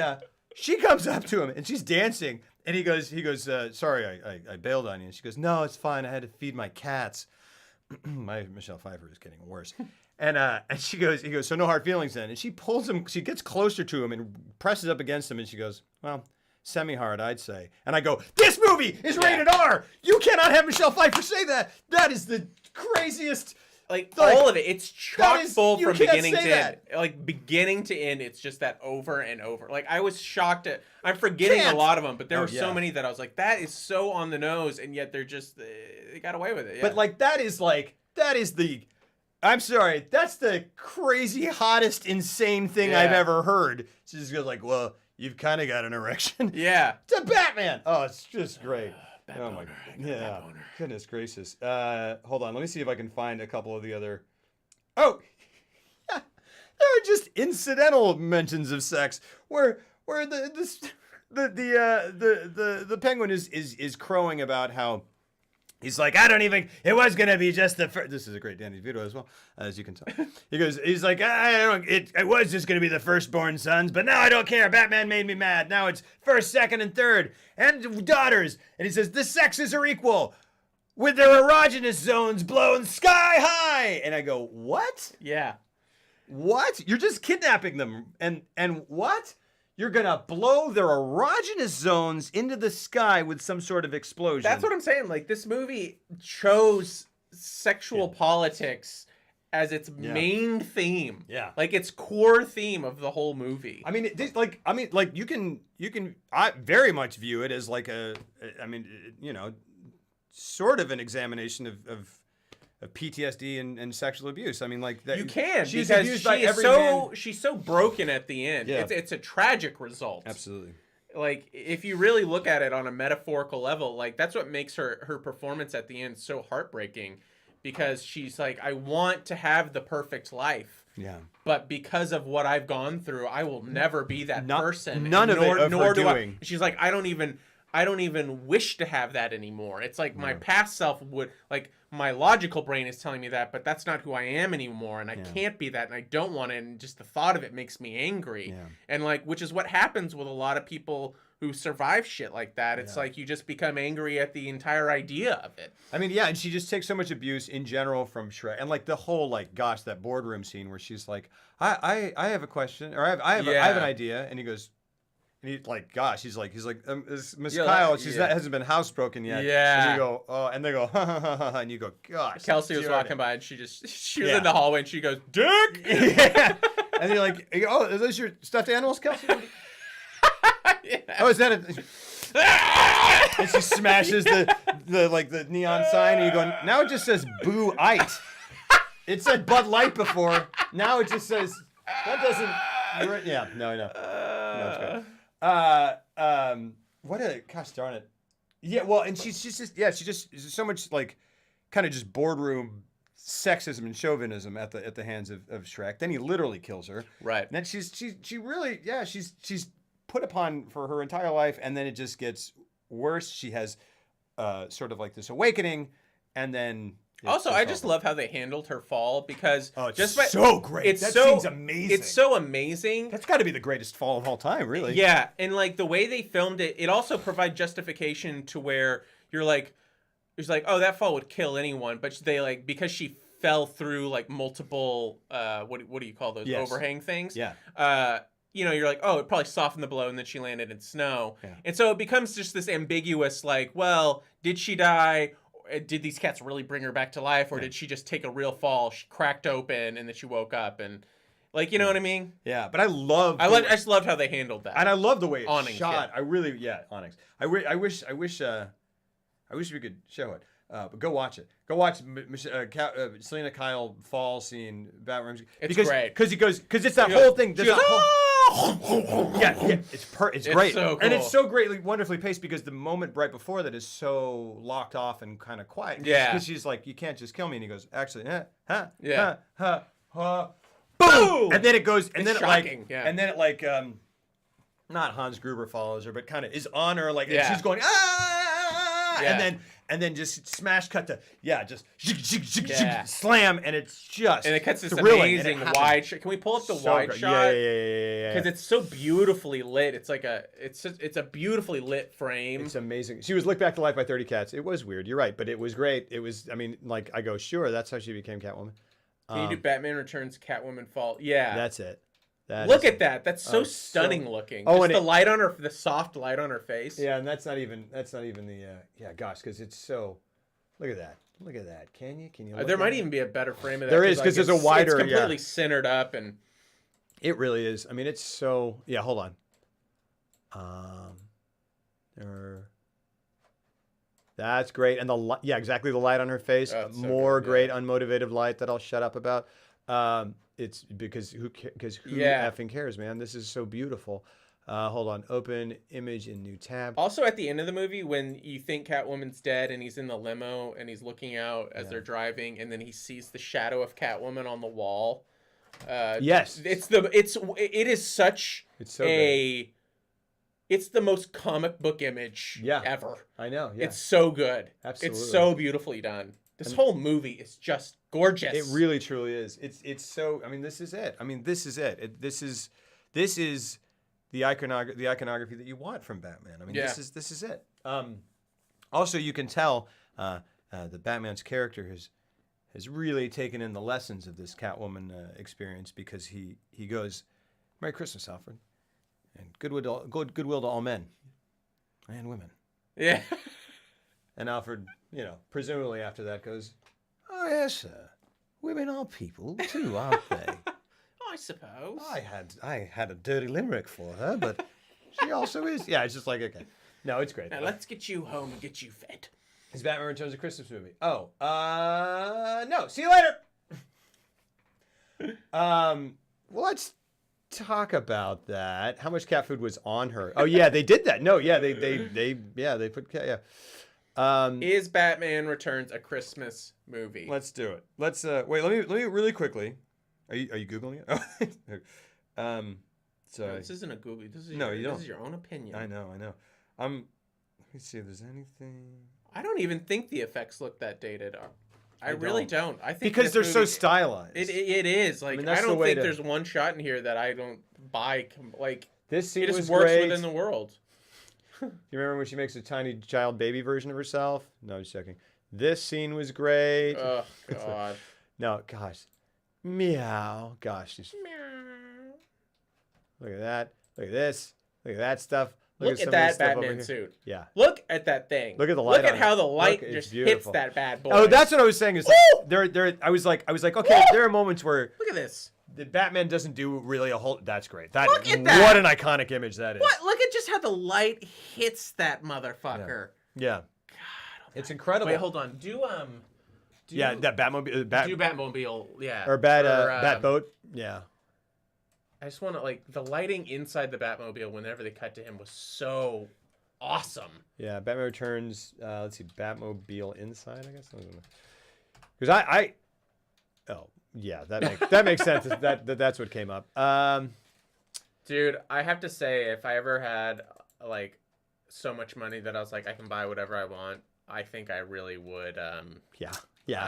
of, she comes up to him and she's dancing. And he goes, sorry, I bailed on you. And she goes, no, it's fine. I had to feed my cats. My Michelle Pfeiffer is getting worse. And he goes, so no hard feelings then. And she pulls him, she gets closer to him and presses up against him. And she goes, well, semi-hard, I'd say. And I go, this movie is rated R. You cannot have Michelle Pfeiffer say that. That is the craziest. All of it. It's chock full from beginning to end. Like beginning to end, it's just that over and over. Like I was shocked at. I'm forgetting a lot of them, but there were so many that I was like, that is so on the nose, and yet they're just they got away with it. Yeah. But that is the. I'm sorry, that's the crazy, hottest, insane thing I've ever heard. She just goes like, well, you've kind of got an erection. Yeah. To Batman. Oh, it's just great. Oh my God. Yeah. Goodness gracious. Hold on. Let me see if I can find a couple of the other. Oh, yeah. There are just incidental mentions of sex where the Penguin is crowing about how he's like, it was going to be just the first. This is a great Danny DeVito as well, as you can tell. He's like, it was just going to be the firstborn sons, but now I don't care. Batman made me mad. Now it's first, second, and third, and daughters. And he says, the sexes are equal with their erogenous zones blown sky high. And I go, what? Yeah. What? You're just kidnapping them. And what? You're going to blow their erogenous zones into the sky with some sort of explosion. That's what I'm saying. Like, this movie chose sexual politics as its main theme. Yeah. Like, its core theme of the whole movie. I mean, you can I very much view it as sort of an examination of PTSD and sexual abuse. I mean, like that. You can, she's because abused by every man. She's so broken at the end. Yeah. It's a tragic result. Absolutely. Like, if you really look at it on a metaphorical level, like that's what makes her performance at the end so heartbreaking, because she's like, I want to have the perfect life. Yeah. But because of what I've gone through, I will never be that person. None of it nor do doing. She's like, I don't even wish to have that anymore. It's like my past self would, like, my logical brain is telling me that, but that's not who I am anymore, and I can't be that, and I don't want it, and just the thought of it makes me angry. Yeah. And like, which is what happens with a lot of people who survive shit like that. It's like you just become angry at the entire idea of it. I mean, yeah, and she just takes so much abuse in general from Shrek, and like the whole like, gosh, that boardroom scene where she's like, I have a question, or I have an idea, and he goes. And he like, gosh, he's like, Miss Kyle, hasn't been housebroken yet. Yeah. And you go, oh, and they go, ha ha ha ha, and you go, gosh. Kelsey was walking by, and she was in the hallway, and she goes, Dick. Yeah. And you're like, oh, are those your stuffed animals, Kelsey? Oh, is that a? And she smashes the neon sign, and you go, now it just says Boo-ite. It said Bud Light before. Now it just says that doesn't. Yeah, no, it's good. What a gosh darn it. Yeah, well, and she's just so much like kind of just boardroom sexism and chauvinism at the hands of Shrek. Then he literally kills her. Right. And then she really she's put upon for her entire life, and then it just gets worse. She has sort of like this awakening, and then also, I just love how they handled her fall, because so great. That scene's amazing. It's so amazing. That's got to be the greatest fall of all time, really. Yeah, and like the way they filmed it, it also provides justification to where you're like, it's like, oh, that fall would kill anyone, but they like, because she fell through like multiple what do you call those overhang things? Yeah. You're like, oh, it probably softened the blow, and then she landed in snow, and so it becomes just this ambiguous, like, well, did she die? Did these cats really bring her back to life, or did she just take a real fall? She cracked open, and then she woke up, and like, you know what I mean? Yeah, but I just loved how they handled that, and I love the way it's Onyx, shot. I really, Onyx. I wish we could show it. But go watch it. Go watch Selena Kyle fall scene. It's great because it's that whole thing. It's great, so cool. And it's so greatly, wonderfully paced, because the moment right before that is so locked off and kind of quiet. Yeah, because she's like, "You can't just kill me," and he goes, "Actually, boom!" And then it goes, and it's then shocking. not Hans Gruber follows her, but kind of is on her, like, and she's going, ah, and then just smash cut to slam, and it's just and it cuts this thrilling, amazing wide shot. Can we pull up the wide shot? Yeah. Because it's so beautifully lit. It's like it's a beautifully lit frame. It's amazing. She was licked back to life by 30 cats. It was weird. You're right, but it was great. It was. I mean, like, I go, sure, that's how she became Catwoman. Can you do Batman Returns Catwoman fall? Yeah, that's it. Look at that. That's so stunning looking. Oh, and the light on her, the soft light on her face. Yeah, and that's not even the gosh, because it's so. Look at that. Can you? There might even be a better frame of that. There is, because there's a wider. It's completely centered up, and it really is. I mean, it's so. Yeah, hold on. That's great, and exactly, the light on her face. More great unmotivated light that I'll shut up about. It's because who effing cares, man? This is so beautiful. Hold on. Open image in new tab. Also, at the end of the movie, when you think Catwoman's dead and he's in the limo and he's looking out as they're driving, and then he sees the shadow of Catwoman on the wall. Yes. It's the most comic book image ever. I know. Yeah. It's so good. Absolutely. It's so beautifully done. This whole movie is just gorgeous. It really, truly is. It's so. I mean, this is it. This is the iconography that you want from Batman. I mean, this is it. Also, you can tell that Batman's character has really taken in the lessons of this Catwoman experience, because he goes, "Merry Christmas, Alfred, and goodwill to all men and women." Yeah. And Alfred, presumably after that goes, "Oh yes, sir. Women are people too, aren't they?" I suppose. I had a dirty limerick for her, but she also is. Yeah, it's just like, okay. No, it's great. Now let's get you home and get you fed. Is Batman Returns a Christmas movie? Oh, no. See you later. Well, let's talk about that. How much cat food was on her? Oh yeah, they did that. No, yeah, they put cat. Yeah. Is Batman Returns a Christmas movie? Let's do it. Let's wait. Let me really quickly. Are you googling it? So no, this isn't a Google. This is this is your own opinion. I know. Let me see if there's anything. I don't even think the effects look that dated. I really don't. I think because they're so stylized. It is like I don't think there's one shot in here that I don't buy. Like this scene it just was works great. within the world. You remember when she makes a tiny child baby version of herself? No, I'm just checking. This scene was great. Oh God. No, gosh. Meow. Gosh. Just... Meow. Look at that. Look at this. Look at that stuff. Look at that Batman suit. Yeah. Look at that thing. Look at the light. Look at how the light just hits that bad boy. Oh, that's what I was saying. Is like, there. I was like, okay, there are moments where look at this. The Batman doesn't do really a whole. That's great. Look at that. What an iconic image that is. What? Look at just how the light hits that motherfucker. Yeah. God, it's incredible. Wait, hold on. Do that Batmobile. Do Batmobile. Yeah. Or Batboat. Yeah. I just want to like the lighting inside the Batmobile whenever they cut to him was so awesome. Yeah, Batman Returns. Let's see, Batmobile inside. I guess because oh yeah, that makes sense. That's what came up. Dude, I have to say, if I ever had like so much money that I was like I can buy whatever I want, I think I really would. Yeah.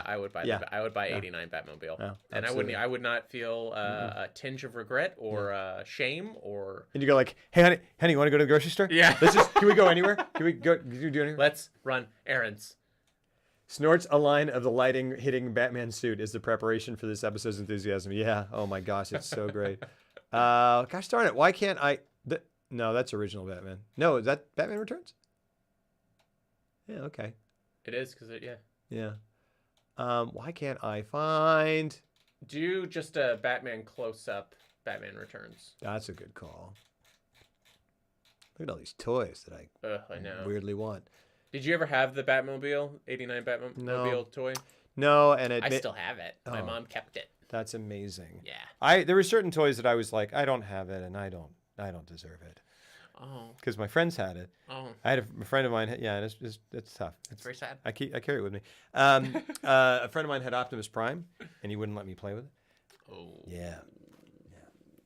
I would buy. I would buy 89 Batmobile, and I would not feel a tinge of regret or shame or. And you go like, hey, honey, you want to go to the grocery store? Yeah. Can we go anywhere? Can we do anywhere? Let's run errands. Snorts a line of the lighting hitting Batman suit is the preparation for this episode's enthusiasm. Yeah. Oh my gosh, it's so great. Gosh darn it! Why can't I? No, that's original Batman. No, is that Batman Returns? Yeah. Okay. It is because Yeah. Why can't I find? Do just a Batman close-up Batman Returns. That's a good call. Look at all these toys that I know. weirdly want. Did you ever have the Batmobile, 89 Batmobile toy? No, and I still have it. My mom kept it. That's amazing. Yeah. There were certain toys that I was like, I don't have it, and I don't deserve it. Oh. Because my friends had it. Oh. I had a friend of mine. Yeah, it's tough. It's very sad. I carry it with me. A friend of mine had Optimus Prime, and he wouldn't let me play with it. Oh. Yeah.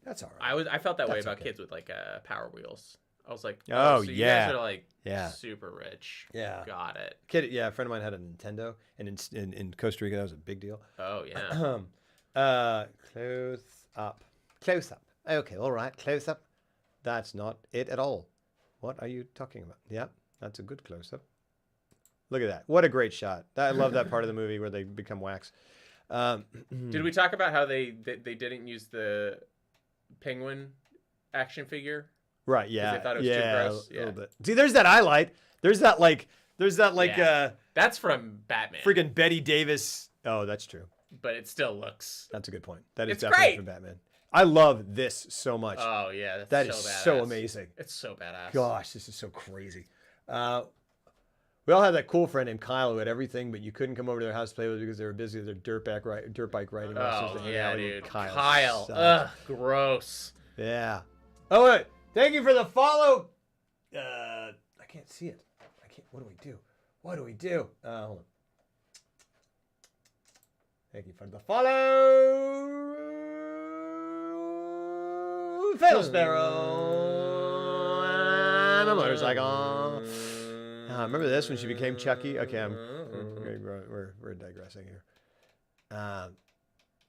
That's all right. I felt that way about kids with like Power Wheels. I was like, so you guys are like super rich. Yeah. Got it. A friend of mine had a Nintendo, and in Costa Rica that was a big deal. Oh yeah. Close up. Okay, all right. Close up. That's not it at all. What are you talking about? Yeah, that's a good close-up. Look at that. What a great shot. I love that part of the movie where they become wax. Did we talk about how they didn't use the Penguin action figure? Right, yeah. They thought it was too gross. A little bit. See, there's that highlight. There's that that's from Batman. Freaking Betty Davis. Oh, that's true. But it still looks. That's a good point. That is it's definitely great. from Batman. I love this so much. Oh yeah, that is so amazing. It's so badass. Gosh, this is so crazy. We all had that cool friend named Kyle who had everything, but you couldn't come over to their house to play with because they were busy with their dirt bike riding. Oh yeah, dude. Kyle. Ugh, gross. Yeah. Oh wait, thank you for the follow. I can't see it. I can't. What do we do? Hold on. Thank you for the follow. Fatal Sparrow and a motorcycle. Remember this when she became Chucky? Okay, we're digressing here. All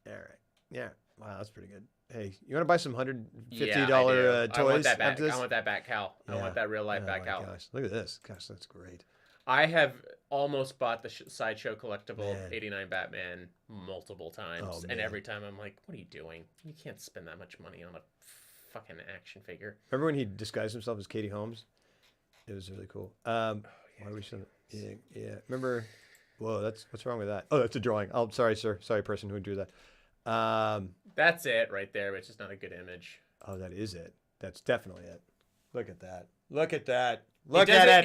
right. Yeah. Wow, that's pretty good. Hey, you want to buy some $150 toys? I want that back. I want that back, Cal. I want that real life back, Cal. Gosh, look at this. Gosh, that's great. I have almost bought the Sideshow collectible 89 Batman multiple times, and every time I'm like, "What are you doing? You can't spend that much money on a fucking action figure." Remember when he disguised himself as Katie Holmes? It was really cool. Why are we showing? Yeah. Remember? Whoa, what's wrong with that? Oh, that's a drawing. Oh, sorry, sir. Sorry, person who drew that. That's it right there, but it's just not a good image. Oh, that is it. That's definitely it. Look at that. Look at that.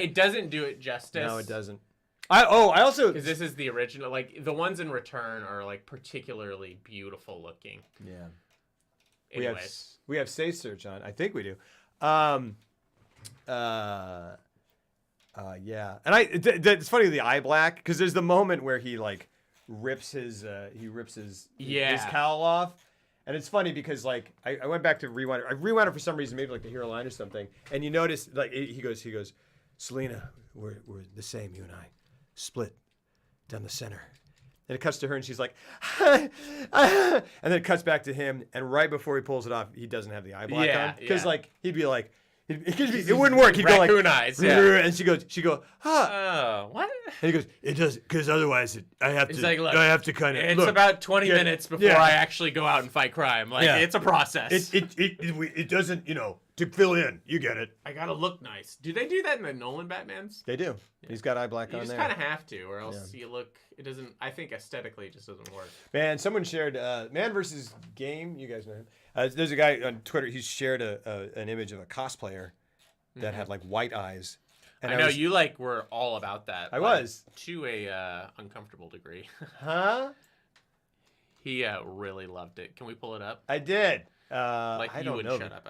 It doesn't do it justice. No, it doesn't. I also because this is the original. Like the ones in Return are like particularly beautiful looking. Yeah. Anyways, we have safe search on. I think we do. Yeah, and it's funny the eye black because there's the moment where he like rips his cowl off, and it's funny because like I went back to rewind it. I rewound it for some reason, maybe like to hear a line or something, and you notice like he goes, Selena, we're the same, you and I, split down the center. And it cuts to her, and she's like, and then it cuts back to him, and right before he pulls it off, he doesn't have the eye black on because like he'd be like. It wouldn't work. He'd go like, eyes, and she'd go, what? And he goes, it does, because otherwise I have to. Like, look, I have to kind of. It's about 20 minutes before I actually go out and fight crime. Like it's a process. It doesn't, to fill in. You get it. I gotta look nice. Do they do that in the Nolan Batmans? They do. Yeah. He's got eye black on there. You just kind of have to, or else you look. It doesn't. I think aesthetically, it just doesn't work. Man, someone shared Man vs. Game. You guys know him. There's a guy on Twitter. He shared an image of a cosplayer that had like white eyes. And I know you like were all about that. I was to a uncomfortable degree. Huh? He really loved it. Can we pull it up? I did. I don't know. Shut up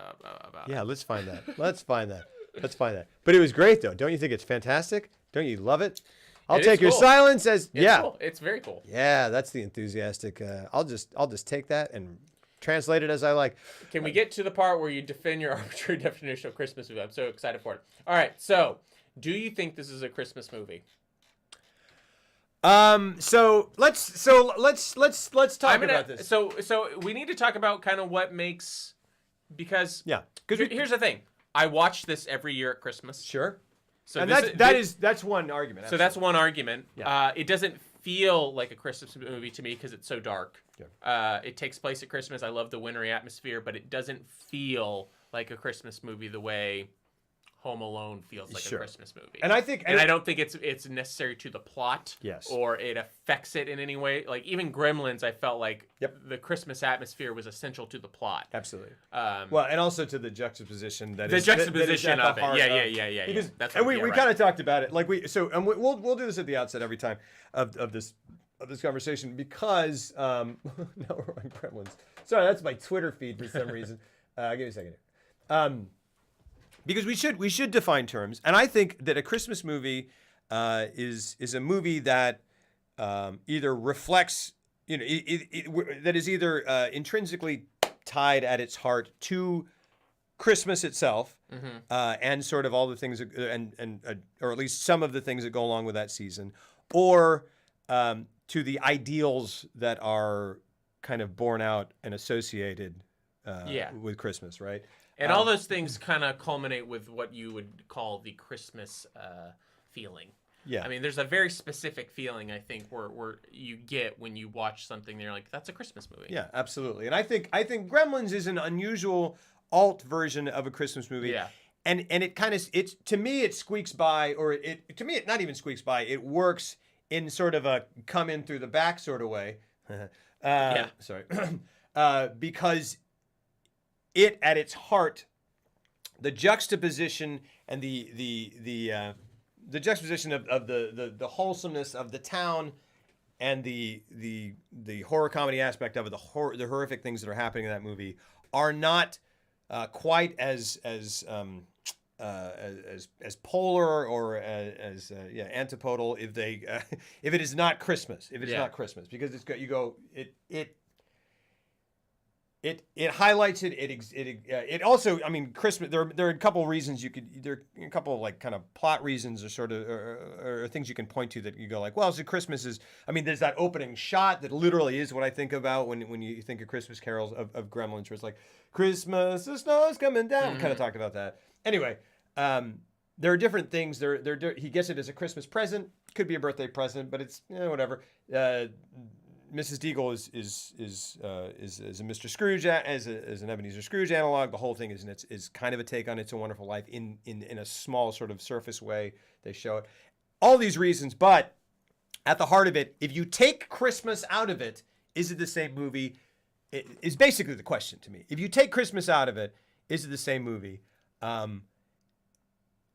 about it. Yeah, let's find that. Let's find that. But it was great though. Don't you think it's fantastic? Don't you love it? I'll take your silence as cool. It's very cool. Yeah, that's the enthusiastic. I'll just take that and translate it as I like. Can we get to the part where you defend your arbitrary definition of Christmas movie? I'm so excited for it. All right, so do you think this is a Christmas movie? So let's talk about this. So we need to talk about kind of what makes, because here's the thing. I watch this every year at Christmas. Sure. So and that's one argument. So that's one argument. Yeah. It doesn't feel like a Christmas movie to me because it's so dark. Yeah. It takes place at Christmas. I love the wintry atmosphere, but it doesn't feel like a Christmas movie the way Home Alone feels like a Christmas movie. And I think, I don't think it's necessary to the plot. Yes. Or it affects it in any way. Like even Gremlins, I felt like the Christmas atmosphere was essential to the plot. Absolutely. Well, and also to the juxtaposition that is of it. Yeah. Because, and we kind of talked about it. Like we'll do this at the outset every time of this conversation because now we're on Gremlins. Sorry, that's my Twitter feed for some reason. Give me a second here. Because we should define terms, and I think that a Christmas movie is a movie that either reflects, that is either intrinsically tied at its heart to Christmas itself, and sort of all the things or at least some of the things that go along with that season, or to the ideals that are kind of born out and associated with Christmas, right? And all those things kind of culminate with what you would call the Christmas feeling. Yeah. I mean, there's a very specific feeling, I think, where you get when you watch something and you're like, that's a Christmas movie. Yeah, absolutely. And I think Gremlins is an unusual alt version of a Christmas movie. Yeah. And it kind of, to me, it squeaks by, or to me, it not even squeaks by. It works in sort of a come in through the back sort of way. Sorry. Because it at its heart, the juxtaposition and the juxtaposition of the wholesomeness of the town and the horror comedy aspect of it, the horrific things that are happening in that movie are not quite as polar or as antipodal if it is not Christmas, not Christmas, because it highlights it. It also, I mean, Christmas. There are a couple of reasons there are a couple of like kind of plot reasons or sort of or things you can point to that you go like, well, so Christmas is. I mean, there's that opening shot that literally is what I think about when you think of Christmas carols of Gremlins, where it's like Christmas, the snow's coming down. Kind of talked about that. Anyway, there are different things. He gets it as a Christmas present. Could be a birthday present, but it's whatever. Mrs. Deagle is a Mr. Scrooge as an Ebenezer Scrooge analog. The whole thing is kind of a take on It's a Wonderful Life in a small sort of surface way. They show it. All these reasons, but at the heart of it, if you take Christmas out of it, is it the same movie? It is basically the question to me. If you take Christmas out of it, is it the same movie?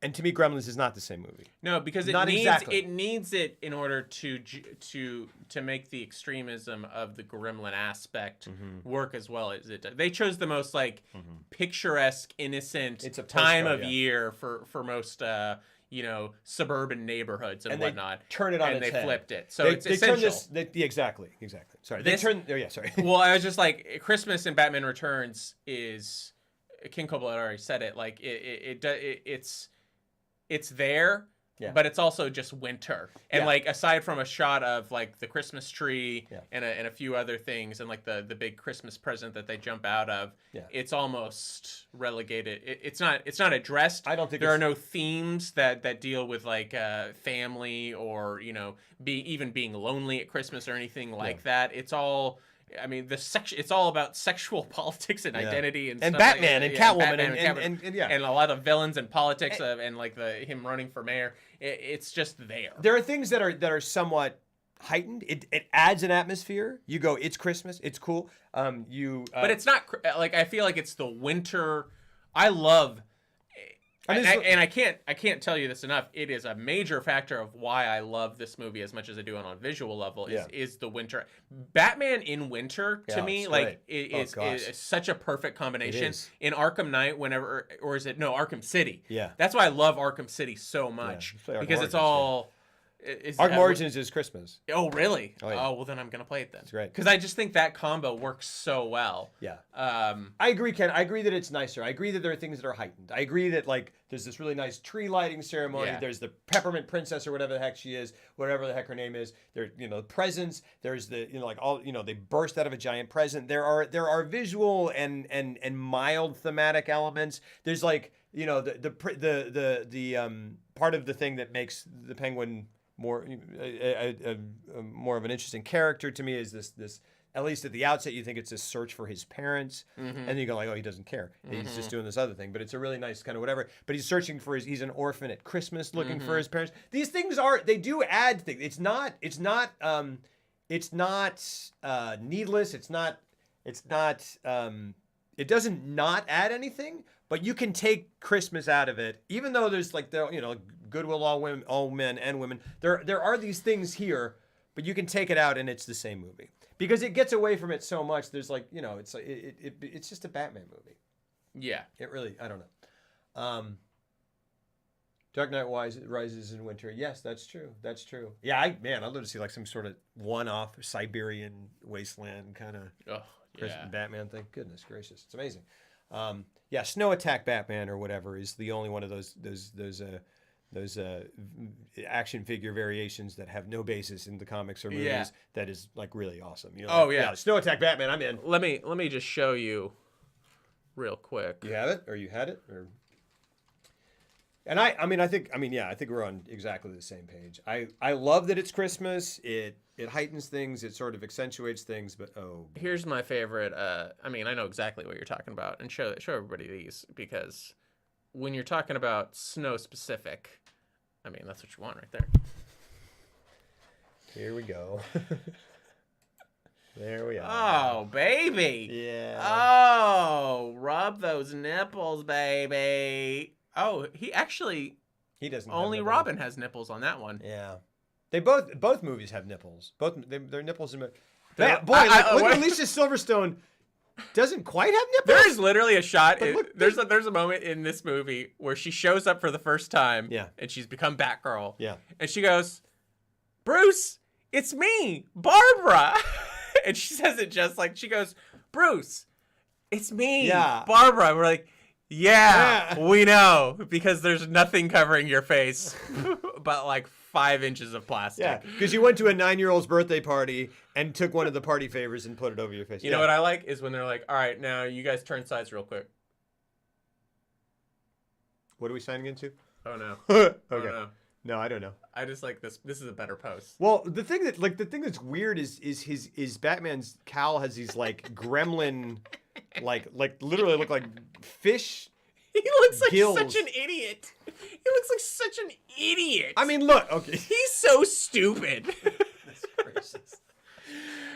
And to me, Gremlins is not the same movie. No, because it needs it in order to make the extremism of the gremlin aspect work as well as it does. They chose the most like picturesque, innocent time of year for most suburban neighborhoods and whatnot. They turn it on its head. And they flipped it. So it's essential. Exactly. Sorry. Sorry. Well, I was just like, Christmas in Batman Returns is, King Cobalt already said it, like it's there. Yeah. But it's also just winter, and like aside from a shot of like the Christmas tree and a few other things, and like the big Christmas present that they jump out of, it's almost relegated. It's not addressed. I don't think there are no themes that deal with like family or even being lonely at Christmas or anything like that. It's all. I mean, it's all about sexual politics and identity and stuff Batman like and Catwoman and a lot of villains and politics and like him running for mayor. It's just there. There are things that are somewhat heightened. It adds an atmosphere. You go, it's Christmas, it's cool. But it's not like, I feel like it's the winter. I love. And I can't tell you this enough. It is a major factor of why I love this movie as much as I do on a visual level. Is the winter. Batman in winter to me like is such a perfect combination. In Arkham Knight, Arkham City. Yeah, that's why I love Arkham City so much because it's all. Arkham Origins is Christmas. Oh, really? Oh, yeah. Oh, well, then I'm going to play it then. It's great. Because I just think that combo works so well. Yeah. I agree, Ken. I agree that it's nicer. I agree that there are things that are heightened. I agree that, like, there's this really nice tree lighting ceremony. Yeah. There's the Peppermint Princess or whatever the heck she is, whatever the heck her name is. There, presents. There's the, like, all, they burst out of a giant present. There are visual and mild thematic elements. There's, like, the part of the thing that makes the Penguin more of an interesting character to me is this at least at the outset you think it's a search for his parents, and then you go like, oh, he doesn't care, he's just doing this other thing, but it's a really nice kind of whatever, but he's searching for he's an orphan at Christmas looking for his parents. These things they do add things. It's not needless. It doesn't not add anything, but you can take Christmas out of it, even though there's like goodwill all men and women. There are these things here, but you can take it out and it's the same movie because it gets away from it so much. There's like it's just a Batman movie. Yeah, it really. I don't know. Dark Knight Rises in winter. Yes, that's true. Yeah, I'd love to see like some sort of one-off Siberian wasteland kind of Batman thing. Goodness gracious, it's amazing. Snow Attack Batman or whatever is the only one of those action figure variations that have no basis in the comics or movies that is like really awesome. Snow Attack Batman, I'm in. Let me just show you real quick. You have it, or you had it, or. And I think we're on exactly the same page. I love that it's Christmas. It heightens things. It sort of accentuates things. But here's my favorite. I know exactly what you're talking about, and show everybody these because when you're talking about snow specific, that's what you want right there. Here we go. There we are. Oh, baby. Yeah. Oh, rub those nipples, baby. Oh, he doesn't. Only Robin has nipples on that one. Yeah, they both movies have nipples. Their nipples in. Alicia Silverstone doesn't quite have nipples. There is literally a shot. There's a moment in this movie where she shows up for the first time. Yeah, and she's become Batgirl. Yeah, and she goes, "Bruce, it's me, Barbara," and she says it just like she goes, "Bruce, it's me, Barbara." And we're like. Yeah, we know because there's nothing covering your face but like 5 inches of plastic. Yeah, because you went to a 9-year-old's birthday party and took one of the party favors and put it over your face. You know what I like is when they're like, all right, now you guys turn sides real quick. What are we signing into? Oh, no. Okay. Oh, no. No, I don't know. I just like this. This is a better post. Well, the thing that's weird is Batman's cowl has these like gremlin, like literally look like fish. He looks like such an idiot. He looks like such an idiot. Look, okay. He's so stupid. That's gracious.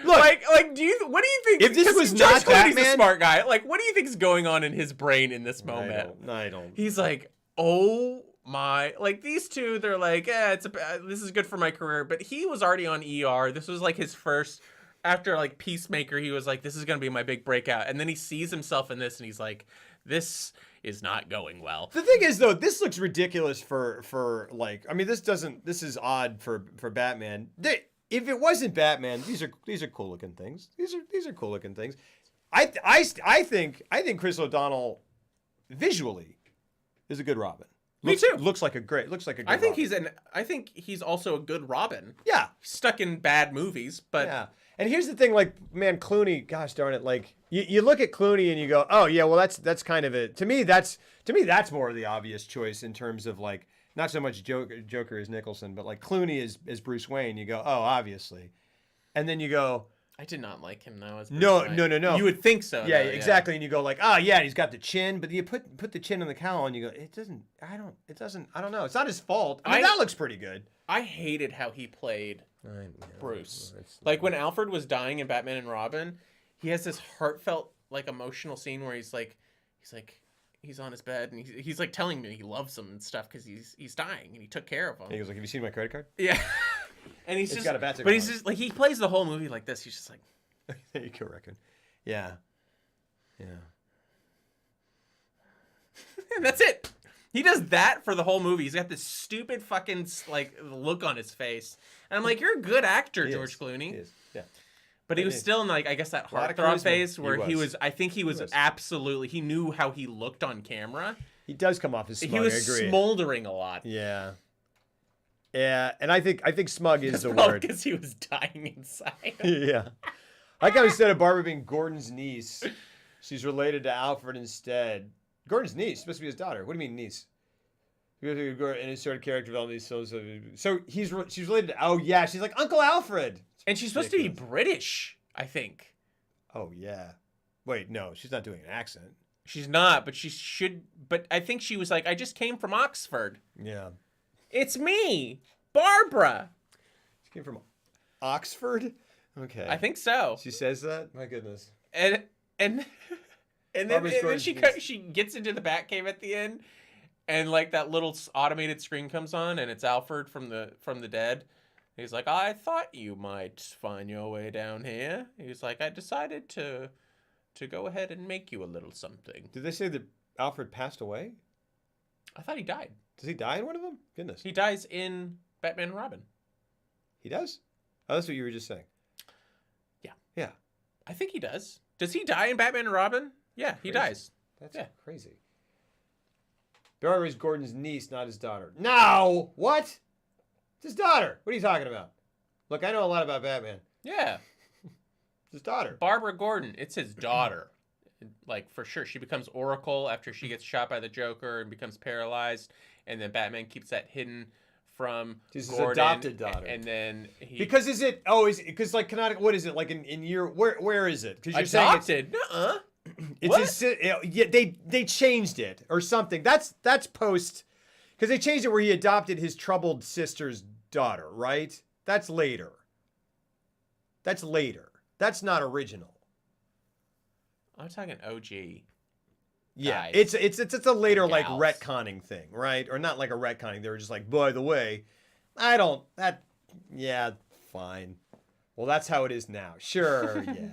Look, like, what do you think? If this was not Batman, he's a smart guy. Like, what do you think is going on in his brain in this moment? I don't. He's like, oh. Like these two, they're like, this is good for my career, but he was already on ER. This was like his first, after like Peacemaker, he was like, this is gonna be my big breakout, and then he sees himself in this, and he's like, this is not going well. The thing is, though, this looks ridiculous for like. I mean, this is odd for Batman. If it wasn't Batman, these are cool looking things. These are cool looking things. I think Chris O'Donnell visually is a good Robin. Me too. Looks like a good I think Robin. I think he's also a good Robin. Yeah. He's stuck in bad movies, but yeah. And here's the thing, like, man, Clooney, gosh darn it, like you look at Clooney and you go, oh yeah, well that's kind of it. To me that's more of the obvious choice in terms of like not so much Joker as Nicholson, but like Clooney as Bruce Wayne. You go, oh, obviously, and then you go, I did not like him though. As Bruce no. You would think so. Yeah, though, exactly. And you go like, oh yeah, he's got the chin, but you put the chin on the cowl and you go, it doesn't. I don't know. It's not his fault. I mean, that looks pretty good. I hated how he played Bruce. Like when Alfred was dying in Batman and Robin, he has this heartfelt, like emotional scene where he's on his bed and he's like telling me he loves him and stuff because he's dying and he took care of him. And he goes like, have you seen my credit card? Yeah. And he's got a bat but he's just like he plays the whole movie like this. He's just like, there you go, reckon. Yeah. And that's it. He does that for the whole movie. He's got this stupid fucking like look on his face, and I'm like, you're a good actor, George Clooney. He is. Yeah. But he was still in like I guess that heartthrob phase where he was. I think he was absolutely. He knew how he looked on camera. He does come off as smug. He was smoldering a lot. Yeah. Yeah, and I think smug is the word because he was dying inside. Yeah. I like how he said of Barbara being Gordon's niece. She's related to Alfred instead. Gordon's niece, supposed to be his daughter. What do you mean niece? And his sort of character development. So she's related to. Oh yeah, she's like Uncle Alfred. And she's supposed to be British, I think. Oh yeah. Wait, no, she's not doing an accent. She's not, but she should. But I think she was like, I just came from Oxford. Yeah. It's me, Barbara. She came from Oxford. Okay. I think so. She says that. My goodness. And then she gets into the Batcave at the end, and like that little automated screen comes on, and it's Alfred from the dead. He's like, I thought you might find your way down here. He's like, I decided to go ahead and make you a little something. Did they say that Alfred passed away? I thought he died. Does he die in one of them? Goodness. He dies in Batman and Robin. He does? Oh, that's what you were just saying. Yeah. Yeah. I think he does. Does he die in Batman and Robin? Yeah, he dies. That's crazy. Barbara is Gordon's niece, not his daughter. No! What? It's his daughter. What are you talking about? Look, I know a lot about Batman. Yeah. It's his daughter. Barbara Gordon. It's his daughter. Like, for sure. She becomes Oracle after she gets shot by the Joker and becomes paralyzed. And then Batman keeps that hidden from She's Gordon. His adopted daughter. And then he... Because because like canonic, what is it? Like in year, where is it? Because you're adopted? Saying Nuh-uh. It's his, yeah, they changed it or something. That's post, because they changed it where he adopted his troubled sister's daughter, right? That's later. That's not original. I'm talking OG. Yeah, guys. it's a later like retconning thing, right? Or not like a retconning. They were just like, by the way, yeah, fine. Well, that's how it is now. Sure, yeah.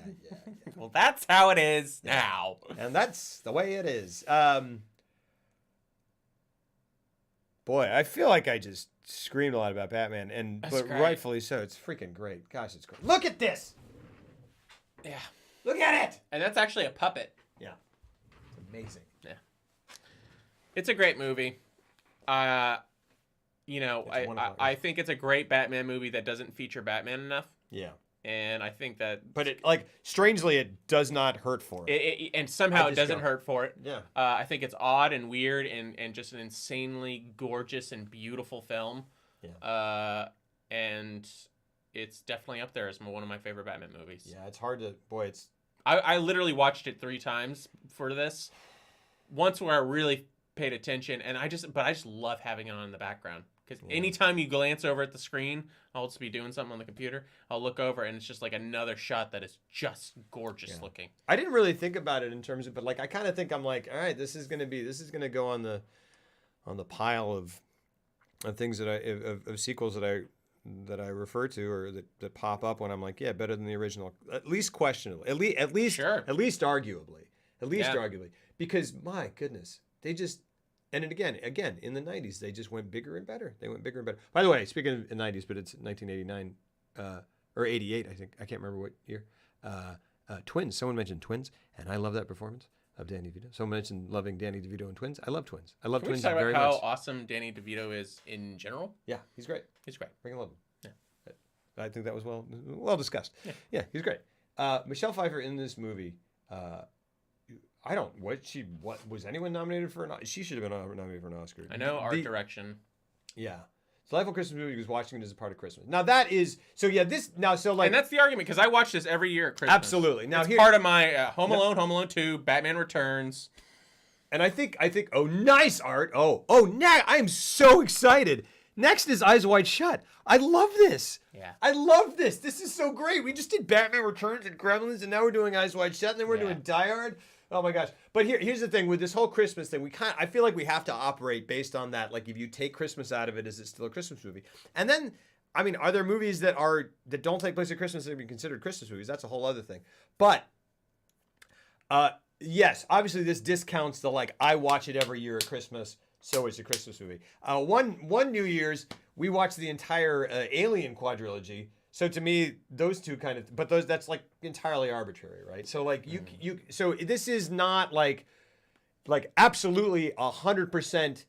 Well, that's how it is now. And that's the way it is. Boy, I feel like I just screamed a lot about Batman, but rightfully so. It's freaking great. Gosh, it's great. Look at this. Yeah. Look at it. And that's actually a puppet. Yeah. It's amazing. Yeah. It's a great movie. I think it's a great Batman movie that doesn't feature Batman enough. Yeah. And I think that... But it, like, strangely, it does not hurt for it. And somehow it doesn't hurt for it. Yeah. I think it's odd and weird and just an insanely gorgeous and beautiful film. Yeah. And it's definitely up there as one of my favorite Batman movies. Yeah, it's hard to... Boy, it's... I literally watched it 3 times for this. Once where I really paid attention, and I just love having it on in the background. Because anytime you glance over at the screen, I'll just be doing something on the computer. I'll look over, and it's just like another shot that is just gorgeous looking. I didn't really think about it in terms of, but like I kind of think I'm like, all right, this is gonna go on the pile of things of sequels that I refer to or that pop up when I'm like, yeah, better than the original, at least questionably, at least arguably, because my goodness, And then again, in the 90s, they just went bigger and better. They went bigger and better. By the way, speaking of the 90s, but it's 1989 or 88, I think. I can't remember what year. Twins. Someone mentioned Twins, and I love that performance of Danny DeVito. Someone mentioned loving Danny DeVito in Twins. I love Twins. I love Twins very much. Can we talk about how awesome Danny DeVito is in general? Yeah, he's great. He's great. Freaking love him. Yeah. I think that was well discussed. Yeah, he's great. Michelle Pfeiffer in this movie, what was anyone nominated for an Oscar? She should have been nominated for an Oscar. I know, art direction. Yeah. Delightful Christmas movie was watching it as a part of Christmas. Now that is, and that's the argument, because I watch this every year at Christmas. Absolutely. Now it's part of my Home Alone, Home Alone 2, Batman Returns. And I think, oh, nice art. Now I am so excited. Next is Eyes Wide Shut. I love this. Yeah. I love this. This is so great. We just did Batman Returns and Gremlins, and now we're doing Eyes Wide Shut, and then we're doing Die Hard. Oh my gosh. But here's the thing with this whole Christmas thing, I feel like we have to operate based on that. Like if you take Christmas out of it, is it still a Christmas movie? And then, I mean, are there movies that don't take place at Christmas that would be considered Christmas movies? That's a whole other thing. But yes, obviously this discounts the I watch it every year at Christmas, so it's a Christmas movie. One New Year's, we watched the entire Alien quadrilogy. So to me, those two that's entirely arbitrary, right? So so this is not like absolutely 100%.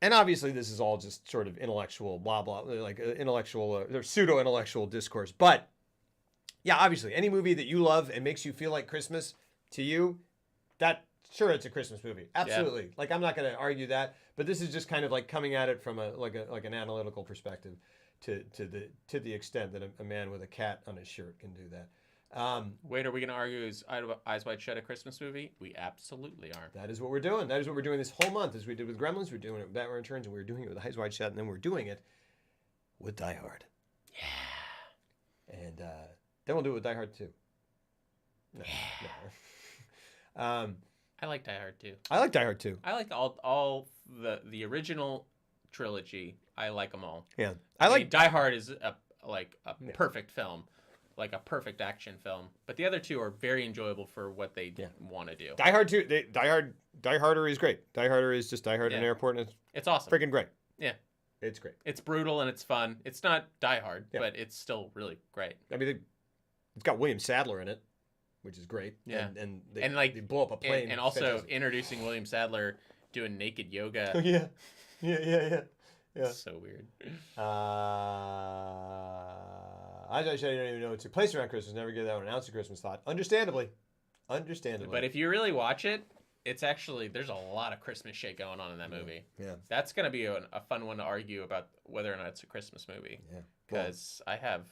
And obviously this is all just sort of intellectual blah blah, intellectual or pseudo intellectual discourse. But yeah, obviously any movie that you love and makes you feel like Christmas to you, sure, it's a Christmas movie. Absolutely. Yeah. I'm not going to argue that, but this is just kind of coming at it from an analytical perspective. To the extent that a man with a cat on his shirt can do that. Wait, are we going to argue is Eyes Wide Shut a Christmas movie? We absolutely are. That is what we're doing. That is what we're doing this whole month, as we did with Gremlins. We're doing it with Batman Returns, and we're doing it with Eyes Wide Shut, and then we're doing it with Die Hard. Yeah. And then we'll do it with Die Hard 2. No. I like Die Hard 2. I like Die Hard 2. I like all the original trilogy. I like them all. Yeah, I mean, Die Hard is a perfect film, like a perfect action film. But the other two are very enjoyable for what they want to do. Die Hard 2, Die Harder is great. Die Harder is just Die Hard in an airport, and it's awesome. Freaking great. Yeah, it's great. It's brutal and it's fun. It's not Die Hard, but it's still really great. I mean, it's got William Sadler in it, which is great. Yeah, and they blow up a plane, and also fantastic. Introducing William Sadler doing naked yoga. Yeah. Yeah. So weird. I don't even know it took place around Christmas. Never give that one an ounce of Christmas thought. Understandably. But if you really watch it, it's actually, there's a lot of Christmas shit going on in that movie. Yeah. That's going to be a fun one to argue about whether or not it's a Christmas movie. Yeah. Because I have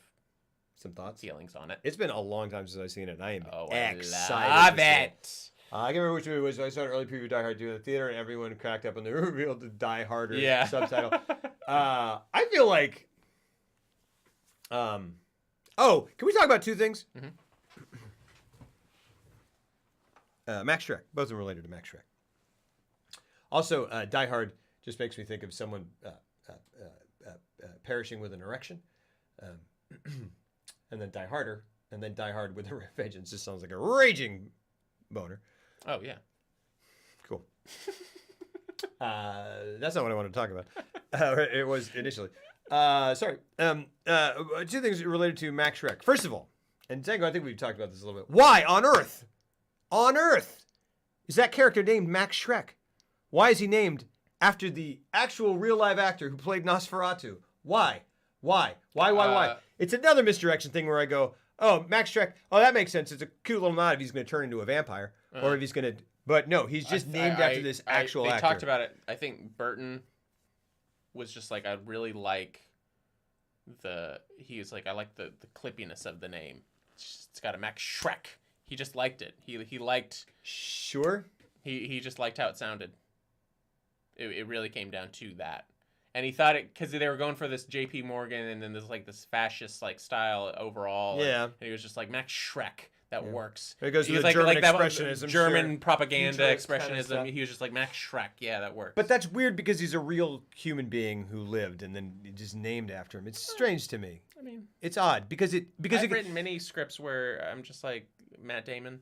some feelings on it. It's been a long time since I've seen it, and I am excited. I love it. I can't remember which movie it was. I saw an early preview of Die Hard 2 in the theater, and everyone cracked up when they revealed the Die Harder subtitle. I feel like... can we talk about two things? Mm-hmm. Max Schreck. Both of them related to Max Schreck. Also, Die Hard just makes me think of someone perishing with an erection. And then Die Harder, and then Die Hard with a vengeance. Just sounds like a raging boner. Oh, yeah. Cool. That's not what I wanted to talk about. It was initially. Sorry. Two things related to Max Schreck. First of all, and Tango, I think we've talked about this a little bit. Why on earth is that character named Max Schreck? Why is he named after the actual real live actor who played Nosferatu? Why? It's another misdirection thing where I go, oh, Max Schreck. Oh, that makes sense. It's a cute little nod if he's going to turn into a vampire, or if he's going to. But no, he's just named after this actual actor. They talked about it. I think Burton was just like, I really like he was like, I like the clippiness of the name. It's got a Max Schreck. He just liked it. He liked. Sure. He just liked how it sounded. It really came down to that. And he thought it, because they were going for this J.P. Morgan and then this fascist style overall. Yeah. And he was just like, Max Schreck, that works. It goes to the German expressionism. German propaganda expressionism. Kind of he was just like, Max Schreck, yeah, that works. But that's weird because he's a real human being who lived and then just named after him. It's strange to me. I mean, it's odd because I've written many scripts where I'm just like, Matt Damon,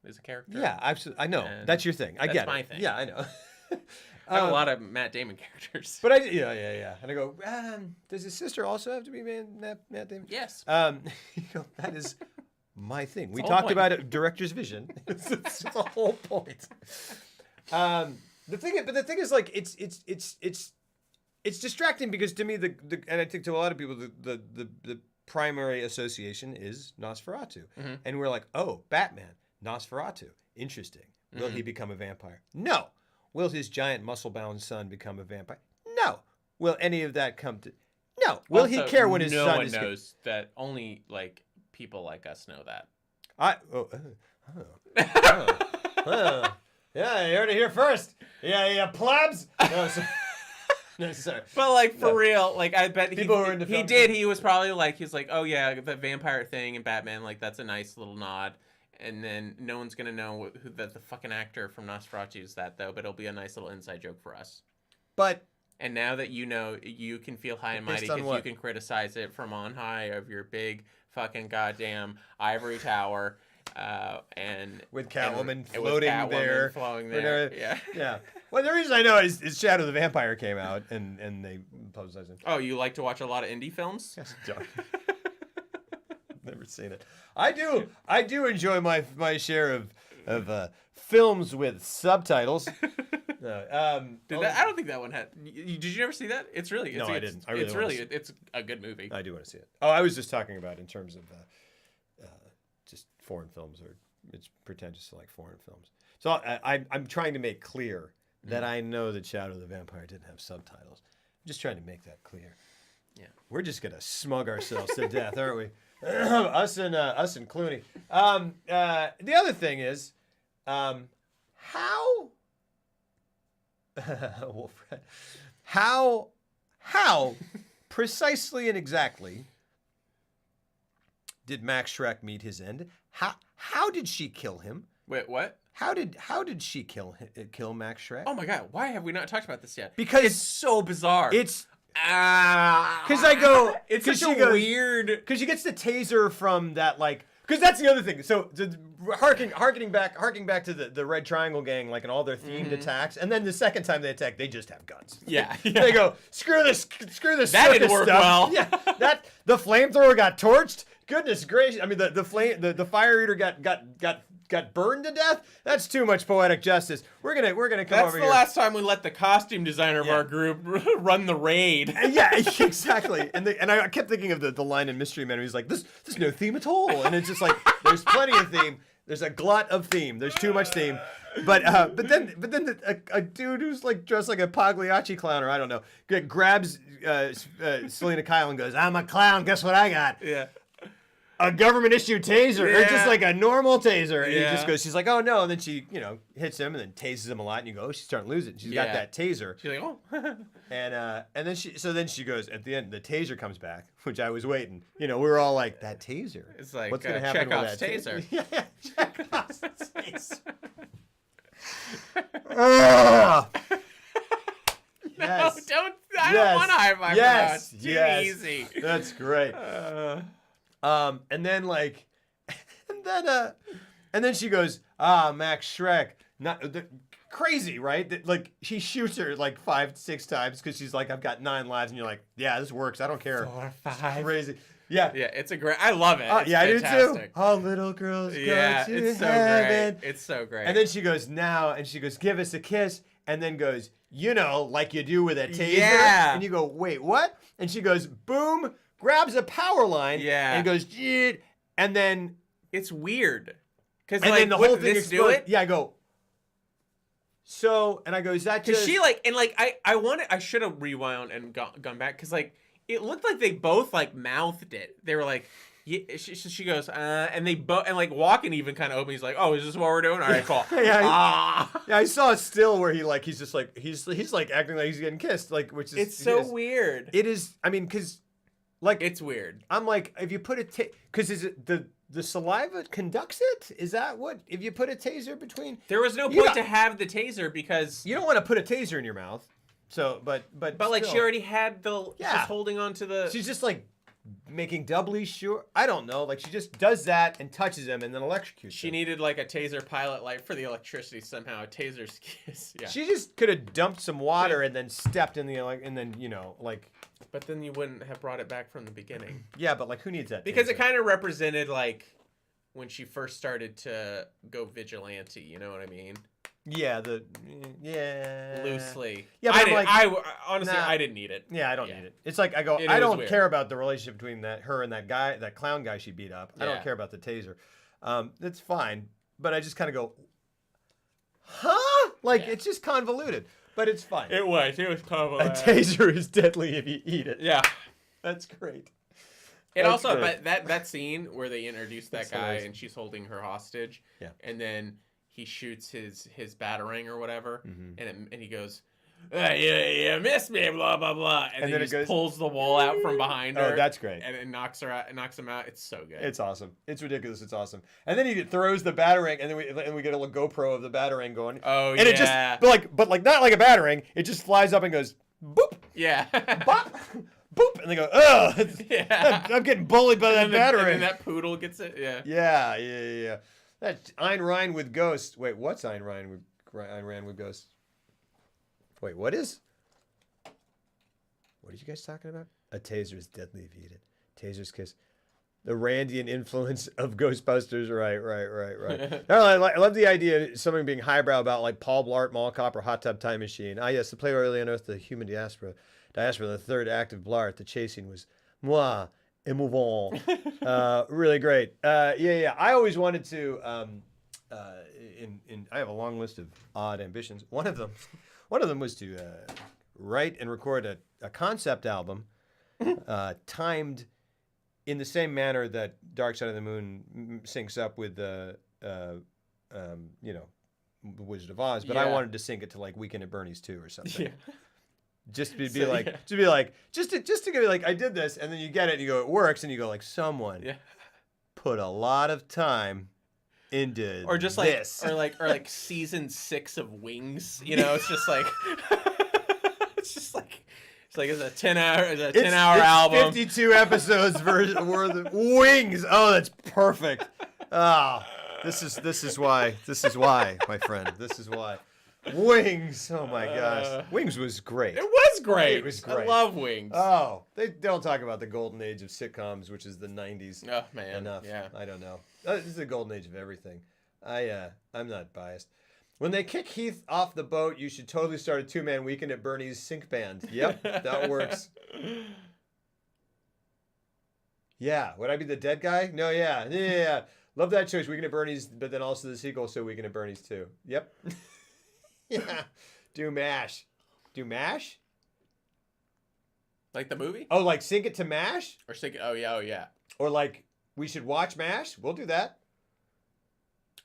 is a character. Yeah, absolutely. I know. And that's your thing. I get it. That's my thing. Yeah, I know. I have a lot of Matt Damon characters. But yeah. And I go, does his sister also have to be Matt Damon? Yes. You know, that is my thing. We whole talked point. about it, director's vision. It's the whole point. The thing is, like, it's distracting because to me and I think to a lot of people the primary association is Nosferatu, and we're like, oh, Batman, Nosferatu, interesting. Will he become a vampire? No. Will his giant muscle-bound son become a vampire? No. Will any of that come to? No. Will he care when his son is? No one knows that. Only like people like us know that. Yeah, you heard it here first. Yeah, plebs. No, sorry. But like for real, like I bet people who are into he did. He was probably like, he's like, oh yeah, the vampire thing and Batman, like that's a nice little nod. And then no one's gonna know who the fucking actor from Nosferatu is that though, but it'll be a nice little inside joke for us. But and now that you know, you can feel high and mighty because you can criticize it from on high of your big fucking goddamn ivory tower, and with Catwoman floating there. Yeah. Well, the reason I know is Shadow the Vampire came out and they publicized it. Oh, you like to watch a lot of indie films? Yes, never seen it. I do enjoy my share of films with subtitles. I don't think that one had. Did you ever see that? It's really. No, I didn't. It's a good movie. I do want to see it. Oh, I was just talking about in terms of just foreign films, or it's pretentious to like foreign films. So I'm trying to make clear that I know that Shadow the Vampire didn't have subtitles. I'm just trying to make that clear. Yeah, we're just gonna smug ourselves to death, aren't we? us and Clooney. The other thing is, how Wolfred, how precisely and exactly did Max Schreck meet his end? How did she kill him? Wait, what? How did she kill Max Schreck? Oh my God! Why have we not talked about this yet? Because it's so bizarre. It's because I go. It's such a weird. Because she gets the taser from that, like. Because that's the other thing. So harkening back to the Red Triangle Gang, like, and all their themed attacks, and then the second time they attack, they just have guns. Yeah. They go, screw this. That didn't work stuff. well. Yeah. The flamethrower got torched. Goodness gracious! I mean, the fire eater got burned to death. That's too much poetic justice. We're gonna come over here. That's the last time we let the costume designer of our group run the raid. Yeah, exactly. And I kept thinking of the line in Mystery Men where he's like, there's no theme at all. And it's just like, there's plenty of theme. There's a glut of theme. There's too much theme. But then a dude who's like dressed like a Pagliacci clown, or I don't know, grabs Selena Kyle and goes, I'm a clown. Guess what I got? Yeah. A government issued taser, or just like a normal taser, and he just goes. She's like, "Oh no!" And then she, hits him, and then tases him a lot, and you go, "Oh, she's starting to lose it." She's got that taser. She's like, "Oh," and then she goes at the end. The taser comes back, which I was waiting. We were all like, "That taser." It's like, what's gonna happen with that taser? Yeah, Chekhov's taser. Yes. No, I don't want to high five. Yes, it's too easy. That's great. And then she goes, Max Schreck, crazy, right? Like, he shoots her like 5-6 times because she's like, I've got 9 lives, and you're like, yeah, this works. I don't care. 4 or 5. It's crazy. Yeah. Yeah, it's a great. I love it. It's fantastic. I do too. All little girls go to it's so heaven. great. It's so great. And then she goes, give us a kiss, and then goes, like you do with a taser. Yeah. And you go, wait, what? And she goes, boom. Grabs a power line and goes, and then it's weird because then the whole thing explodes. Do it? Yeah, I go. So, and I go, is that just? She I should have rewound and gone back because it looked like they both mouthed it. They were like, yeah. She goes, and they both and Walken even kind of opened. He's like, oh, is this what we're doing? All right, cool. Yeah, I saw a still where he's just like he's acting like he's getting kissed, which is it's so weird. It is. I mean, because. It's weird. I'm like, if you put because is it the saliva conducts it? Is that what? If you put a taser between, there was no point to have the taser because you don't want to put a taser in your mouth. So, but she already had she's holding on to the. She's just making doubly sure. I don't know. Like, she just does that and touches him and then electrocutes She him. needed, like, a taser pilot light for the electricity somehow. A taser's kiss. Yeah. She just could have dumped some water and then stepped in the, and then, you know, like... But then you wouldn't have brought it back from the beginning. Yeah, but, like, who needs that Because taser? it kind of represented, like, when she first started to go vigilante, you know what I mean? Yeah, loosely. Yeah, but honestly, I didn't need it. Yeah, I don't need it. It's like I don't care about the relationship between her and that guy, that clown guy she beat up. I don't care about the taser. That's fine, but I just kind of go, huh? Like it's just convoluted, but it's fine. It was convoluted. A taser is deadly if you eat it. Yeah, that's great. And also, but that scene where they introduced that guy and she's holding her hostage, and then he shoots his batarang or whatever, and he goes, you missed me, blah blah blah, and then he just pulls the wall out from behind her. Oh, that's great. And it knocks her out, knocks him out. It's so good. It's awesome. It's ridiculous. It's awesome. And then he throws the batarang, and then we get a little GoPro of the batarang going. Oh and it just but not like a batarang. It just flies up and goes boop. Yeah. Bop. Boop, and they go, ugh, I'm getting bullied by that batarang. And then that poodle gets it, Yeah. That's Ayn Rand with Ghost. Wait, what's Ayn Rand with Ghost? Wait, what is? What are you guys talking about? A taser is deadly if you eat it. Taser's kiss. The Randian influence of Ghostbusters. Right. No, I love the idea of something being highbrow about like Paul Blart, Mall Cop, or Hot Tub Time Machine. Ah, yes, the play early unearthed the human diaspora, the third act of Blart. The chasing was moi, émouvant. Really great. Yeah. I always wanted to. I have a long list of odd ambitions. One of them was to write and record a concept album, timed in the same manner that Dark Side of the Moon syncs up with the Wizard of Oz, but I wanted to sync it to like Weekend at Bernie's 2 or something. Yeah. Just to be like, I did this, and then you get it, and you go, it works, and you go like, someone put a lot of time into or just like this. or like season 6 of Wings. You know, it's just like it's a 10-hour album. 52 episodes worth of Wings. Oh, that's perfect. This is why, my friend. This is why. Wings. Oh my gosh. Wings was great. It was great. It was great. I love Wings. Oh, they don't talk about the golden age of sitcoms, which is the 90s. Oh man. Enough. Yeah. I don't know. This is the golden age of everything. I'm not biased. When they kick Heath off the boat, you should totally start a 2-man Weekend at Bernie's sync band. Yep, that works. Yeah, would I be the dead guy? No, yeah. Love that choice, Weekend at Bernie's, but then also the sequel, so Weekend at Bernie's 2. Yep. Yeah. Do MASH. Like the movie? Oh, like sync it to MASH? Or sync it, oh yeah. Or like, we should watch MASH? We'll do that.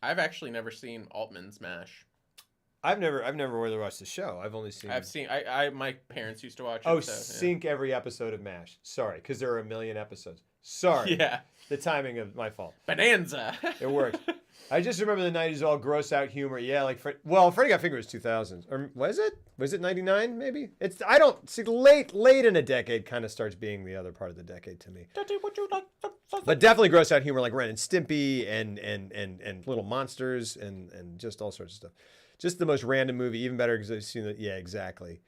I've actually never seen Altman's MASH. I've never really watched the show. I've only seen. My parents used to watch it. Oh, sync every episode of MASH. Sorry, because there are a million episodes. Sorry. Yeah. The timing of my fault. Bonanza. It worked. I just remember the 90s all gross out humor. Yeah, like Freddy Got Fingered was 2000s. Or was it? Was it 99 maybe? I don't see late in a decade kind of starts being the other part of the decade to me. But definitely gross out humor like Ren and Stimpy and Little Monsters and just all sorts of stuff. Just the most random movie, even better because I've seen it. Yeah, exactly.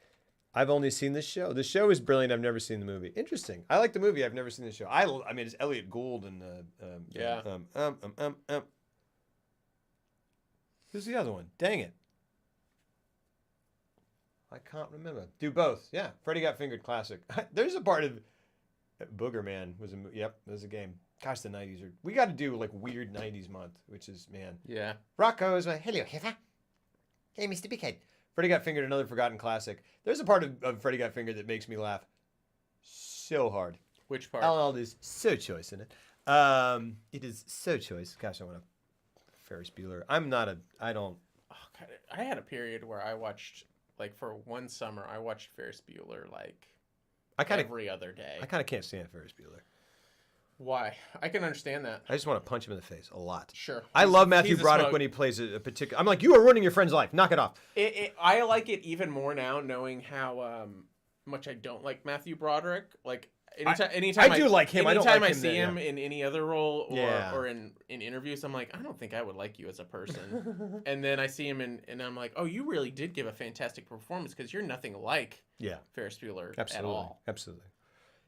I've only seen this show. The show is brilliant. I've never seen the movie. Interesting. I like the movie. I've never seen the show. I mean, it's Elliot Gould and who's the other one? Dang it. I can't remember. Do both. Yeah. Freddy Got Fingered classic. There's a part of Booger Man was a game. Gosh, the 90s we got to do like weird 90s month, which is, man. Yeah. Rocco's hello, Heifer. Hey, Mr. Bighead. Freddy Got Fingered, another forgotten classic. There's a part of Freddy Got Fingered that makes me laugh so hard. Which part? Alan is so choice in it. It is so choice. Gosh, I want to Ferris Bueller. I don't. Oh, God, I had a period where I watched, like for one summer, I watched Ferris Bueller like every other day. I kind of can't stand Ferris Bueller. Why? I can understand that. I just want to punch him in the face a lot. Sure. I love Matthew Broderick when he plays a particular... I'm like, you are ruining your friend's life. Knock it off. I like it even more now knowing how much I don't like Matthew Broderick. Like, Anytime I do like him. Anytime I see him in any other role or in interviews, I'm like, I don't think I would like you as a person. And then I see him and I'm like, oh, you really did give a fantastic performance because you're nothing like Ferris Bueller at all. Absolutely.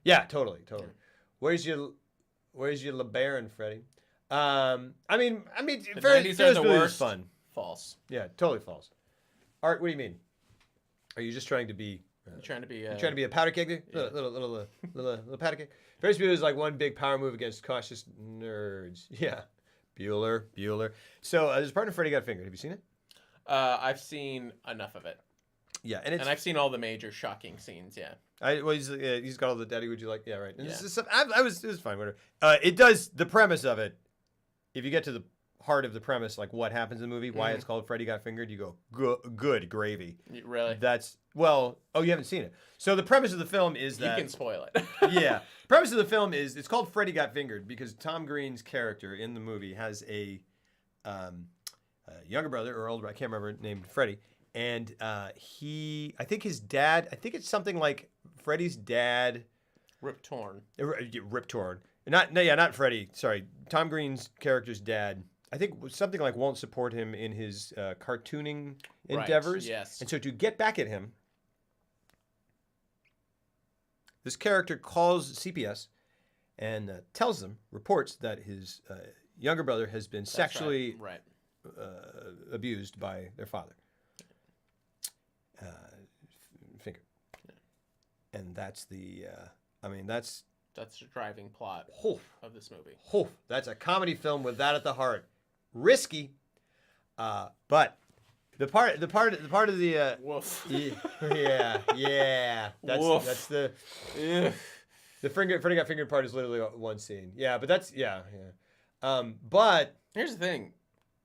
Yeah, totally. Where's your LeBaron, Freddie? I mean, Ferris Bueller is fun. False. Yeah, totally false. Art, what do you mean? Are you just trying to be? You're trying to be a powder keg? Yeah. Little powder keg. Ferris Bueller is like one big power move against cautious nerds. Yeah, Bueller. So his partner Freddie got fingered. Have you seen it? I've seen enough of it. Yeah, and I've seen all the major shocking scenes. Yeah. He's got all the daddy. Would you like? Yeah, right. And yeah. It was fine. Whatever. It does the premise of it. If you get to the heart of the premise, like what happens in the movie, why it's called Freddy Got Fingered, you go, good gravy. Really? You haven't seen it. So the premise of the film is that... You can spoil it. Yeah. The premise of the film is, it's called Freddy Got Fingered because Tom Green's character in the movie has a younger brother, or older, I can't remember, named Freddy. And I think his dad, I think it's something like Freddy's dad... Rip Torn. Not Freddy. Sorry. Tom Green's character's dad... I think something like won't support him in his cartooning endeavors. Right, yes. And so to get back at him, this character calls CPS and reports that his younger brother has been sexually abused by their father. Finger. Yeah. And that's the, that's the driving plot of this movie. That's a comedy film with that at the heart. Risky, but the part of the woof. Yeah. That's the Freddy Got Fingered part is literally one scene. Yeah, but that's yeah. But here's the thing,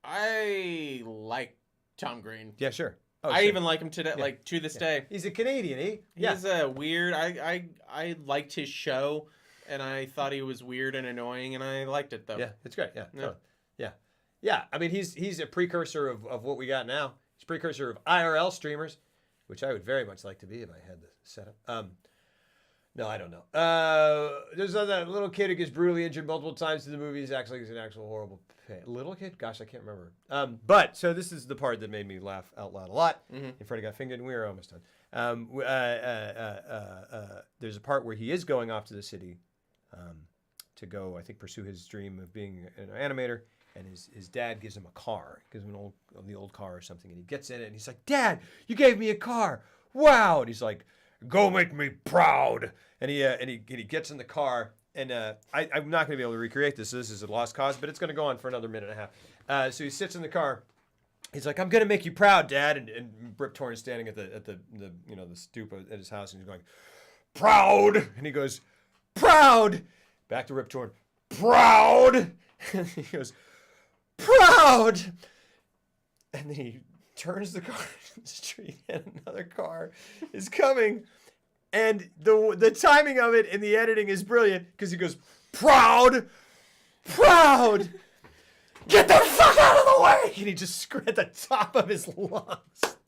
I like Tom Green. Yeah, sure. I even like him today, like to this day. He's a Canadian, He's weird. I liked his show, and I thought he was weird and annoying, and I liked it though. Yeah, it's great. Yeah. Totally. Yeah, I mean, he's a precursor of what we got now. He's a precursor of IRL streamers, which I would very much like to be if I had the setup. No, I don't know. There's that little kid who gets brutally injured multiple times in the movies. Actually, he's an actual horrible little kid. Gosh, I can't remember. But so this is the part that made me laugh out loud a lot. And Freddy Got Fingered, and we were almost done. There's a part where he is going off to the city to go, I think, pursue his dream of being an animator. And his dad gives him a car. He gives him the old car or something. And he gets in it and he's like, Dad, you gave me a car. Wow. And he's like, go make me proud. And he gets in the car. And I'm not going to be able to recreate this. So this is a lost cause, but it's going to go on for another minute and a half. So he sits in the car. He's like, I'm going to make you proud, Dad. And Rip Torn is standing at the stoop at his house. And he's going, proud. And he goes, proud. Back to Rip Torn. Proud. And he goes, proud. And then he turns the car to the street and another car is coming. And the timing of it and the editing is brilliant because he goes, proud. Get the fuck out of the way. And he just screamed at the top of his lungs.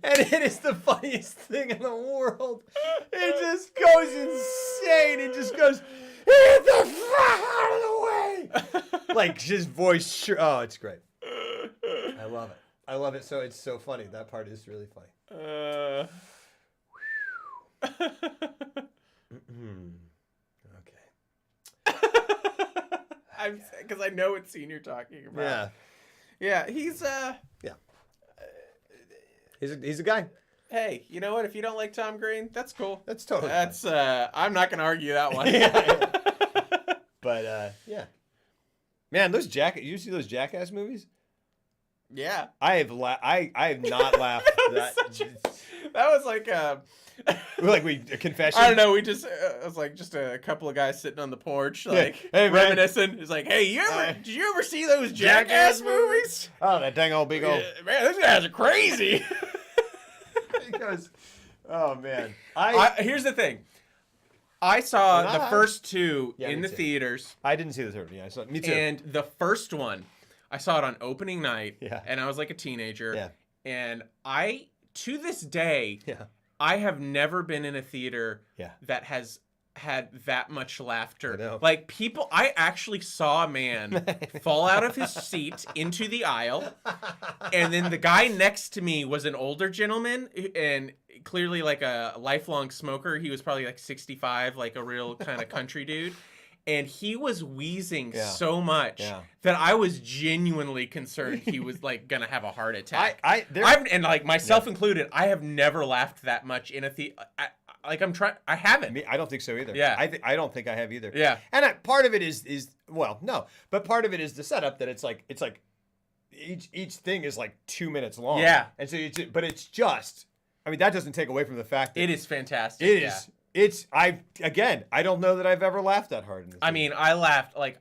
And it is the funniest thing in the world. It just goes insane. It just goes, get the fuck out of the way. Like his voice, it's great. I love it. So it's so funny. That part is really funny. Okay. Because I know what scene you're talking about. Yeah. He's He's a guy. Hey, you know what? If you don't like Tom Green, that's cool. That's totally. I'm not gonna argue that one. But yeah. Man, you see those Jackass movies? Yeah. I have not laughed. That was like a confession. I don't know. We just it was like just a couple of guys sitting on the porch, like reminiscing. It's like, hey, did you ever see those Jackass movies? Oh, that dang old big old man, those guys are crazy. Because, oh man, here's the thing. I saw the first two in the theaters. I didn't see the third one. Yeah, I saw. Me too. And the first one, I saw it on opening night. Yeah. And I was like a teenager. Yeah. And to this day, I have never been in a theater that has had that much laughter. Like people, I actually saw a man fall out of his seat into the aisle, and then the guy next to me was an older gentleman and clearly like a lifelong smoker. He was probably like 65, like a real kind of country dude. And he was wheezing so much that I was genuinely concerned he was like gonna have a heart attack. And like myself included, I have never laughed that much in a theater. Like I haven't. I don't think so either. Yeah. I don't think I have either. Yeah. And part of it is well, no, but part of it is the setup that it's like each thing is like 2 minutes long. Yeah. And so but it's just, I mean, that doesn't take away from the fact that it is fantastic. It is. I don't know that I've ever laughed that hard in this I mean, I laughed like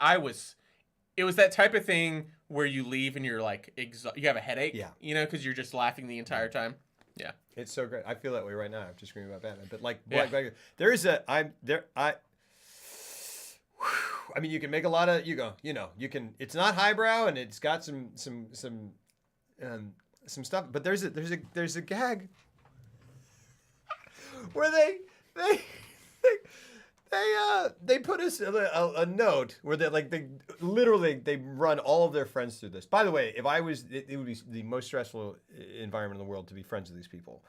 it was that type of thing where you leave and you're like, you have a headache. Yeah. You know, because you're just laughing the entire time. Yeah. It's so great. I feel that way right now after screaming about Batman. But like, I mean, you can make a lot of, you can, it's not highbrow and it's got some stuff, but there's a gag where they put us a note where they literally run all of their friends through this. By the way, if I was, it would be the most stressful environment in the world to be friends with these people,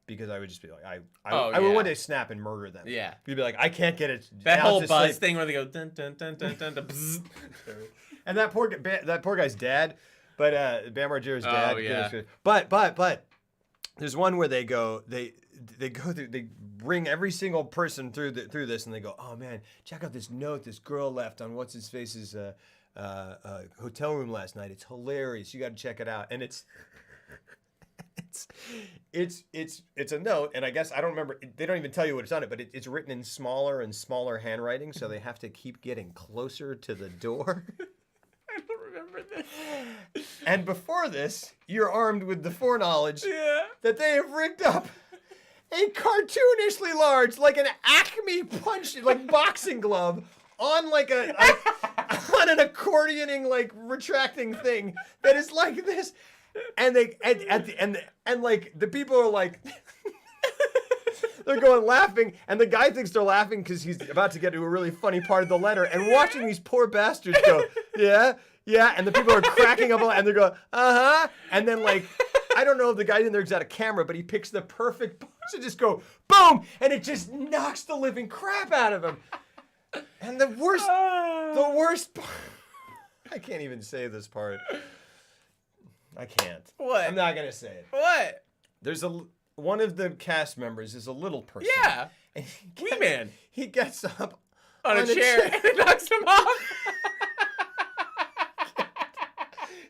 because I would just be like, I would one day snap and murder them. Yeah, you'd be like, I can't get it. That whole buzz thing where they go dun dun dun dun dun, dun bzz. And that poor guy's dad, but Bam Margera's dad. Oh yeah. But there's one where they bring every single person through this, and they go, oh man, check out this note this girl left on what's his face's hotel room last night. It's hilarious. You got to check it out. And it's a note, and I guess I don't remember. They don't even tell you what it's on it, but it's written in smaller and smaller handwriting, so they have to keep getting closer to the door. I don't remember this. And before this, you're armed with the foreknowledge that they have rigged up a cartoonishly large, like an Acme punch, like boxing glove on like on an accordioning, like retracting thing that is like this, and they and like the people are like they're going laughing, and the guy thinks they're laughing because he's about to get to a really funny part of the letter, and watching these poor bastards go yeah, and the people are cracking up, and they're going and then like, I don't know if the guy in there's got a camera, but he picks the perfect punch and just go boom, and it just knocks the living crap out of him. And the worst part, I can't even say this part. I can't. What? I'm not gonna say it. What? There's one of the cast members is a little person. Yeah. And he gets up on a chair and it knocks him off.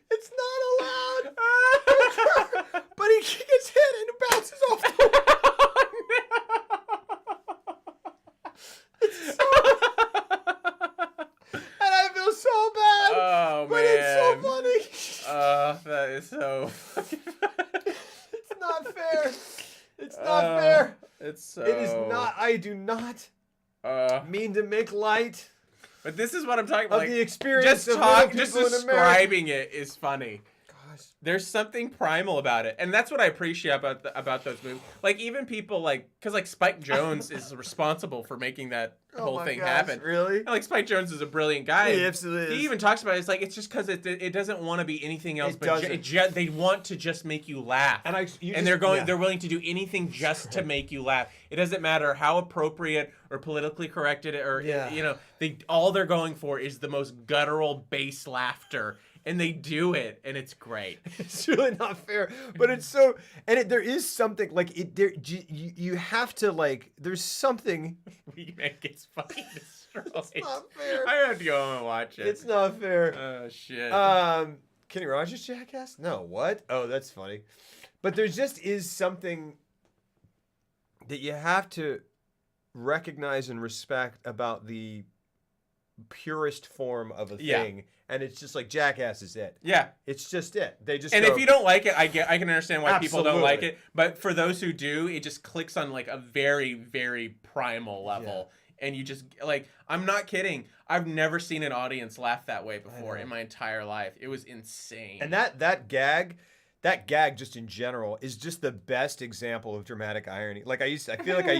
It's not allowed. But he gets hit and it bounces off the wall. It's and I feel so bad. Oh, but man. It's so funny. That is so fucking It's not fair. It's not fair. It is not. I do not mean to make light. But this is what I'm talking about. Of the experience just describing it is funny. There's something primal about it, and that's what I appreciate about those movies. Like, even people because like Spike Jonze is responsible for making that whole thing happen. Really? And, like, Spike Jonze is a brilliant guy. He absolutely is. He even talks about it. It's like, it's just because it doesn't want to be anything else, they want to just make you laugh, and they're willing to do anything just to make you laugh. It doesn't matter how appropriate or politically corrected all they're going for is the most guttural bass laughter. And they do it, and it's great. It's really not fair, but it's so. And there is something like it. There, you have to like. There's something. Remake gets fucking destroyed. It's not fair. I have to go home and watch it. It's not fair. Oh shit. Kenny Rogers Jackass? No, what? Oh, that's funny. But there just is something that you have to recognize and respect about the purest form of a thing. And it's just like Jackass is it. Yeah. It's just it. They just if you don't like it, I can understand why people don't like Absolutely. it. But for those who do, it just clicks on like a very, very primal level. Yeah. And you just like, I'm not kidding. I've never seen an audience laugh that way before in my entire life. It was insane. And that gag, that gag just in general is just the best example of dramatic irony. Like I think I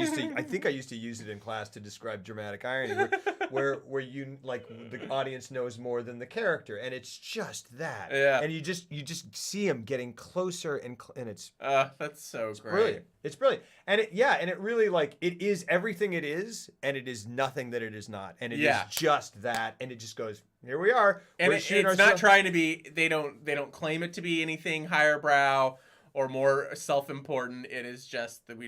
used to use it in class to describe dramatic irony, where you like the audience knows more than the character, and it's just that. Yeah. And you just see him getting closer, and it's that's so great. Brilliant. It's brilliant, and it really like it is everything it is, and it is nothing that it is not, and it is just that, and it just goes. Here we are. And it's not trying to be. They don't claim it to be anything higher brow or more self-important. It is just that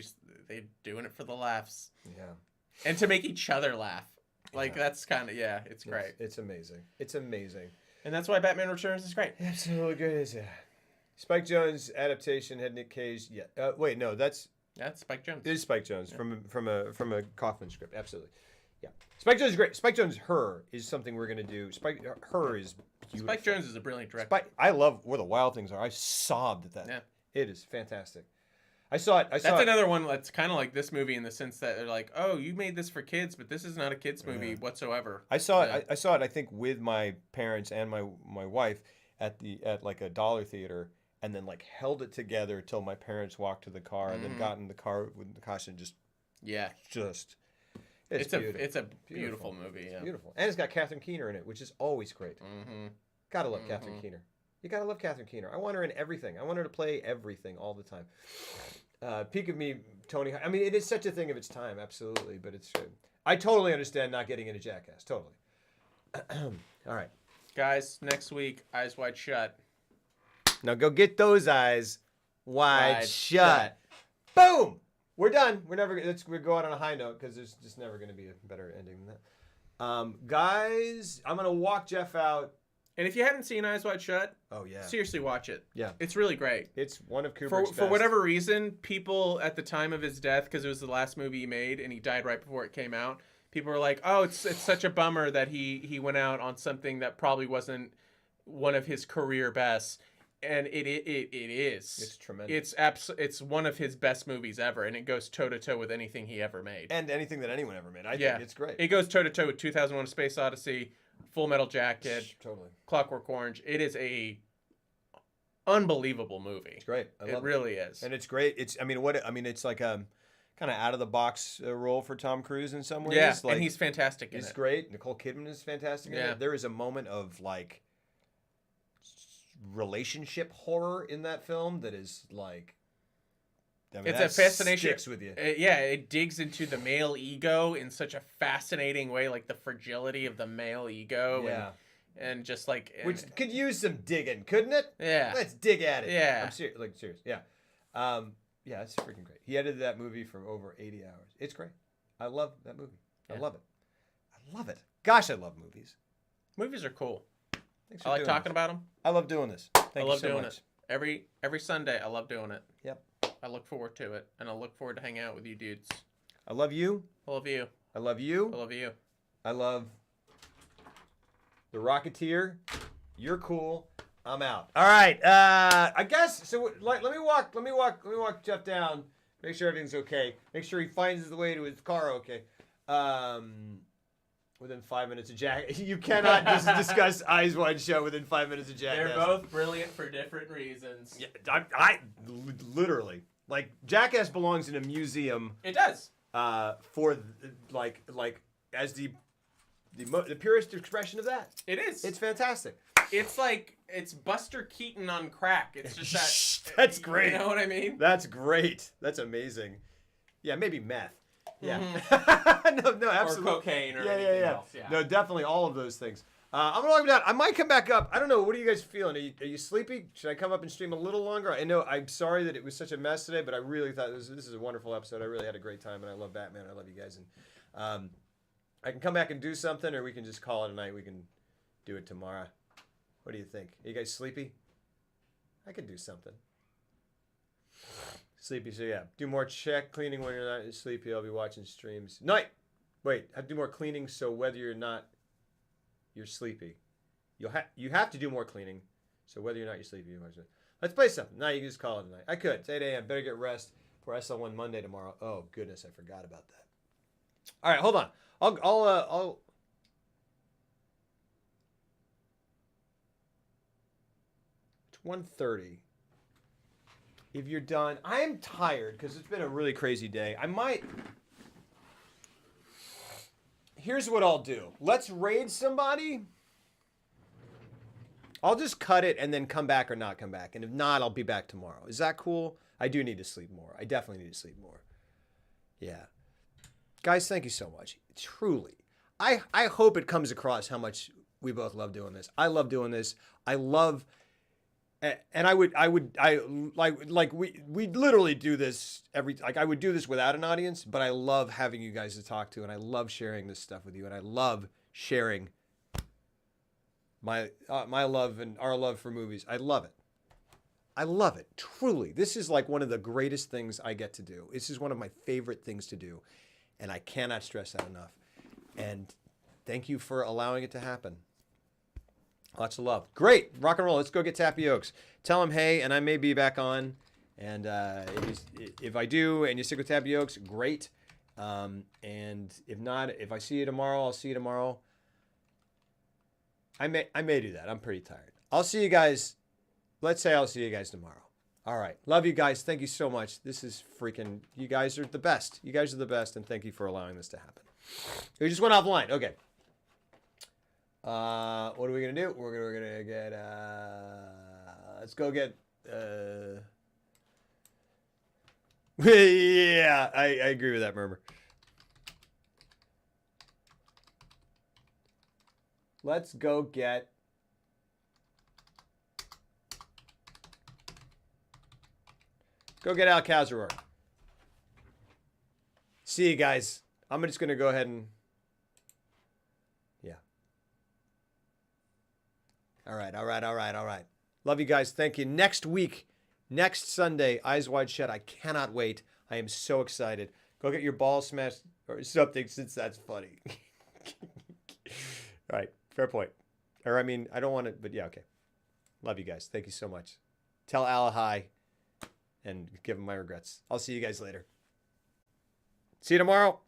they're doing it for the laughs. Yeah. And to make each other laugh. Like that's kind of it's great. It's amazing. It's amazing. And that's why Batman Returns is great. Absolutely great. Spike Jonze adaptation had Nick Cage. Yeah. Wait, no, that's Spike Jonze. It is Spike Jonze from a Kaufman script. Absolutely. Yeah. Spike Jonze is great. Spike Jonze Her is something we're going to do. Her is beautiful. Spike Jonze is a brilliant director. I love Where the Wild Things Are. I sobbed at that. Yeah. It is fantastic. I saw it. That's another one that's kind of like this movie in the sense that they're like, oh, you made this for kids, but this is not a kids movie whatsoever. I saw it. I saw it. I think with my parents and my wife at like a dollar theater, and then like held it together till my parents walked to the car, and then got in the car with the costume. It's a beautiful movie. Yeah. It's beautiful, and it's got Catherine Keener in it, which is always great. Mm-hmm. Gotta love Catherine Keener. You gotta love Catherine Keener. I want her in everything. I want her to play everything all the time. Peak of Me, Tony. I mean, it is such a thing of its time, absolutely. But it's. I totally understand not getting into Jackass. Totally. All right, guys. Next week, Eyes Wide Shut. Now go get those eyes wide shut. Boom. We're done. We're go out on a high note because there's just never going to be a better ending than that. Guys, I'm going to walk Jeff out. And if you haven't seen Eyes Wide Shut, seriously watch it. Yeah. It's really great. It's one of Kubrick's best. For whatever reason, people at the time of his death, because it was the last movie he made and he died right before it came out, people were like, oh, it's such a bummer that he went out on something that probably wasn't one of his career bests. And it is. It's tremendous. It's one of his best movies ever, and it goes toe to toe with anything he ever made. And anything that anyone ever made. I think it's great. It goes toe to toe with 2001: A Space Odyssey, Full Metal Jacket, totally. Clockwork Orange. It is a unbelievable movie. It's great. It really is. And it's great. It's like a kind of out of the box role for Tom Cruise in some ways. Yeah, like, and he's fantastic in it. He's great. Nicole Kidman is fantastic in it. There is a moment of like relationship horror in that film that is like it's a fascination. Sticks with you. It digs into the male ego in such a fascinating way, like the fragility of the male ego, and just like which could use some digging, couldn't it? Yeah, let's dig at it. Yeah, I'm serious. Yeah, it's freaking great. He edited that movie for over 80 hours. It's great. I love that movie. I love it. Gosh, I love movies. Movies are cool. I like talking about them. I love doing this. I love doing it. Every Sunday, I love doing it. Yep. I look forward to it, and I look forward to hanging out with you dudes. I love you. I love you. I love you. I love you. I love the Rocketeer. You're cool. I'm out. All right. I guess so. Let me walk Jeff down. Make sure everything's okay. Make sure he finds his way to his car okay. Within 5 minutes of Jackass. You cannot just discuss Eyes Wide Shut within 5 minutes of Jackass. They're both brilliant for different reasons. Yeah, I literally, like, Jackass belongs in a museum. It does. For, like, as the purest expression of that. It is. It's fantastic. It's Buster Keaton on crack. It's just that. That's great. You know what I mean? That's great. That's amazing. Yeah, maybe meth. Yeah. Mm-hmm. no, absolutely. Or cocaine or anything else. Yeah. No, definitely all of those things. I'm gonna walk down. I might come back up. I don't know. What are you guys feeling? Are you sleepy? Should I come up and stream a little longer? I know. I'm sorry that it was such a mess today, but I really thought this is a wonderful episode. I really had a great time, and I love Batman. I love you guys, and I can come back and do something, or we can just call it a night. We can do it tomorrow. What do you think? Are you guys sleepy? I could do something. Sleepy, so yeah. Do more check cleaning when you're not sleepy. I'll be watching streams. Night! Wait, I have to do more cleaning so whether you're sleepy. You have to do more cleaning so whether you're not you're sleepy. Let's play something. Now you can just call it a night. I could. It's 8 a.m. Better get rest for SL1 Monday tomorrow. Oh, goodness, I forgot about that. All right, hold on. I'll It's 1:30. if you're done, I am tired because it's been a really crazy day. I might. Here's what I'll do. Let's raid somebody. I'll just cut it and then come back or not come back. And if not, I'll be back tomorrow. Is that cool? I do need to sleep more. I definitely need to sleep more. Yeah. Guys, thank you so much. Truly. I hope it comes across how much we both love doing this. I love doing this. I love, and we literally do this I would do this without an audience, but I love having you guys to talk to, and I love sharing this stuff with you, and I love sharing my love and our love for movies. I love it. I love it. Truly. This is like one of the greatest things I get to do. This is one of my favorite things to do. And I cannot stress that enough. And thank you for allowing it to happen. Lots of love. Great. Rock and roll. Let's go get Tapiokes. Tell him, hey, and I may be back on. And if I do and you stick with Tapiokes, great. And if not, if I see you tomorrow, I'll see you tomorrow. I may do that. I'm pretty tired. I'll see you guys. Let's say I'll see you guys tomorrow. All right. Love you guys. Thank you so much. This is freaking, you guys are the best. You guys are the best, and thank you for allowing this to happen. We just went offline. Okay. What are we going to do? We're going to get, let's go get, yeah, I agree with that, Murmur. Let's go get Al Kazaror. See you guys. I'm just going to go ahead and... Yeah. All right. Love you guys. Thank you. Next week, next Sunday, Eyes Wide Shut. I cannot wait. I am so excited. Go get your balls smashed or something, since that's funny. All right. Fair point. Or, I mean, I don't want to, but yeah, okay. Love you guys. Thank you so much. Tell Al hi and give him my regrets. I'll see you guys later. See you tomorrow.